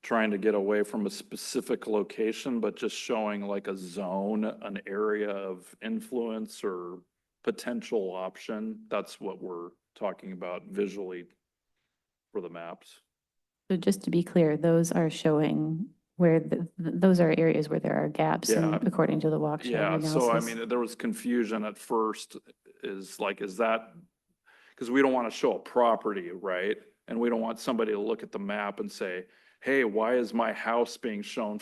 trying to get away from a specific location, but just showing like a zone, an area of influence or potential option. That's what we're talking about visually for the maps. So just to be clear, those are showing where those are areas where there are gaps and Yeah. according to the watershed Yeah, so I analysis. mean, there was confusion at first, is like, is that, because we don't want to show a property, right? And we don't want somebody to look at the map and say, hey, why is my house being shown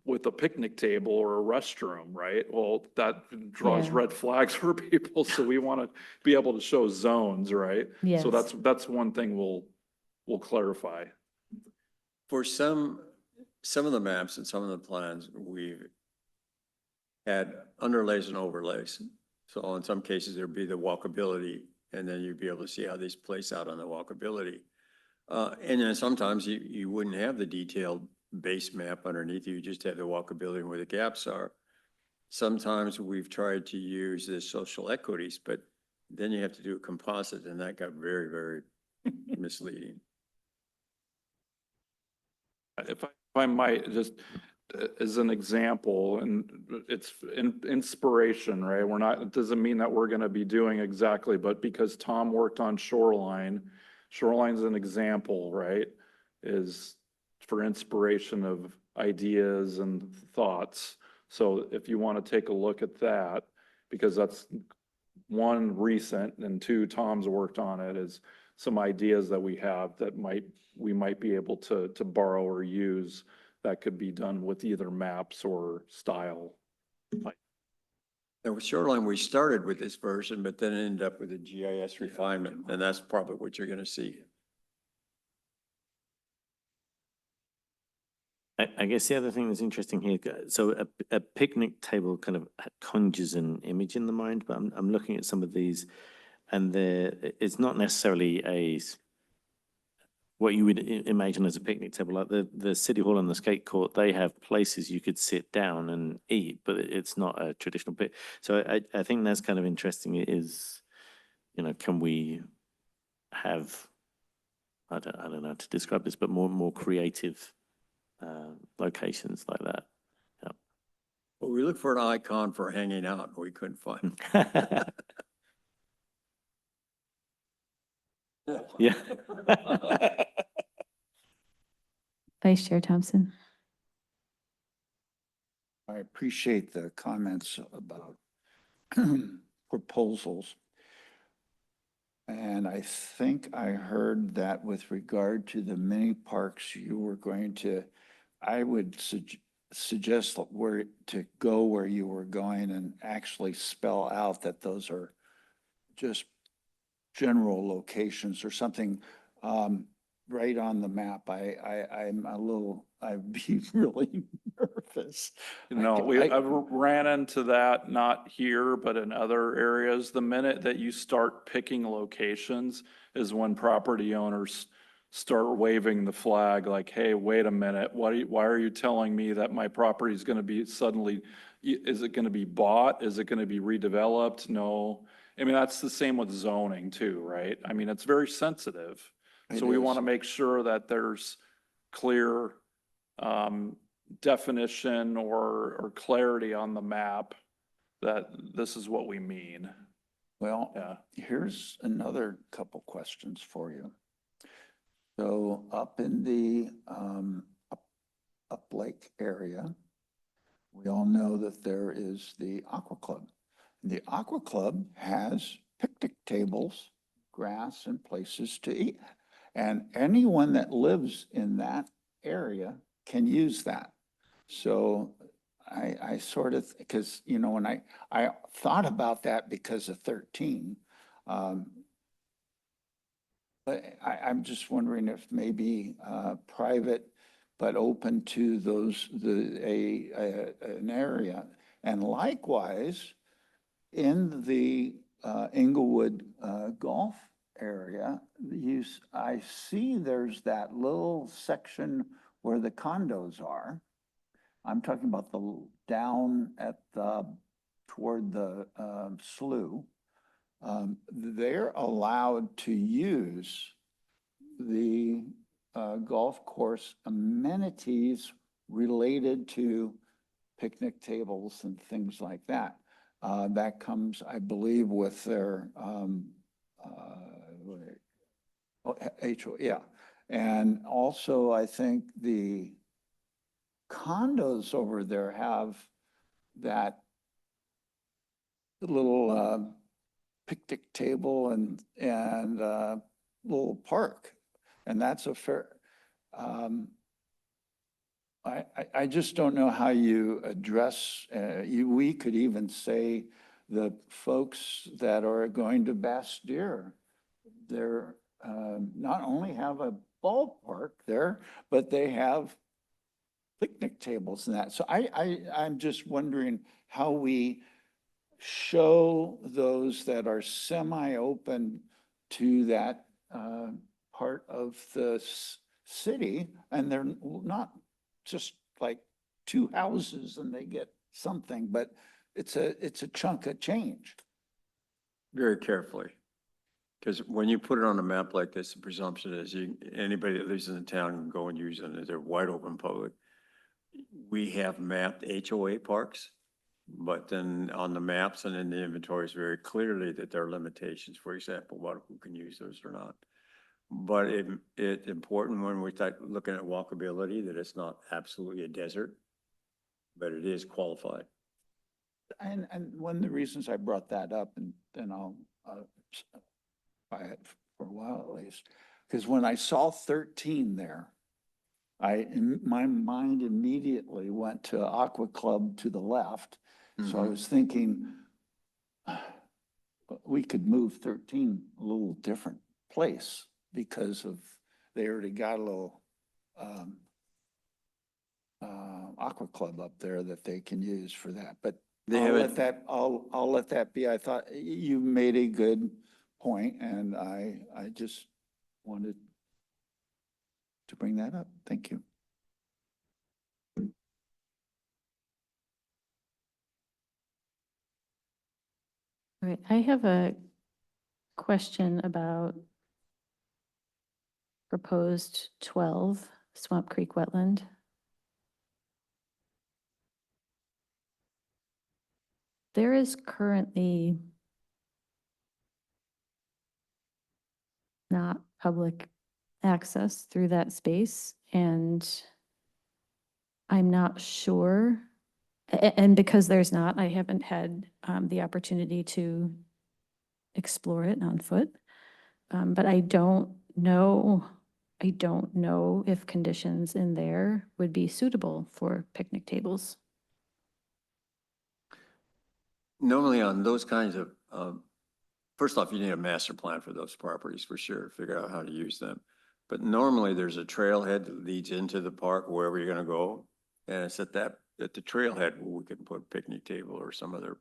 with a picnic table or a restroom, right? Well, that draws Yeah. red flags for people, so we want to be able to show zones, right? Yes. So that's one thing we'll clarify. For some of the maps and some of the plans, we've had underlays and overlays. So in some cases, there'd be the walkability, and then you'd be able to see how these place out on the walkability. And then sometimes you wouldn't have the detailed base map underneath, you just have the walkability and where the gaps are. Sometimes we've tried to use the social equities, but then you have to do a composite, and that got very, very misleading. If I might, just as an example, and it's inspiration, right? We're not, it doesn't mean that we're gonna be doing exactly, but because Tom worked on Shoreline's an example, right? Is for inspiration of ideas and thoughts. So if you want to take a look at that, because that's one recent, and two, Tom's worked on it, is some ideas that we have that we might be able to borrow or use that could be done with either maps or style. Now with Shoreline, we started with this version, but then ended up with a GIS refinement, and that's probably what you're gonna see. I guess the other thing that's interesting here, so a picnic table kind of conjures an image in the mind, but I'm looking at some of these, and it's not necessarily what you would imagine as a picnic table. Like the city hall and the skate court, they have places you could sit down and eat, but it's not a traditional pit. So I think that's kind of interesting. It is, can we have, I don't know how to describe this, but more creative locations like that. Well, we looked for an icon for hanging out, and we couldn't find. Yeah. Vice Chair Thompson. I appreciate the comments about proposals. And I think I heard that with regard to the mini parks, you were going to, I would suggest where to go where you were going and actually spell out that those are just general locations or something right on the map. I'd be really nervous. No, I've ran into that, not here, but in other areas. The minute that you start picking locations is when property owners start waving the flag like, hey, wait a minute, why are you telling me that my property is gonna be suddenly, is it gonna be bought? Is it gonna be redeveloped? No. I mean, that's the same with zoning too, right? I mean, it's very sensitive. So we want to make sure that there's clear definition or clarity on the map that this is what we mean. Well, Yeah. here's another couple questions for you. So up in the up Lake area, we all know that there is the Aqua Club. The Aqua Club has picnic tables, grass, and places to eat. And anyone that lives in that area can use that. So I sort of, because, when I thought about that because of 13, but I'm just wondering if maybe private, but open to an area. And likewise, in the Inglewood golf area, I see there's that little section where the condos are. I'm talking about down at toward the slough. They're allowed to use the golf course amenities related to picnic tables and things like that. That comes, I believe, with their HO, yeah. And also, I think the condos over there have that little picnic table and little park. And that's a fair, I just don't know how you address, we could even say the folks that are going to Bastyr, they're not only have a ballpark there, but they have picnic tables and that. So I'm just wondering how we show those that are semi-open to that part of the city, and they're not just like two houses and they get something, but it's a chunk of change. Very carefully. Because when you put it on a map like this, the presumption is anybody that lives in the town can go and use it. They're wide open public. We have mapped HOA parks, but then on the maps and in the inventories very clearly that there are limitations. For example, who can use those or not. But it's important when we start looking at walkability that it's not absolutely a desert, but it is qualified. And one of the reasons I brought that up, and then I'll buy it for a while at least, because when I saw 13 there, my mind immediately went to Aqua Club to the left. So I was thinking we could move 13 a little different place because of, they already got a little Aqua Club up there that they can use for that. But I'll let that be. I thought you made a good point, and I just wanted to bring that up. Thank you. All right, I have a question about proposed 12 Swamp Creek wetland. There is currently not public access through that space, and I'm not sure. And because there's not, I haven't had the opportunity to explore it on foot. But I don't know if conditions in there would be suitable for picnic tables. Normally on those kinds of, first off, you need a master plan for those properties for sure, figure out how to use them. But normally there's a trailhead that leads into the park, wherever you're gonna go. And it's at the trailhead where we can put a picnic table or some other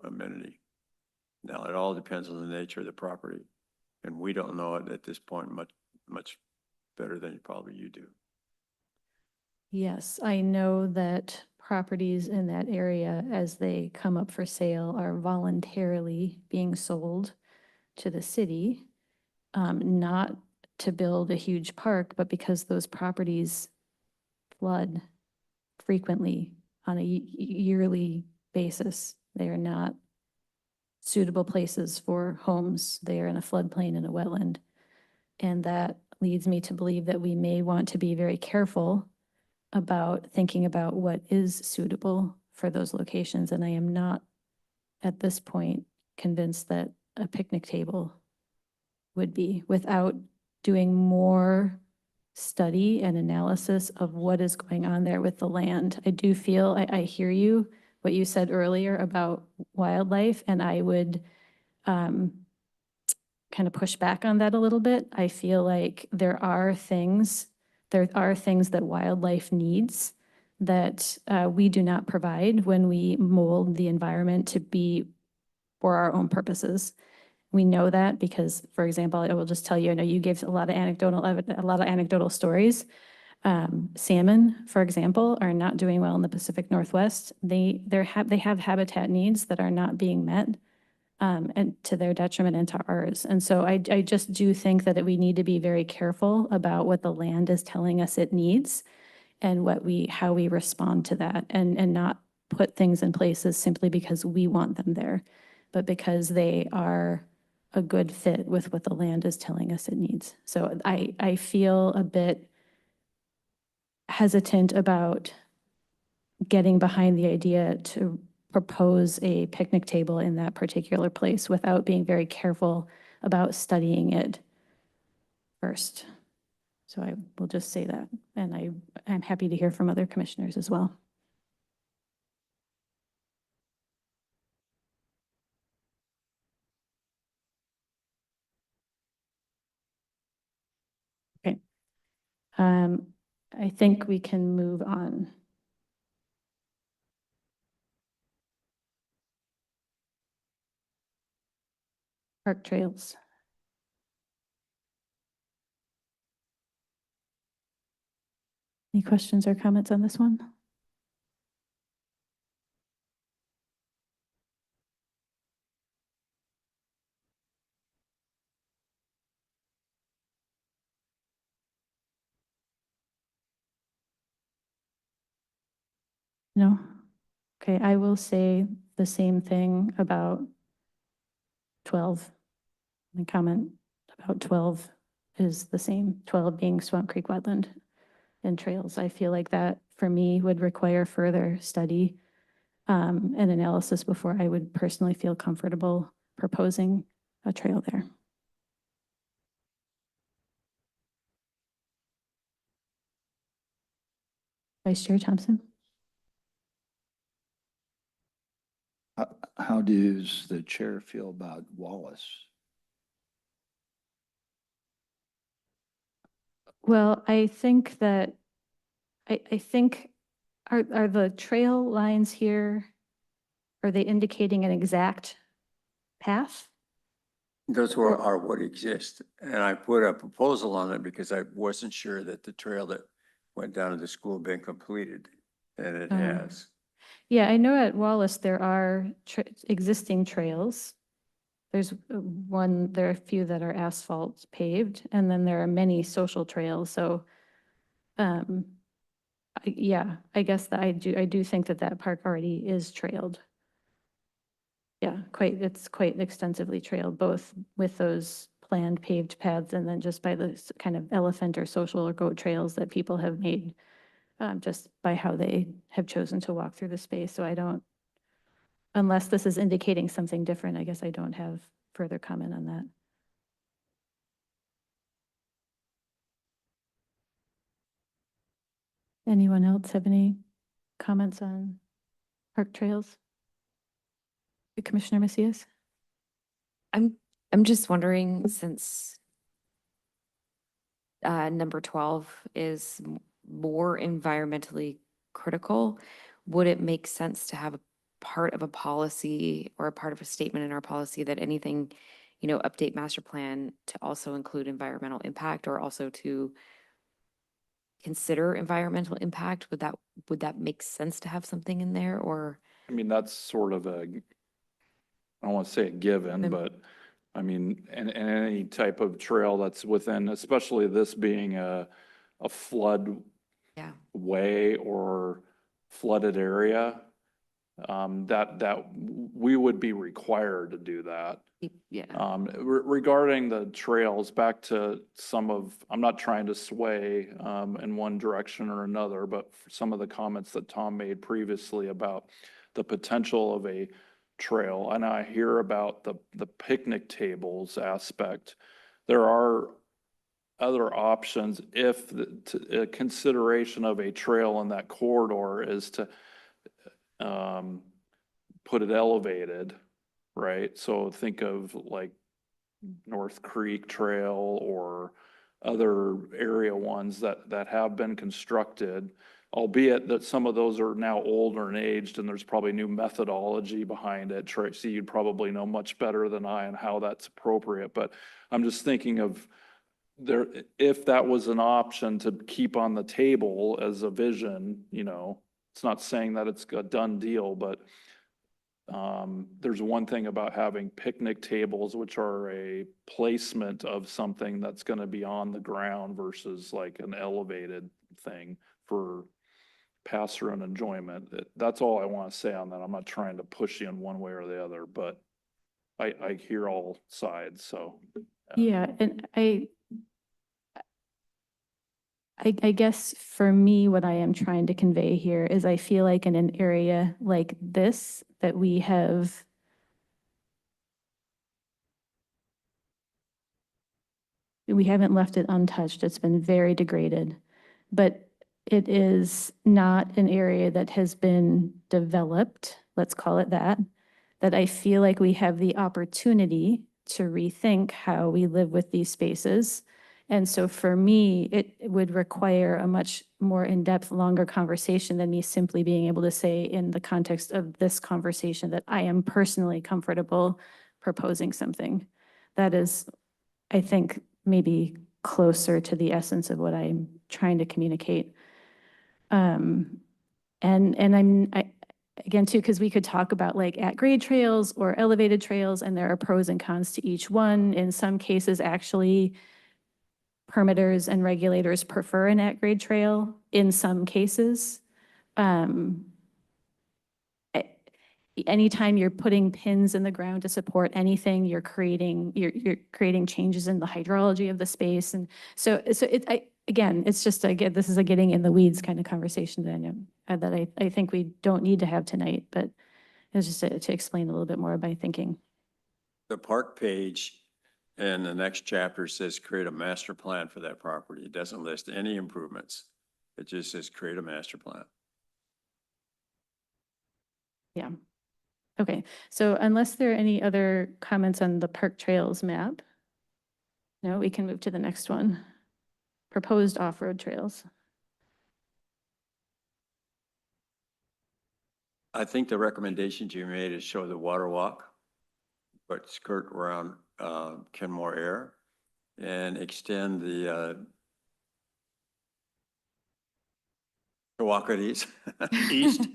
amenity. Now, it all depends on the nature of the property. And we don't know it at this point much better than probably you do. Yes, I know that properties in that area, as they come up for sale, are voluntarily being sold to the city, not to build a huge park, but because those properties flood frequently on a yearly basis. They are not suitable places for homes. They are in a floodplain in a wetland. And that leads me to believe that we may want to be very careful about thinking about what is suitable for those locations. And I am not at this point convinced that a picnic table would be, without doing more study and analysis of what is going on there with the land. I do feel, I hear you, what you said earlier about wildlife, and I would kind of push back on that a little bit. I feel like there are things that wildlife needs that we do not provide when we mold the environment to be for our own purposes. We know that because, for example, I will just tell you, I know you gave a lot of anecdotal stories. Salmon, for example, are not doing well in the Pacific Northwest. They have habitat needs that are not being met, and to their detriment and to ours. And so I just do think that we need to be very careful about what the land is telling us it needs and how we respond to that, and not put things in places simply because we want them there, but because they are a good fit with what the land is telling us it needs. So I feel a bit hesitant about getting behind the idea to propose a picnic table in that particular place without being very careful about studying it first. So I will just say that, and I'm happy to hear from other commissioners as well. Okay. I think we can move on. Park trails. Any questions or comments on this one? No? Okay, I will say the same thing about 12. The comment about 12 is the same, 12 being Swamp Creek wetland and trails. I feel like that, for me, would require further study and analysis before I would personally feel comfortable proposing a trail there. Vice Chair Thompson? How does the chair feel about Wallace? Well, I think that, I think, are the trail lines here, are they indicating an exact path? Those are what exist. And I put a proposal on it because I wasn't sure that the trail that went down to the school had been completed. And it has. Yeah, I know at Wallace there are existing trails. There's there are a few that are asphalt paved, and then there are many social trails. So, yeah, I guess that I do think that that park already is trailed. Yeah, it's quite extensively trailed, both with those planned paved paths and then just by the kind of elephant or social or goat trails that people have made just by how they have chosen to walk through the space. So I don't, unless this is indicating something different, I guess I don't have further comment on that. Anyone else have any comments on park trails? Commissioner Macias? I'm just wondering, since number 12 is more environmentally critical, would it make sense to have a part of a policy or a part of a statement in our policy that anything, update master plan to also include environmental impact, or also to consider environmental impact? Would that make sense to have something in there, or? I mean, that's sort of I don't want to say a given, Mm. but I mean, and any type of trail that's within, especially this being a flood Yeah. way or flooded area, that we would be required to do that. Yeah. Regarding the trails, back to I'm not trying to sway in one direction or another, but for some of the comments that Tom made previously about the potential of a trail, and I hear about the picnic tables aspect. There are other options if a consideration of a trail in that corridor is to put it elevated, right? So think of like North Creek Trail or other area ones that have been constructed, albeit that some of those are now older and aged, and there's probably new methodology behind it. Tracy, you'd probably know much better than I on how that's appropriate, but I'm just thinking of there, if that was an option to keep on the table as a vision, it's not saying that it's a done deal, but there's one thing about having picnic tables, which are a placement of something that's going to be on the ground versus like an elevated thing for pass-through and enjoyment. That's all I want to say on that. I'm not trying to push you in one way or the other, but I hear all sides, so. Yeah, and I guess for me, what I am trying to convey here is I feel like in an area like this, that we haven't left it untouched. It's been very degraded. But it is not an area that has been developed, let's call it that I feel like we have the opportunity to rethink how we live with these spaces. And so for me, it would require a much more in-depth, longer conversation than me simply being able to say in the context of this conversation that I am personally comfortable proposing something. That is, I think, maybe closer to the essence of what I'm trying to communicate. Again, too, because we could talk about like at-grade trails or elevated trails, and there are pros and cons to each one. In some cases, actually, permitters and regulators prefer an at-grade trail in some cases. Anytime you're putting pins in the ground to support anything, you're creating changes in the hydrology of the space. And so again, it's just, again, this is a getting in the weeds kind of conversation that I think we don't need to have tonight, but it's just to explain a little bit more of my thinking. The park page in the next chapter says create a master plan for that property. It doesn't list any improvements. It just says create a master plan. Yeah. Okay, so unless there are any other comments on the park trails map, no, we can move to the next one. Proposed off-road trails. I think the recommendations you made is show the water walk, but skirt around Kenmore Air and extend the Walkadies east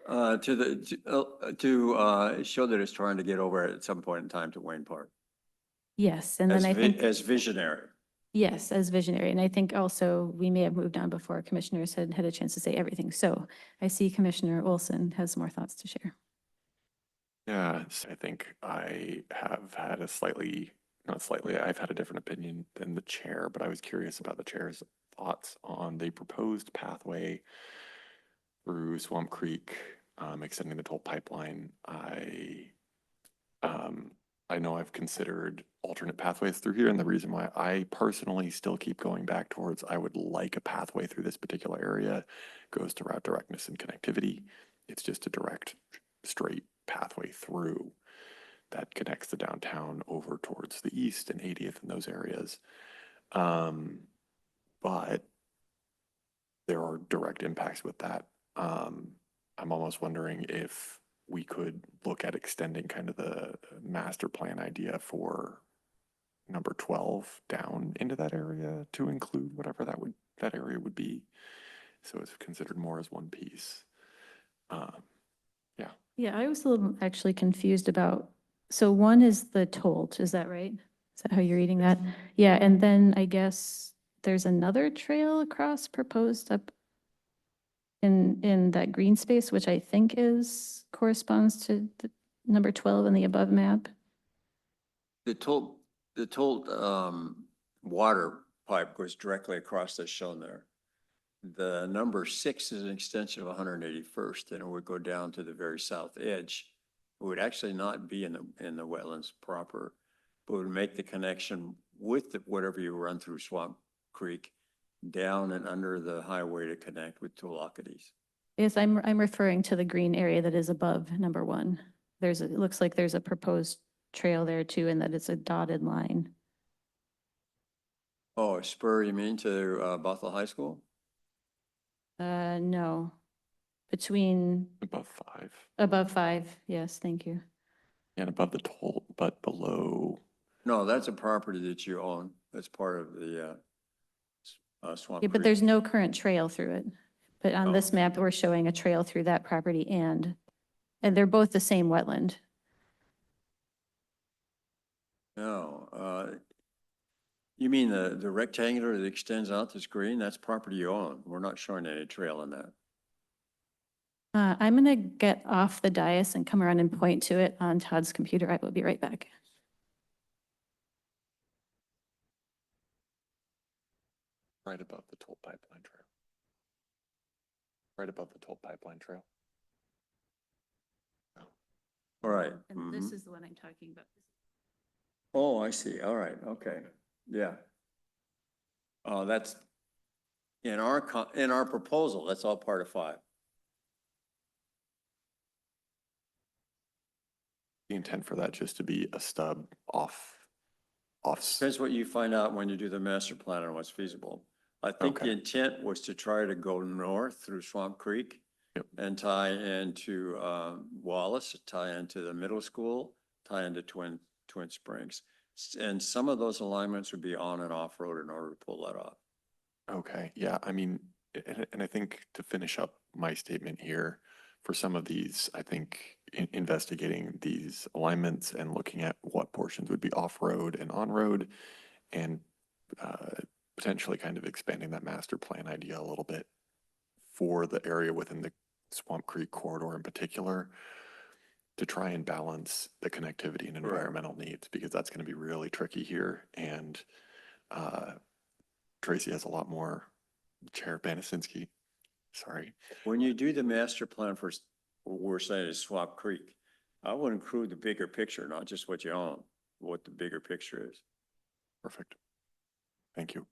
to show that it's trying to get over at some point in time to Wayne Park. Yes, and then I think. As visionary. Yes, as visionary. And I think also we may have moved on before commissioners had had a chance to say everything. So I see Commissioner Olson has more thoughts to share. Yeah, I think I have had I've had a different opinion than the chair, but I was curious about the chair's thoughts on the proposed pathway through Swamp Creek, extending the toll pipeline. I know I've considered alternate pathways through here, and the reason why I personally still keep going back towards I would like a pathway through this particular area goes to route directness and connectivity. It's just a direct, straight pathway through that connects the downtown over towards the east and 80th and those areas. But there are direct impacts with that. I'm almost wondering if we could look at extending kind of the master plan idea for number 12 down into that area to include whatever that area would be. So it's considered more as one piece. Yeah. Yeah, I was a little actually confused about, so one is the tolled, is that right? Is that how you're reading that? Yeah, and then I guess there's another trail across proposed up in that green space, which I think corresponds to the number 12 in the above map. The toll water pipe goes directly across as shown there. The number 6 is an extension of 181st, and it would go down to the very south edge. It would actually not be in the wetlands proper, but would make the connection with whatever you run through Swamp Creek down and under the highway to connect with Tulockadees. Yes, I'm referring to the green area that is above number 1. It looks like there's a proposed trail there too, and that it's a dotted line. Oh, a spur, you mean, to Bothell High School? No, between Above 5. 5, yes, thank you. And above the toll, but below. No, that's a property that you own. That's part of the Swamp Yeah, Creek. but there's no current trail through it. But on Oh. this map, we're showing a trail through that property and they're both the same wetland. No, you mean the rectangular that extends out this green? That's property you own. We're not showing any trail in that. I'm gonna get off the dais and come around and point to it on Todd's computer. I will be right back. Right above the toll pipeline trail. Right above the toll pipeline trail. All right. And this mhm. is the one I'm talking about. Oh, I see. All right, okay, yeah. That's in in our proposal, that's all part of 5. The intent for that just to be a stub off. Depends what you find out when you do the master plan and what's feasible. I think the Okay. intent was to try to go north through Swamp Creek Yep. and tie into Wallace, tie into the middle school, tie into Twin Springs. And some of those alignments would be on and off road in order to pull that off. Okay, yeah, I mean, and I think to finish up my statement here, for some of these, I think investigating these alignments and looking at what portions would be off-road and on-road and potentially kind of expanding that master plan idea a little bit for the area within the Swamp Creek corridor in particular to try and balance the connectivity and environmental needs, because that's going to be really tricky here. And Tracy has a lot more. Chair Banisinski, sorry. When you do the master plan for, what we're saying is Swamp Creek, I would include the bigger picture, not just what you own, what the bigger picture is. Perfect. Thank you.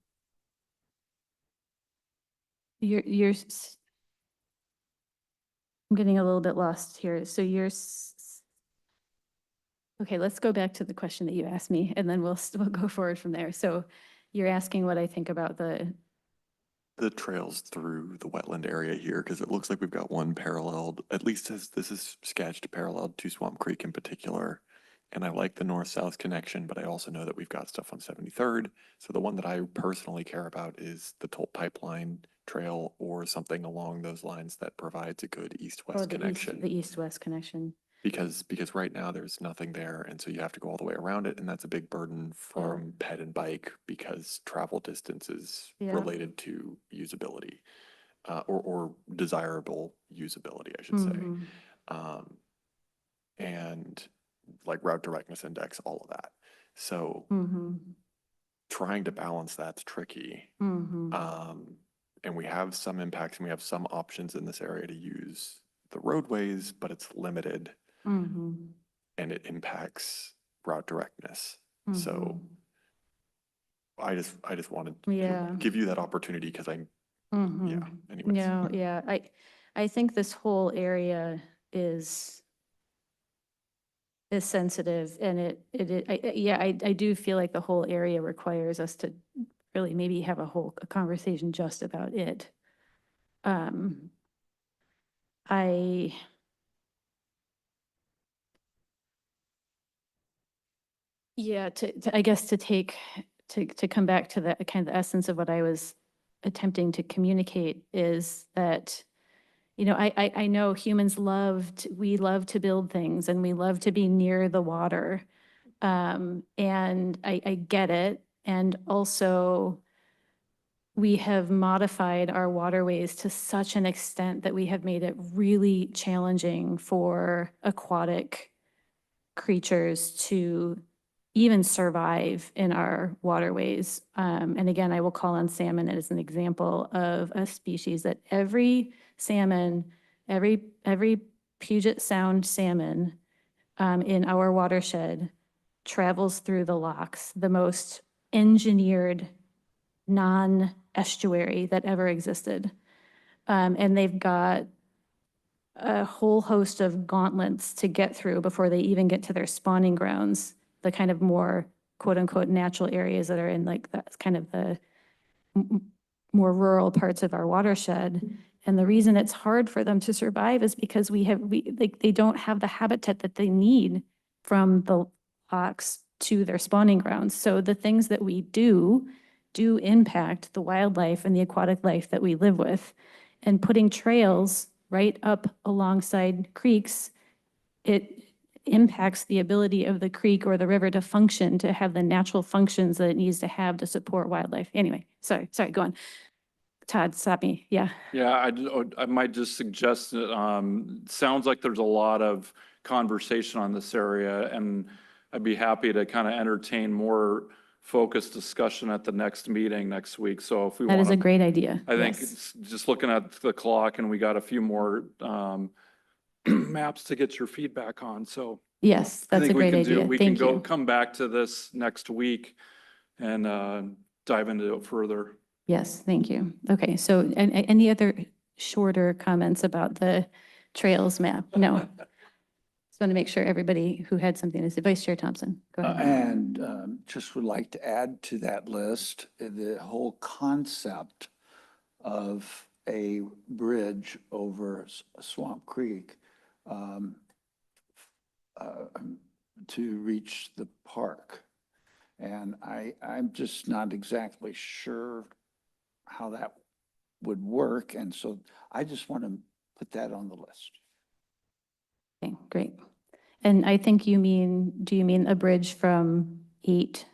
I'm getting a little bit lost here. So okay, let's go back to the question that you asked me, and then we'll go forward from there. So you're asking what I think about the trails through the wetland area here, because it looks like we've got one paralleled, at least as this is sketched, paralleled to Swamp Creek in particular. And I like the north-south connection, but I also know that we've got stuff on 73rd. So the one that I personally care about is the toll pipeline trail or something along those lines that provides a good east-west connection. The east-west connection. Because right now there's nothing there, and so you have to go all the way around it, and that's a big burden from ped and bike because travel distance is Yeah. related to usability, or desirable usability, I should say. Mhm. And like route directness index, all of that. So Mhm. trying to balance that's tricky. Mhm. And we have some impacts and we have some options in this area to use the roadways, but it's limited. Mhm. And it impacts route directness. So I just wanted Yeah. to give you that opportunity because yeah, Mhm. anyways. No, yeah, I think this whole area is sensitive, and I do feel like the whole area requires us to really maybe have a conversation just about it. I Yeah, I guess to come back to the kind of the essence of what I was attempting to communicate is that, I know humans we love to build things and we love to be near the water. And I get it. And also we have modified our waterways to such an extent that we have made it really challenging for aquatic creatures to even survive in our waterways. And again, I will call on salmon as an example of a species that every Puget Sound salmon in our watershed travels through the locks, the most engineered non-estuary that ever existed. And they've got a whole host of gauntlets to get through before they even get to their spawning grounds, the kind of more quote unquote natural areas that are in like that's kind of the more rural parts of our watershed. And the reason it's hard for them to survive is because they don't have the habitat that they need from the locks to their spawning grounds. So the things that we do impact the wildlife and the aquatic life that we live with. And putting trails right up alongside creeks, it impacts the ability of the creek or the river to function, to have the natural functions that it needs to have to support wildlife. Anyway, sorry, go on. Todd, stop me. Yeah. Yeah, I might just suggest that, sounds like there's a lot of conversation on this area, and I'd be happy to kind of entertain more focused discussion at the next meeting next week. So if we That want is a to, great idea. I think Yes. it's just looking at the clock and we got a few more maps to get your feedback on. So Yes, I that's a think we great can do, idea. we can Thank go, you. come back to this next week and dive into it further. Yes, thank you. Okay, so any other shorter comments about the trails map? No. Just want to make sure everybody who had something to say, Vice Chair Thompson, go ahead. And just would like to add to that list, the whole concept of a bridge over Swamp Creek um, to reach the park. And I'm just not exactly sure how that would work. And so I just want to put that on the list. Okay, great. And I think you mean, do you mean a bridge from 8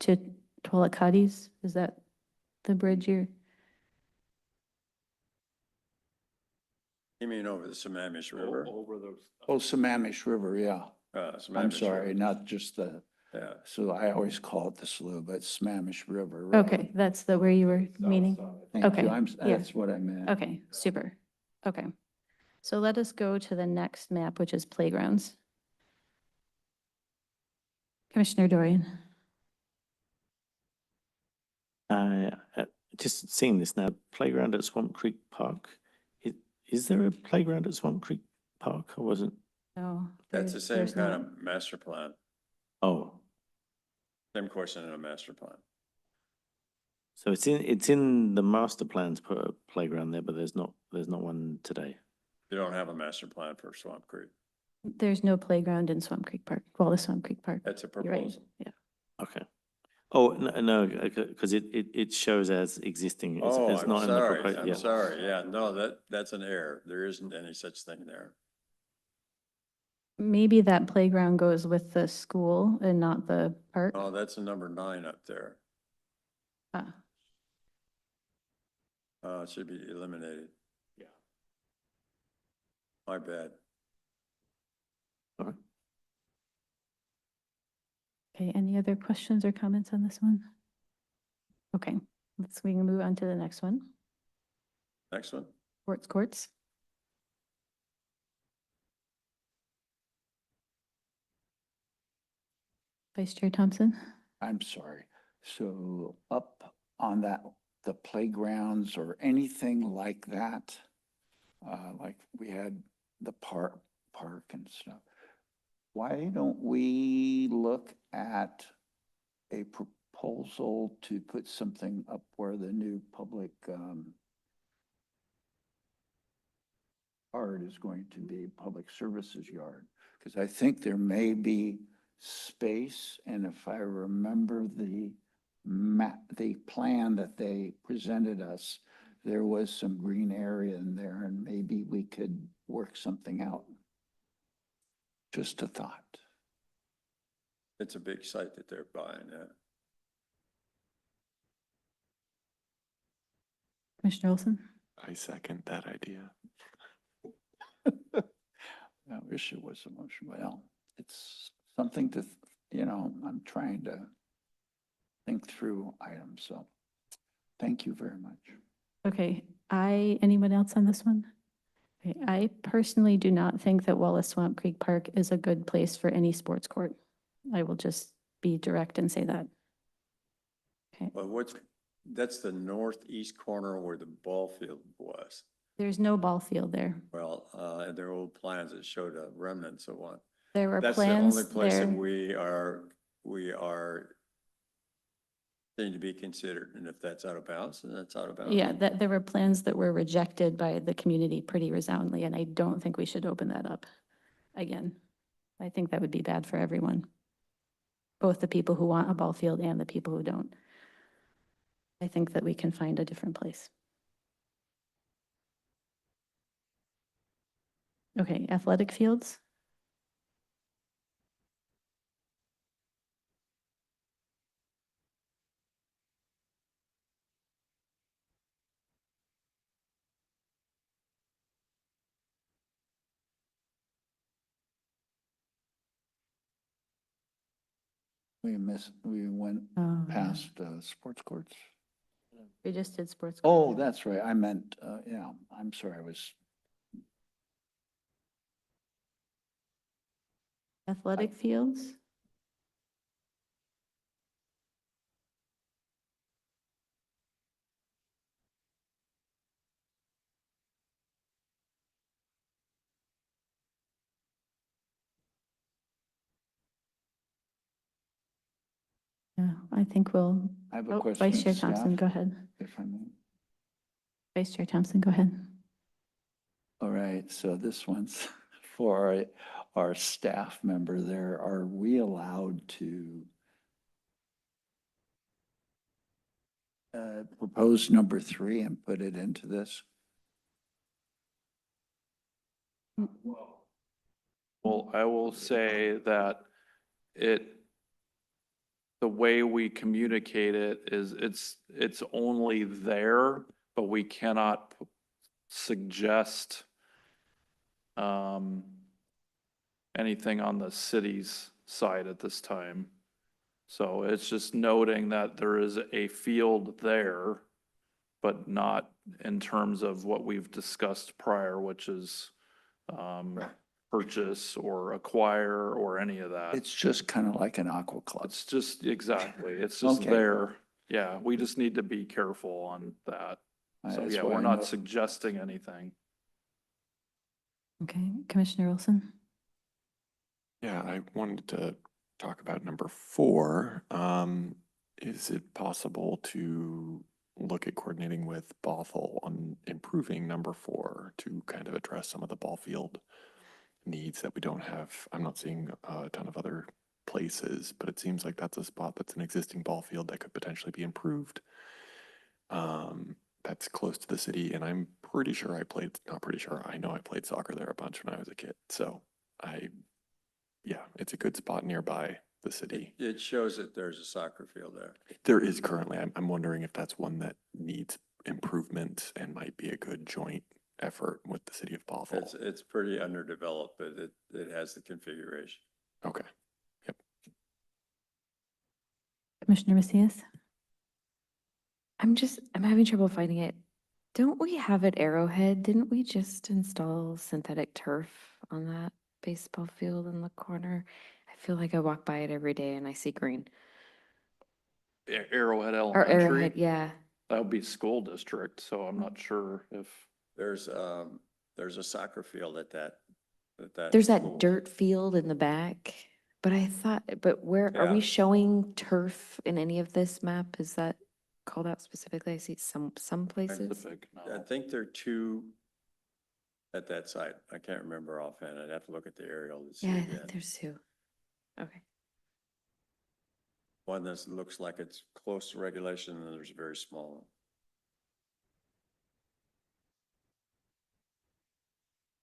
to Twilacathes? Is that the bridge you're? You mean over the Sammamish River? Over those. Oh, Sammamish River, yeah. I'm Sammamish sorry, River. not just the, Yeah. so I always call it the slough, but Sammamish River. Road. Okay, that's the where you were meaning? Thank Okay, you. yeah. That's what I meant. Okay, super. Okay. So let us go to the next map, which is playgrounds. Commissioner Dorian. Just seeing this now, playground at Swamp Creek Park. Is there a playground at Swamp Creek Park? I wasn't, No. That's the same there's kind not. of master plan, oh, same question in a master plan. so it's in the master plan to put a playground there, but there's not one today. You don't have a master plan for Swamp Creek. There's no playground in Swamp Creek Park, Wallace Swamp Creek Park. That's a You're right, proposal. yeah. Okay. Oh, no, because it shows as existing. Oh, It's I'm not in the sorry. proposal. I'm sorry. Yeah, no, that's an error. There isn't any such thing there. Maybe that playground goes with the school and not the park. Oh, that's a number 9 up there. Ah, It should be eliminated. Yeah. My bad. okay, any other questions or comments on this one? Okay, we can move on to the next one. Next one. Sports courts. Vice Chair Thompson. I'm sorry. So up on that, the playgrounds or anything like that, like we had the park and stuff. Why don't we look at a proposal to put something up where the new public yard is going to be, public services yard? Because I think there may be space, and if I remember the plan that they presented us, there was some green area in there, and maybe we could work something out. Just a thought. It's a big site that they're buying. Yeah. Commissioner Olson. I second that idea. I wish it was a motion. Well, it's something to, I'm trying to think through items, so thank you very much. Okay, anyone else on this one? Okay, I personally do not think that Wallace Swamp Creek Park is a good place for any sports court. I will just be direct and say that. Okay, Well, that's the northeast corner where the ball field was. there's no ball field there. Well, and there are old plans that showed a remnants of one. There were That's the plans only place there. that we are thing to be considered. And if that's out of bounds, then that's out of bounds. Yeah, there were plans that were rejected by the community pretty resoundingly, and I don't think we should open that up again. I think that would be bad for everyone. Both the people who want a ball field and the people who don't. I think that we can find a different place. Okay, athletic fields. we went Oh, yeah. past, sports courts. We just did sports. Oh, court. that's right. I meant, yeah, I'm sorry, I was, Athletic fields? Yeah, I think we'll, I have a oh, question Vice of Chair Thompson, staff, go ahead. if I may. Vice Chair Thompson, go ahead. All right, so this one's for our staff member there. Are we allowed to propose number 3 and put it into this? Well, I will say that the way we communicate it is it's only there, but we cannot suggest anything on the city's side at this time. So it's just noting that there is a field there, but not in terms of what we've discussed prior, which is purchase or acquire or any of that. It's just kind of like an aqua club. It's just, exactly, it's just Okay. there. Yeah, we just need to be careful on that. So That's yeah, why we're I not know- suggesting anything. Okay, Commissioner Wilson? Yeah, I wanted to talk about number 4. Is it possible to look at coordinating with Bothell on improving number 4 to kind of address some of the ball field needs that we don't have? I'm not seeing a ton of other places, but it seems like that's a spot that's an existing ball field that could potentially be improved. That's close to the city, and I'm pretty sure not pretty sure, I know I played soccer there a bunch when I was a kid. So yeah, it's a good spot nearby the city. It shows that there's a soccer field there. There is currently, I'm wondering if that's one that needs improvement and might be a good joint effort with the city of Bothell. It's pretty underdeveloped, but it has the configuration. Okay. Commissioner Macias? I'm having trouble finding it. Don't we have at Arrowhead? Didn't we just install synthetic turf on that baseball field in the corner? I feel like I walk by it every day and I see green. Arrowhead Or Arrowhead, Elementary, yeah. that would be school district, so I'm not sure if, There's a soccer field at that There's school. that dirt field in the back, but where, are we Yeah. showing turf in any of this map? Is that called out specifically? I see some places. Pacific, I no. think there are 2 at that site. I can't remember offhand. I'd have to look at the aerial to see Yeah, I again. think there's 2. Okay. One that looks like it's close to regulation, and there's a very small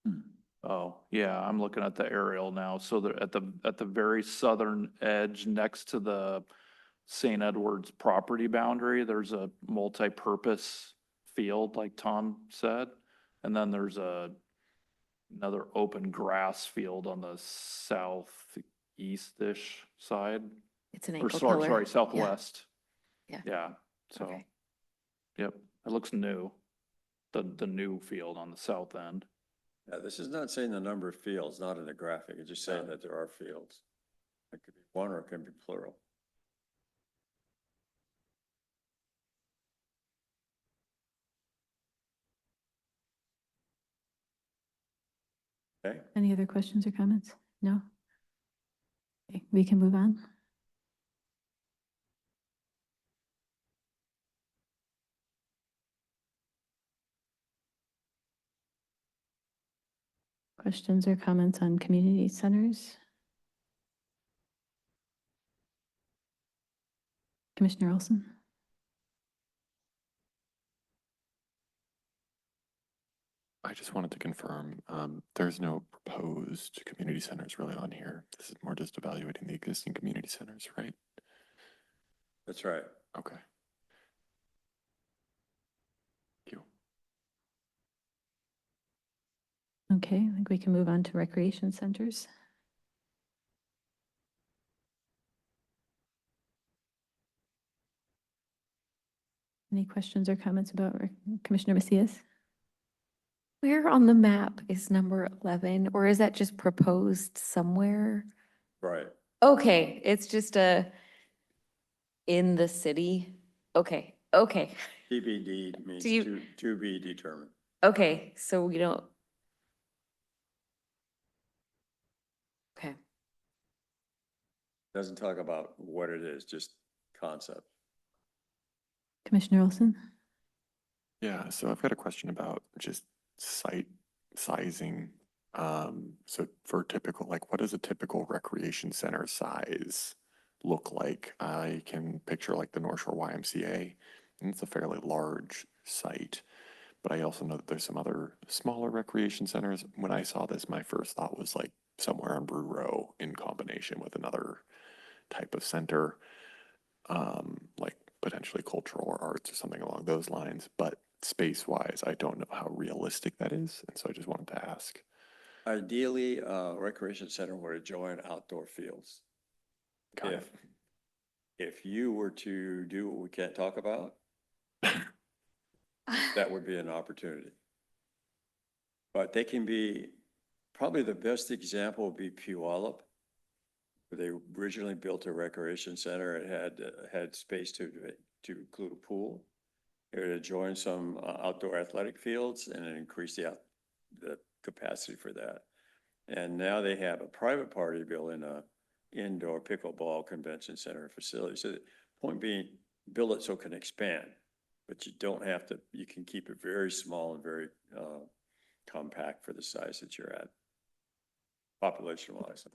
one. Oh, yeah, I'm looking at the aerial now. So they're at the very southern edge next to the St. Edward's property boundary, there's a multi-purpose field, like Tom said. And then there's another open grass field on the southeast-ish side. It's an Or ankle sorry, pillar. sorry, Yeah. southwest. Yeah. Yeah, so, Okay. yep, it looks new. The new field on the south end. Yeah, this is not saying the number of fields, not in the graphic. It's just saying that there are fields. It could be one or it can be plural. Okay, Any other questions or comments? No? Okay, we can move on. Questions or comments on community centers? Commissioner Olson? I just wanted to confirm, there's no proposed community centers really on here. This is more just evaluating the existing community centers, right? that's right. Okay. Thank you. Okay, I think we can move on to recreation centers. Any questions or comments about Commissioner Macias? Where on the map is number 11, or is that just proposed somewhere? Right. Okay, it's just in the city. Okay, okay, TBD means Do you- to be determined. okay, so we don't. Okay, Doesn't talk about what it is, just concept. Commissioner Olson? Yeah, so I've got a question about just site sizing. So for typical, like what does a typical recreation center size look like? I can picture like the North Shore YMCA, and it's a fairly large site. But I also know that there's some other smaller recreation centers. When I saw this, my first thought was like somewhere on Brew Row in combination with another type of center, like potentially cultural or arts or something along those lines. But space wise, I don't know how realistic that is. And so I just wanted to ask. Ideally, recreation center would adjoin outdoor fields. Got it. If you were to do what we can't talk about, that would be an opportunity. But they can be, probably the best example would be Puyallup. They originally built a recreation center. It had space to include a pool. It would adjoin some outdoor athletic fields and it increased the capacity for that. And now they have a private party building a indoor pickleball convention center facility. So the point being, build it so it can expand, but you don't have to, you can keep it very small and very compact for the size that you're at, population wise.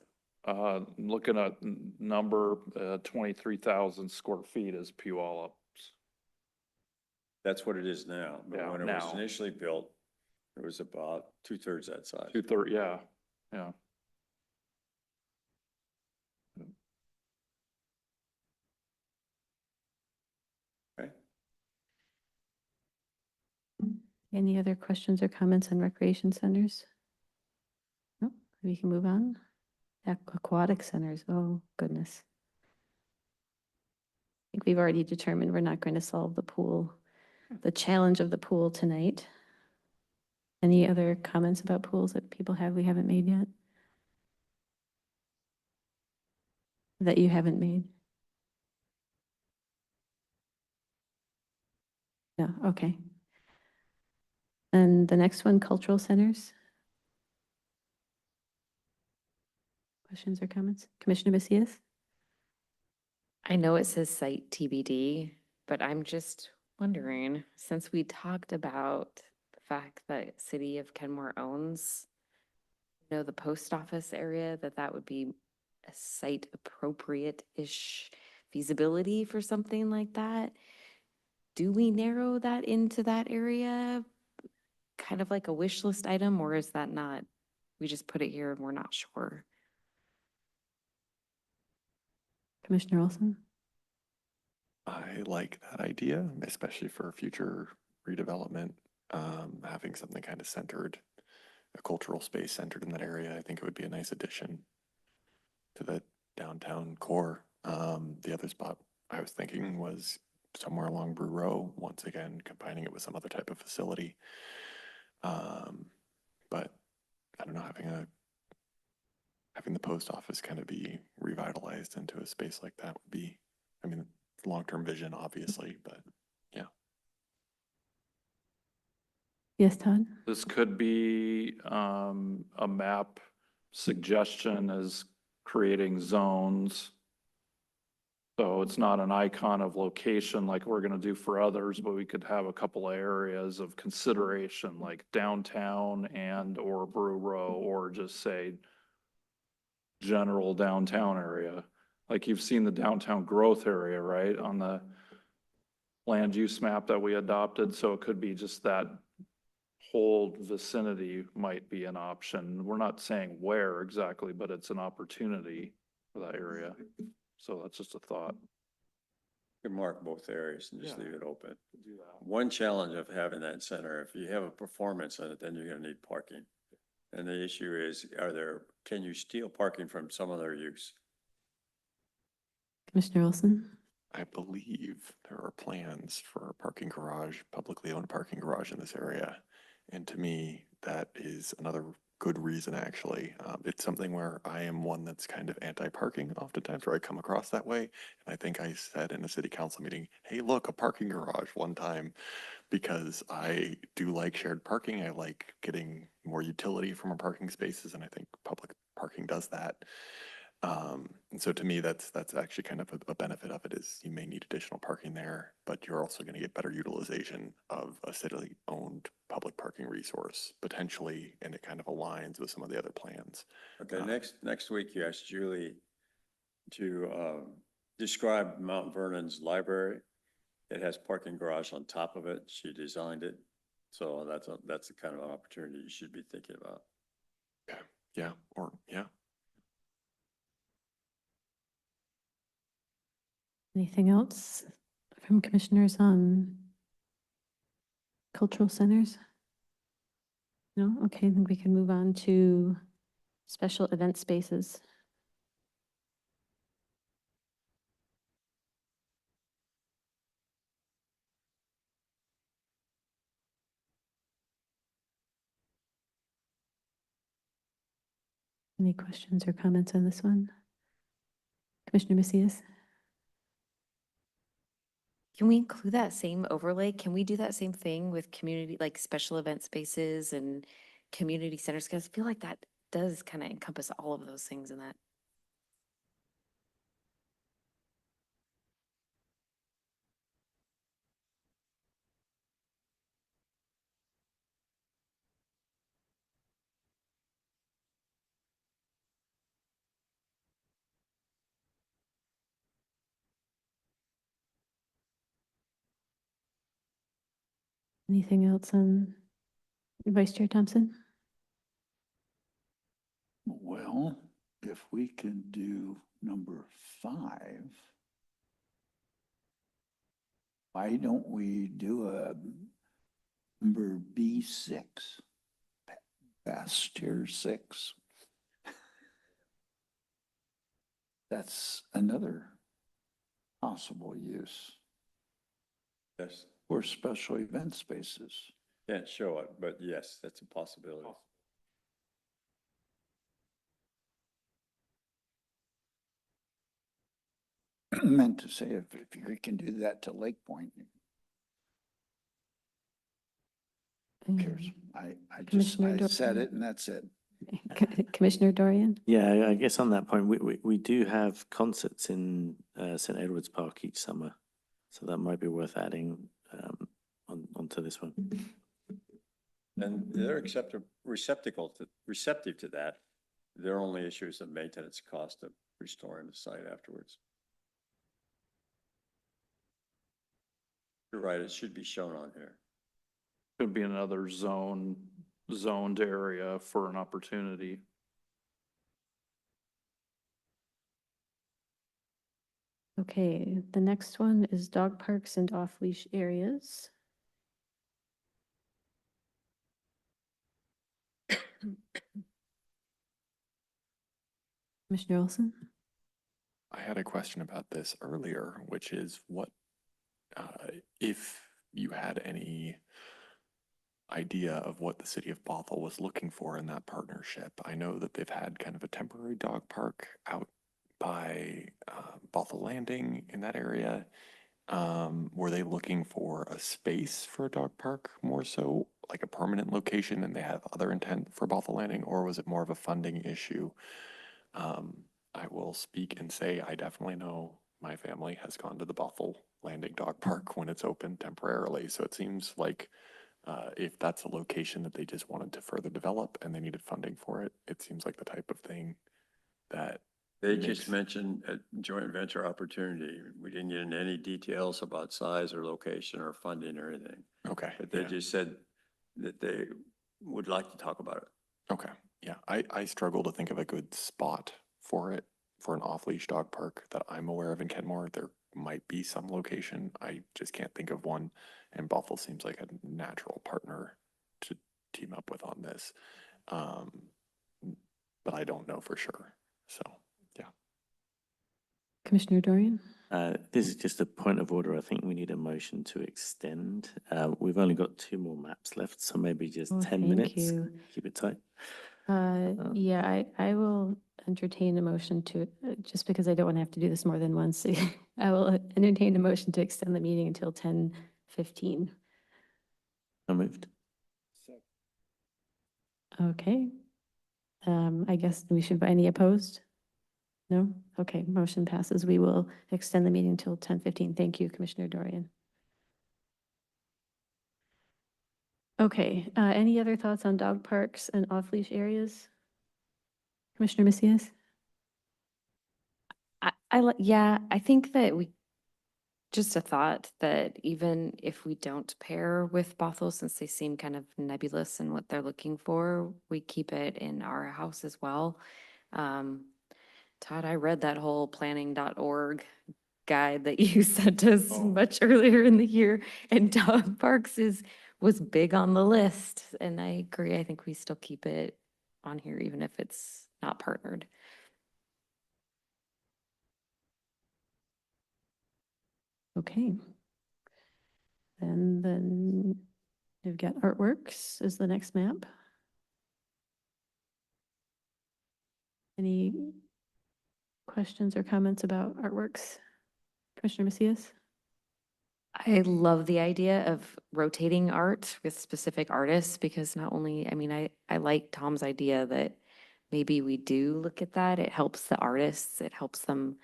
Looking at number 23,000 square feet is Puyallup. That's what it is now. But Yeah, when it was now. initially built, it was about 2/3 that size. 2/3, yeah, yeah. Okay. Any other questions or comments on recreation centers? No, we can move on. Aquatic centers, oh goodness. I think we've already determined we're not going to solve the challenge of the pool tonight. Any other comments about pools that people have we haven't made yet? That you haven't made? No, okay. And the next one, cultural centers? Questions or comments? Commissioner Macias? I know it says site TBD, but I'm just wondering, since we talked about the fact that City of Kenmore owns, the post office area, that would be a site appropriate-ish feasibility for something like that. Do we narrow that into that area? Kind of like a wish list item, or is that not, we just put it here and we're not sure? Commissioner Olson? I like that idea, especially for future redevelopment. Having something kind of centered, a cultural space centered in that area, I think it would be a nice addition to the downtown core. The other spot I was thinking was somewhere along Brew Row, once again, combining it with some other type of facility. But I don't know, having the post office kind of be revitalized into a space like that would be, I mean, long-term vision, obviously, but yeah. Yes, Todd? This could be a map suggestion is creating zones. So it's not an icon of location like we're gonna do for others, but we could have a couple of areas of consideration like downtown and or Brew Row, or just say general downtown area. Like you've seen the downtown growth area, right, on the land use map that we adopted. So it could be just that whole vicinity might be an option. We're not saying where exactly, but it's an opportunity for that area. So that's just a thought. You can mark both areas and just Yeah. leave it open. Do that. One challenge of having that center, if you have a performance in it, then you're gonna need parking. And the issue is, can you steal parking from some other use? Commissioner Olson? I believe there are plans for a parking garage, publicly owned parking garage in this area. And to me, that is another good reason, actually. It's something where I am one that's kind of anti-parking oftentimes, where I come across that way. And I think I said in a city council meeting, hey, look, a parking garage one time, because I do like shared parking. I like getting more utility from our parking spaces, and I think public parking does that. And so to me, that's actually kind of a benefit of it is you may need additional parking there, but you're also going to get better utilization of a city-owned public parking resource potentially, and it kind of aligns with some of the other plans. Okay, next week you asked Julie to describe Mount Vernon's library. It has parking garage on top of it. She designed it. So that's the kind of opportunity you should be thinking about. Okay. Yeah. Or yeah. Anything else from commissioners on cultural centers? No? Okay, then we can move on to special event spaces. Any questions or comments on this one? Commissioner Macias? Can we include that same overlay? Can we do that same thing with community, like special event spaces and community centers? Because I feel like that does kind of encompass all of those things in that. Anything else on Vice Chair Thompson? Well, if we can do number 5, why don't we do a number B6? Past tier 6. That's another possible use Yes, for special event spaces. can't show it, but yes, that's a possibility. Meant to say if you can do that to Lake Point, who cares? I Commissioner said Dor- it and that's it. Commissioner Dorian? Yeah, I guess on that point, we do have concerts in St. Edward's Park each summer. So that might be worth adding onto this one. And they're receptive to that. Their only issue is the maintenance cost of restoring the site afterwards. You're right, it should be shown on here. Could be another zoned area for an opportunity. Okay, the next one is dog parks and off-leash areas. Commissioner Olson? I had a question about this earlier, which is what, if you had any idea of what the city of Bothell was looking for in that partnership. I know that they've had kind of a temporary dog park out by Bothell Landing in that area. Were they looking for a space for a dog park more so, like a permanent location, and they have other intent for Bothell Landing, or was it more of a funding issue? I will speak and say I definitely know my family has gone to the Bothell Landing Dog Park when it's open temporarily. So it seems like if that's a location that they just wanted to further develop and they needed funding for it, it seems like the type of thing that They just mentioned a joint venture opportunity. We didn't get into any details about size or location or funding or anything. okay. But they Yeah. just said that they would like to talk about it. Okay. Yeah. I struggle to think of a good spot for it, for an off-leash dog park that I'm aware of in Kenmore. There might be some location. I just can't think of one. And Bothell seems like a natural partner to team up with on this. But I don't know for sure. So, yeah. Commissioner Dorian? This is just a point of order. I think we need a motion to extend. We've only got 2 more maps left, so maybe just Oh, 10 thank minutes. you. Keep it tight. Yeah, I will entertain a motion to, just because I don't want to have to do this more than once. I will entertain a motion to extend the meeting until 10:15. I moved. Okay. I guess we should, any opposed? No? Okay, motion passes. We will extend the meeting until 10:15. Thank you, Commissioner Dorian. Okay, any other thoughts on dog parks and off-leash areas? Commissioner Macias? Yeah, I think that just a thought that even if we don't pair with Bothell, since they seem kind of nebulous in what they're looking for, we keep it in our house as well. Todd, I read that whole planning.org guide that you sent us Oh. much earlier in the year, and dog parks was big on the list. And I agree, I think we still keep it on here, even if it's not partnered. Okay. Then we've got artworks is the next map. Any questions or comments about artworks? Commissioner Macias? I love the idea of rotating art with specific artists because not only, I mean, I like Tom's idea that maybe we do look at that. It helps the artists, it helps them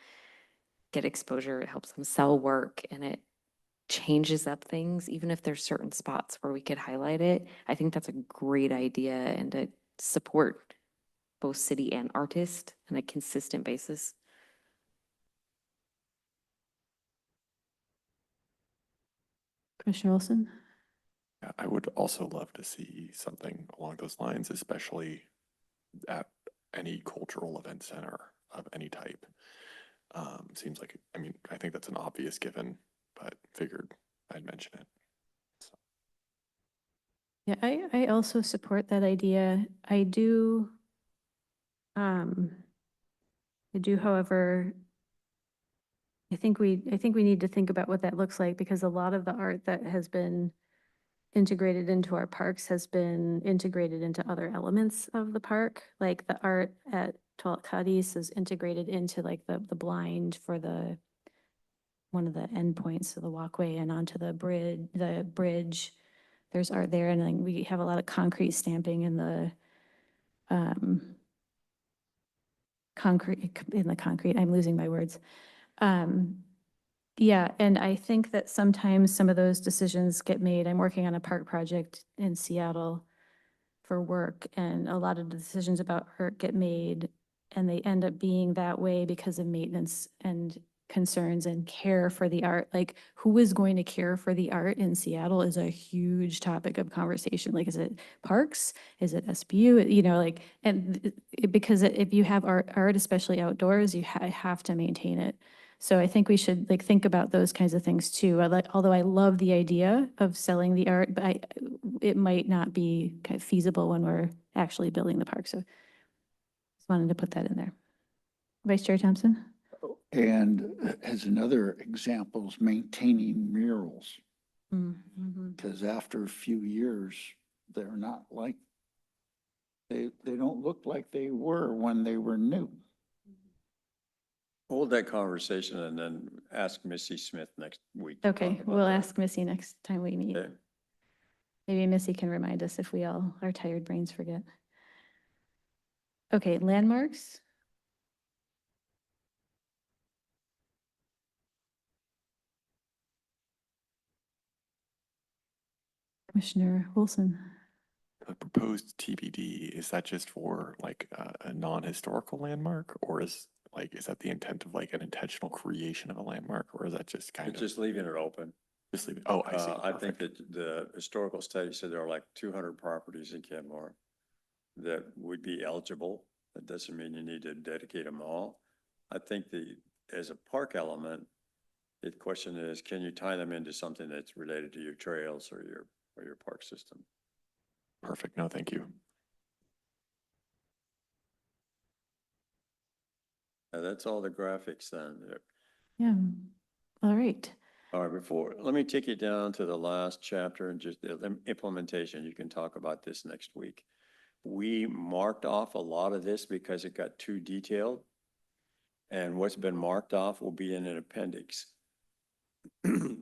get exposure, it helps them sell work, and it changes up things, even if there's certain spots where we could highlight it. I think that's a great idea and to support both city and artist on a consistent basis. Commissioner Wilson? Yeah, I would also love to see something along those lines, especially at any cultural event center of any type. Seems like, I mean, I think that's an obvious given, but figured I'd mention it. So. Yeah, I also support that idea. I do, however, I think we need to think about what that looks like because a lot of the art that has been integrated into our parks has been integrated into other elements of the park. Like the art at Tualatin Cadiz is integrated into like the blind for the one of the endpoints of the walkway and onto the bridge. There's art there, and then we have a lot of concrete stamping in the concrete. I'm losing my words. Yeah, and I think that sometimes some of those decisions get made. I'm working on a park project in Seattle for work, and a lot of the decisions about art get made, and they end up being that way because of maintenance and concerns and care for the art. Like, who is going to care for the art in Seattle is a huge topic of conversation. Like, is it parks? Is it SBU? You know, like, and because if you have art, especially outdoors, you have to maintain it. So I think we should like think about those kinds of things too. Although I love the idea of selling the art, but it might not be kind of feasible when we're actually building the park. So just wanted to put that in there. Vice Chair Thompson? And as another example is maintaining murals, Mm-hmm. because after a few years, they're not like, they don't look like they were when they were new. Hold that conversation and then ask Missy Smith next week. to Okay, talk about we'll that. ask Missy next time we meet. Okay. Maybe Missy can remind us if we all, our tired brains forget. Okay, landmarks. Commissioner Wilson. The proposed TBD, is that just for like a non-historical landmark, or is that the intent of like an intentional creation of a landmark, or is that just kind It's of just leaving it open. just leave it? Oh, I see. I think Perfect. that the historical study said there are like 200 properties in Kenmore that would be eligible. That doesn't mean you need to dedicate them all. I think as a park element, the question is, can you tie them into something that's related to your trails or your park system? Perfect. No, thank you. That's all the graphics then. Yeah. All right. All right, let me take you down to the last chapter and just the implementation. You can talk about this next week. We marked off a lot of this because it got too detailed. And what's been marked off will be in an appendix.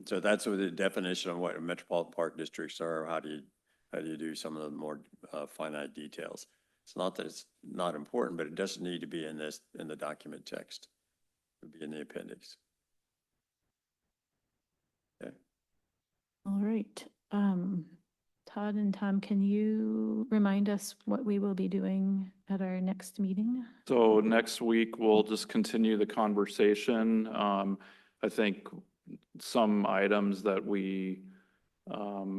So that's what the definition of what metropolitan park districts are. How do you do some of the more finite details? It's not that it's not important, but it doesn't need to be in the document text. It would be in the appendix. Okay. All right. Todd and Tom, can you remind us what we will be doing at our next meeting? So next week, we'll just continue the conversation. I think some items that we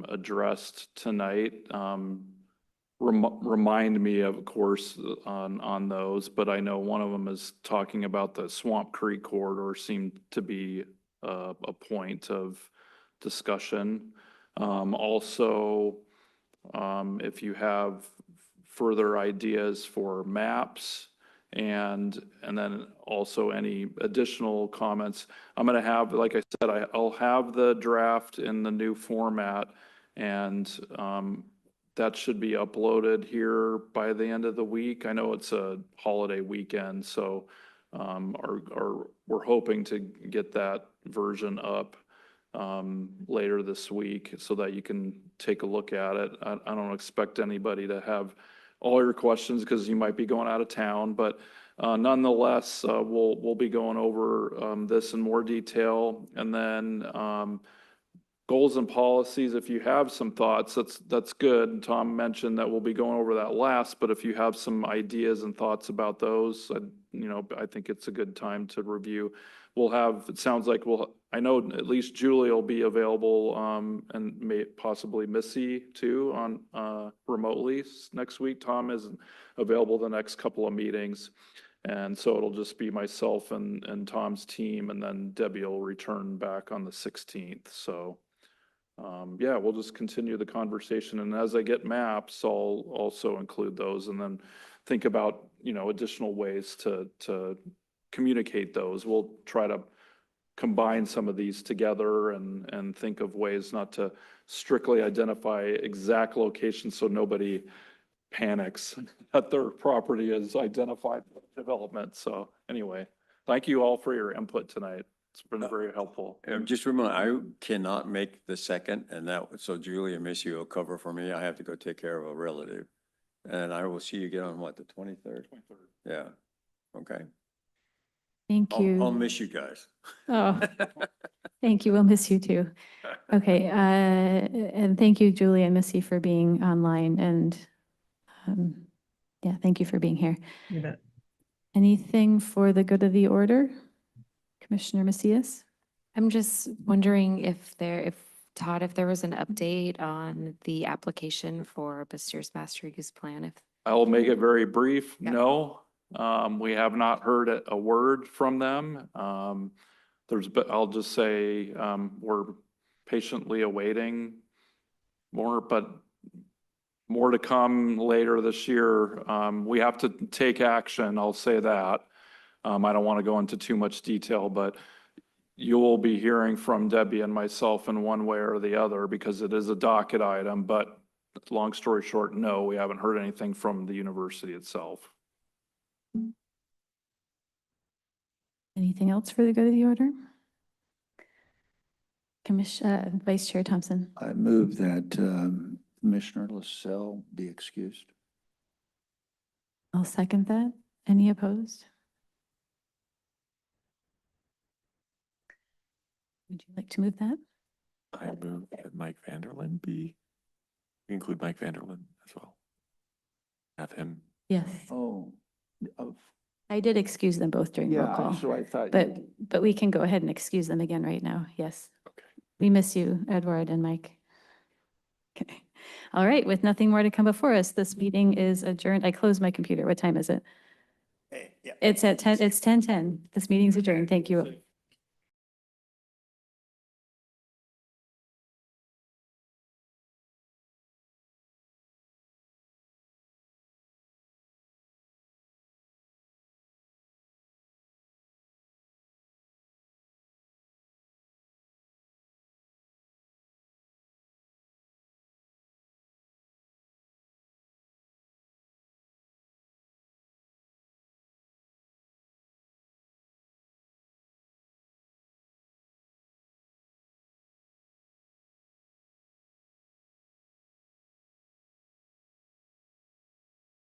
addressed tonight remind me, of course, on those, but I know one of them is talking about the Swamp Creek corridor seemed to be a point of discussion. Also, if you have further ideas for maps and then also any additional comments, I'm going to have, like I said, I'll have the draft in the new format, and that should be uploaded here by the end of the week. I know it's a holiday weekend, so we're hoping to get that version up later this week so that you can take a look at it. I don't expect anybody to have all your questions because you might be going out of town, but nonetheless, we'll be going over this in more detail. And then goals and policies, if you have some thoughts, that's good. Tom mentioned that we'll be going over that last, but if you have some ideas and thoughts about those, I think it's a good time to review. It sounds like I know at least Julie will be available, and possibly Missy too on remotely next week. Tom isn't available the next couple of meetings. And so it'll just be myself and Tom's team, and then Debbie will return back on the 16th. So yeah, we'll just continue the conversation. And as I get maps, I'll also include those and then think about, additional ways to communicate those. We'll try to combine some of these together and think of ways not to strictly identify exact locations so nobody panics that their property is identified for development. So anyway, thank you all for your input tonight. It's been very helpful. Just remember, I cannot make the 2nd, and so Julie and Missy will cover for me. I have to go take care of a relative. And I will see you again on what, the 23rd? 23rd. Yeah. Okay. Thank you. I'll miss you guys. Oh, thank you. We'll miss you too. Okay. And thank you, Julie and Missy, for being online. And yeah, thank you for being here. You bet. Anything for the good of the order? Commissioner Macias? I'm just wondering if Todd, if there was an update on the application for Buster's Master Use Plan, I'll make it very brief. Yeah. No, we have not heard a word from them. I'll just say, we're patiently awaiting more, but more to come later this year. We have to take action, I'll say that. I don't want to go into too much detail, but you will be hearing from Debbie and myself in one way or the other because it is a docket item, but long story short, no, we haven't heard anything from the university itself. Anything else for the good of the order? Vice Chair Thompson. I move that Commissioner LaSalle be excused. I'll second that. Any opposed? Would you like to move that? I move that Mike Vanderlyn include Mike Vanderlyn as well. Have him. Yes. Oh, I did excuse them both during roll yeah, call, so I thought. but we can go ahead and excuse them again right now. Yes. Okay. We miss you, Edward and Mike. Okay. All right. With nothing more to come before us, this meeting is adjourned. I closed my computer. What time is it? Hey, yeah. It's 10:10. This meeting's adjourned. Thank you.